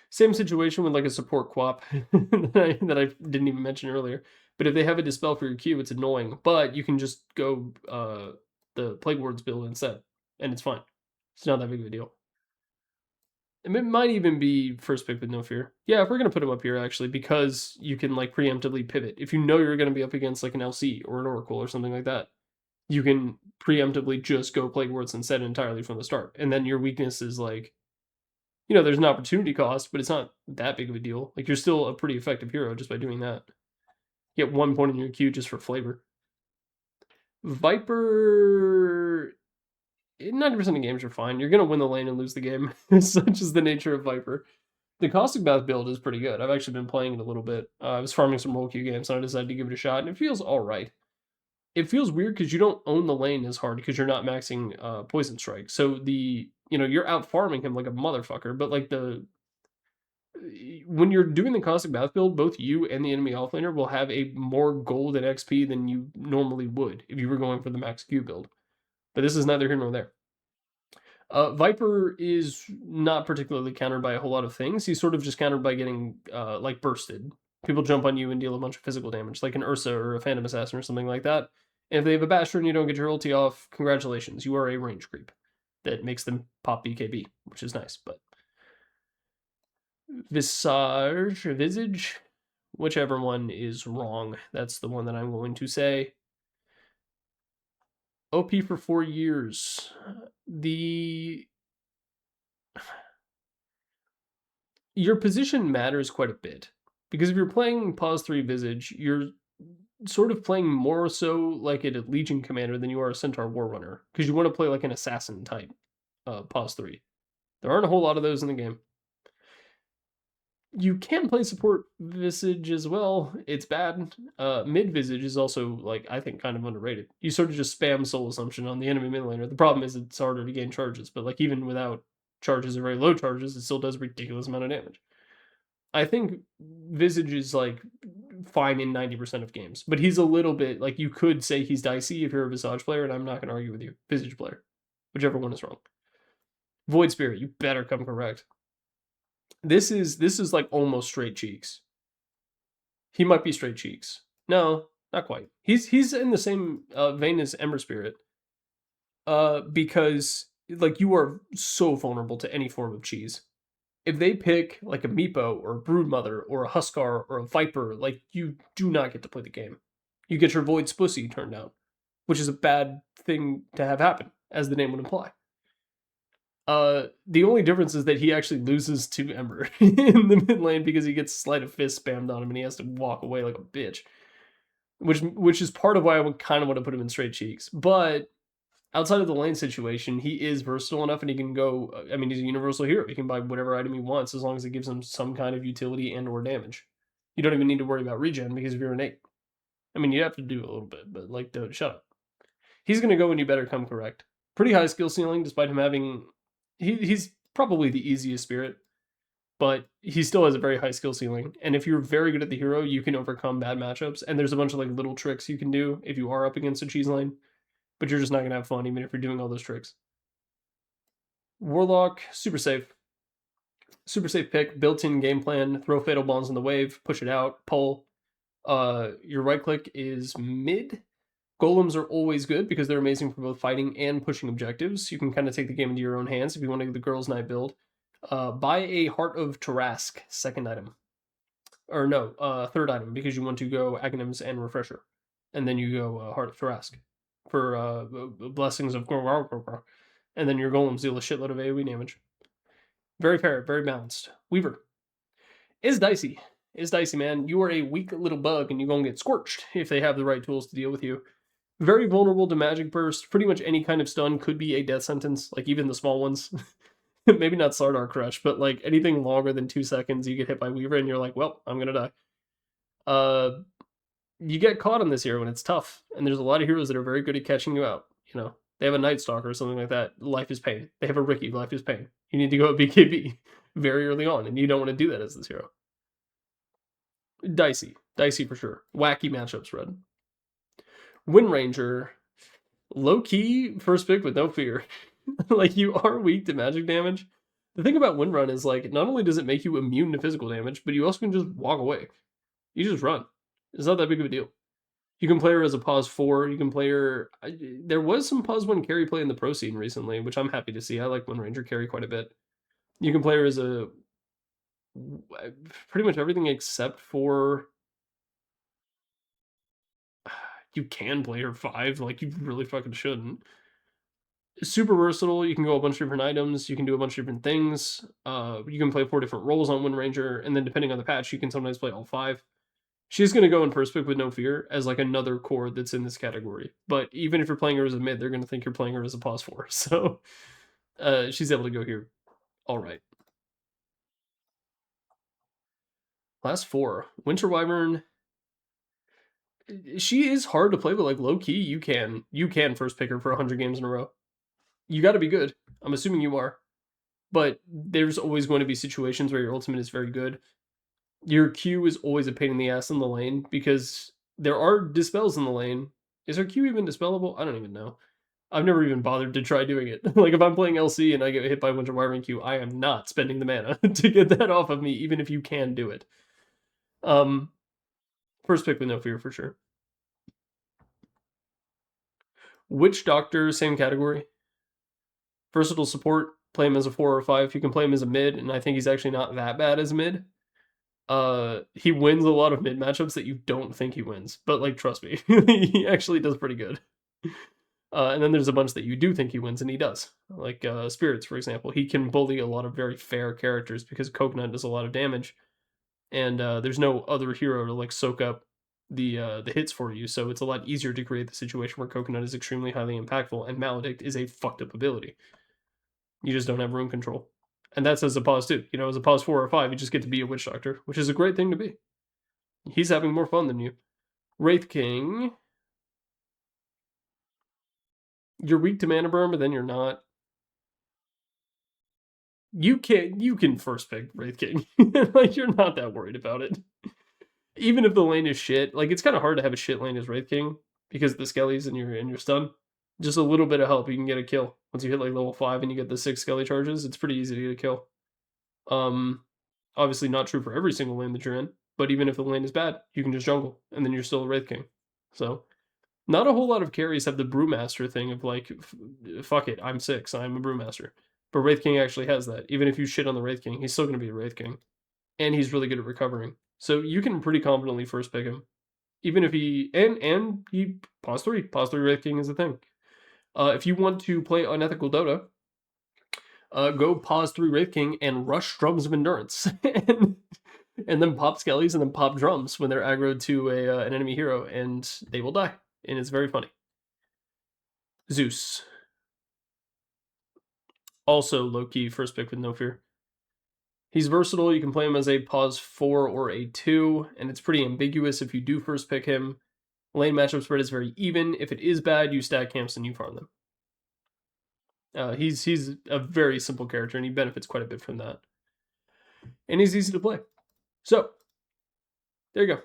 Same situation with like a support quap that I didn't even mention earlier. But if they have a dispel for your Q, it's annoying. But you can just go the Plague Ward's build instead, and it's fine. It's not that big of a deal. It might even be first pick with no fear. Yeah, if we're gonna put him up here actually, because you can like preemptively pivot. If you know you're gonna be up against like an LC or an Oracle or something like that, you can preemptively just go Plague Wards instead entirely from the start. And then your weakness is like, there's an opportunity cost, but it's not that big of a deal. Like, you're still a pretty effective hero just by doing that. You get 1 point in your queue just for flavor. Viper, 90% of games are fine. You're going to win the lane and lose the game. Such is the nature of Viper. The Caustic Bath build is pretty good. I've actually been playing it a little bit. I was farming some role queue games, and I decided to give it a shot, and it feels all right. It feels weird because you don't own the lane as hard because you're not maxing Poison Strike. So you're out farming him like a motherfucker, but like when you're doing the Caustic Bath build, both you and the enemy offlaner will have a more gold and XP than you normally would if you were going for the max Q build. But this is neither here nor there. Viper is not particularly countered by a whole lot of things. He's sort of just countered by getting like bursted. People jump on you and deal a bunch of physical damage, like an Ursa or a Phantom Assassin or something like that. And if they have a Bastion and you don't get your ulti off, congratulations, you are a range creep. That makes them pop BKB, which is nice, but Visage, whichever one is wrong. That's the one that I'm going to say. OP for 4 years. Your position matters quite a bit. Because if you're playing Pause 3 Visage, you're sort of playing more so like a Legion Commander than you are a Centaur Warrunner. Because you want to play like an Assassin type Pause 3. There aren't a whole lot of those in the game. You can play support Visage as well. It's bad. Mid Visage is also, like, I think kind of underrated. You sort of just spam Soul Assumption on the enemy mid laner. The problem is it's harder to gain charges, but like even without charges or very low charges, it still does a ridiculous amount of damage. I think Visage is like fine in 90% of games, but he's a little bit like, you could say he's dicey if you're a Visage player, and I'm not going to argue with you. Visage player, whichever one is wrong. Void Spirit, you better come correct. This is like almost straight cheeks. He might be straight cheeks. No, not quite. He's in the same vein as Ember Spirit. Because like, you are so vulnerable to any form of cheese. If they pick like a Meepo or a Broodmother or a Huskar or a Viper, like, you do not get to play the game. You get your Void Spussy turned out, which is a bad thing to have happen, as the name would imply. The only difference is that he actually loses to Ember in the mid lane because he gets Sleight of Fist spammed on him and he has to walk away like a bitch. Which is part of why I would kind of want to put him in straight cheeks. But outside of the lane situation, he is versatile enough and he can go, I mean, he's a universal hero. He can buy whatever item he wants as long as it gives him some kind of utility and or damage. You don't even need to worry about regen because if you're innate. I mean, you have to do a little bit, but like, don't shut up. He's going to go and you better come correct. Pretty high skill ceiling despite him having... He's probably the easiest spirit, but he still has a very high skill ceiling. And if you're very good at the hero, you can overcome bad matchups. And there's a bunch of like little tricks you can do if you are up against a cheese lane, but you're just not going to have fun even if you're doing all those tricks. Warlock, super safe. Super safe pick, built-in game plan, throw fatal bombs in the wave, push it out, pull. Your right click is mid. Golems are always good because they're amazing for both fighting and pushing objectives. You can kind of take the game into your own hands if you want to get the Girls' Night build. Buy a Heart of Tarask, second item. Or no, third item, because you want to go Aghanims and Refresher. And then you go Heart of Tarask for Blessings of and then your Golems deal a shitload of AoE damage. Very fair, very balanced. Weaver is dicey. Is dicey, man. You are a weak little bug and you're going to get scorched if they have the right tools to deal with you. Very vulnerable to magic burst. Pretty much any kind of stun could be a death sentence, like even the small ones. Maybe not Sardar Crush, but like anything longer than 2 seconds, you get hit by Weaver and you're like, well, I'm gonna die. You get caught on this hero and it's tough. And there's a lot of heroes that are very good at catching you out. You know, they have a Night Stalker or something like that. Life is pain. They have a Ricky. Life is pain. You need to go at BKB very early on, and you don't want to do that as this hero. Dicey for sure. Wacky matchups, Red. Wind Ranger, low key first pick with no fear. Like, you are weak to magic damage. The thing about Wind Run is, like, not only does it make you immune to physical damage, but you also can just walk away. You just run. It's not that big of a deal. You can play her as a pause 4. You can play her. There was some pause 1 carry play in the pro scene recently, which I'm happy to see. I like Wind Ranger carry quite a bit. You can play her as a pretty much everything except for you can play her 5. Like, you really fucking shouldn't. Super versatile. You can go a bunch of different items. You can do a bunch of different things. You can play 4 different roles on Wind Ranger, and then depending on the patch, you can sometimes play all 5. She's going to go in first pick with no fear as like another core that's in this category. But even if you're playing her as a mid, they're going to think you're playing her as a pause 4. So she's able to go here. All right. Last 4. Winter Wyvern. She is hard to play, but like low key, you can first pick her for 100 games in a row. You got to be good. I'm assuming you are. But there's always going to be situations where your ultimate is very good. Your Q is always a pain in the ass in the lane because there are dispels in the lane. Is her Q even dispellable? I don't even know. I've never even bothered to try doing it. Like, if I'm playing LC and I get hit by Winter Wyvern Q, I am not spending the mana to get that off of me, even if you can do it. First pick with no fear for sure. Witch Doctor, same category. Versatile support, play him as a 4 or 5. You can play him as a mid, and I think he's actually not that bad as a mid. He wins a lot of mid matchups that you don't think he wins, but like, trust me, he actually does pretty good. And then there's a bunch that you do think he wins, and he does. Like Spirits, for example. He can bully a lot of very fair characters because Coconut does a lot of damage, and there's no other hero to like soak up the hits for you, so it's a lot easier to create the situation where Coconut is extremely highly impactful, and Maledict is a fucked up ability. You just don't have room control. And that's as a pause 2. You know, as a pause 4 or 5, you just get to be a Witch Doctor, which is a great thing to be. He's having more fun than you. Wraith King. You're weak to mana burn, but then you're not. You can first pick Wraith King. Like, you're not that worried about it. Even if the lane is shit, like, it's kind of hard to have a shit lane as Wraith King because the skellies and your stun. Just a little bit of help, you can get a kill. Once you hit like level 5 and you get the 6 skelly charges, it's pretty easy to get a kill. Obviously not true for every single lane that you're in, but even if the lane is bad, you can just jungle, and then you're still a Wraith King. So, not a whole lot of carries have the Brewmaster thing of like, fuck it, I'm 6, I'm a Brewmaster. But Wraith King actually has that. Even if you shit on the Wraith King, he's still going to be a Wraith King. And he's really good at recovering. So you can pretty confidently first pick him. Even if he, and he pause 3. Pause 3 Wraith King is the thing. If you want to play Unethical Dota, go pause 3 Wraith King and rush Drums of Endurance. and then pop Skellies and then pop Drums when they're aggroed to an enemy hero, and they will die. And it's very funny. Zeus. Also low-key first pick with no fear. He's versatile. You can play him as a pause 4 or a 2, and it's pretty ambiguous if you do first pick him. Lane matchup spread is very even. If it is bad, you stack camps and you farm them. He's a very simple character, and he benefits quite a bit from that. And he's easy to play. So, there you go.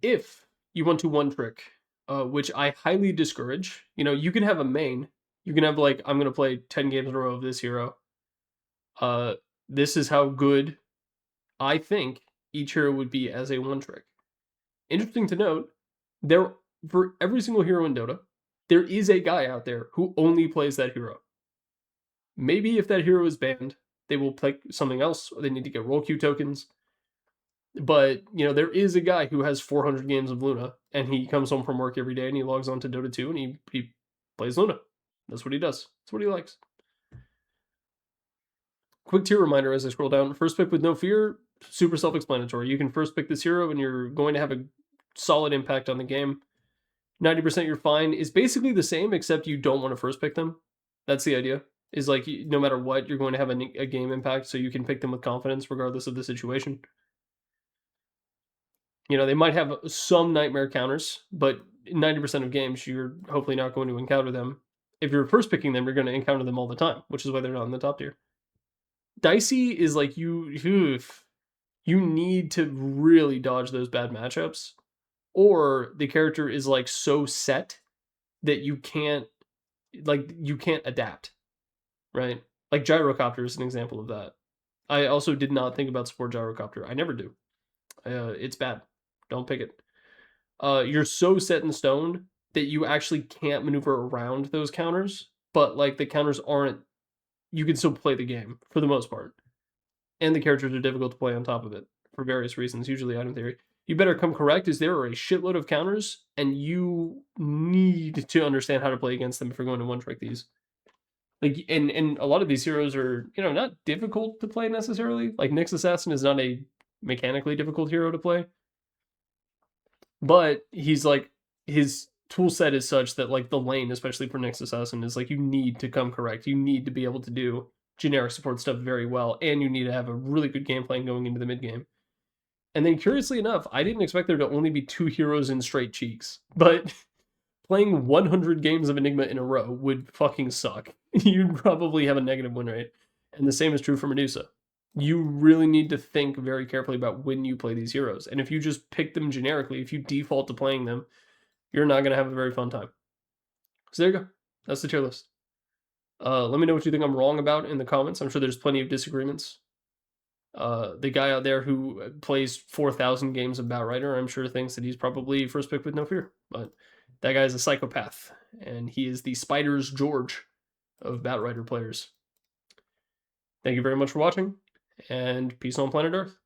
If you want to one trick, which I highly discourage, you know, you can have a main. You can have like, I'm going to play 10 games in a row of this hero. This is how good I think each hero would be as a one trick. Interesting to note, there For every single hero in Dota, there is a guy out there who only plays that hero. Maybe if that hero is banned, they will play something else, or they need to get role queue tokens. But, you know, there is a guy who has 400 games of Luna, and he comes home from work every day, and he logs on to Dota 2, and he plays Luna. That's what he does. That's what he likes. Quick tier reminder as I scroll down. First pick with no fear, super self-explanatory. You can first pick this hero, and you're going to have a solid impact on the game. 90% you're fine is basically the same, except you don't want to first pick them. That's the idea. Is like, no matter what, you're going to have a game impact, so you can pick them with confidence regardless of the situation. You know, they might have some nightmare counters, but 90% of games, you're hopefully not going to encounter them. If you're first picking them, you're going to encounter them all the time, which is why they're not in the top tier. Dicey is like you need to really dodge those bad matchups, or the character is like so set that you can't adapt, right? Like Gyrocopter is an example of that. I also did not think about support Gyrocopter. I never do. It's bad. Don't pick it. You're so set in stone that you actually can't maneuver around those counters, but like the counters aren't, you can still play the game for the most part. And the characters are difficult to play on top of it for various reasons, usually item theory. You better come correct, as there are a shitload of counters, and you need to understand how to play against them if you're going to one-trick these. Like, and a lot of these heroes are, you know, not difficult to play necessarily. Like, Nyx Assassin is not a mechanically difficult hero to play. But he's like, his tool set is such that like the lane, especially for Nyx Assassin, is like you need to come correct. You need to be able to do generic support stuff very well, and you need to have a really good game plan going into the mid game. And then curiously enough, I didn't expect there to only be 2 heroes in straight cheeks, but playing 100 games of Enigma in a row would fucking suck. You'd probably have a negative win rate. And the same is true for Medusa. You really need to think very carefully about when you play these heroes. And if you just pick them generically, if you default to playing them, you're not going to have a very fun time. So there you go. That's the tier list. Let me know what you think I'm wrong about in the comments. I'm sure there's plenty of disagreements. The guy out there who plays 4,000 games of Batrider, I'm sure thinks that he's probably first pick with no fear. But that guy's a psychopath, and he is the Spiders George of Batrider players. Thank you very much for watching, and peace on planet Earth.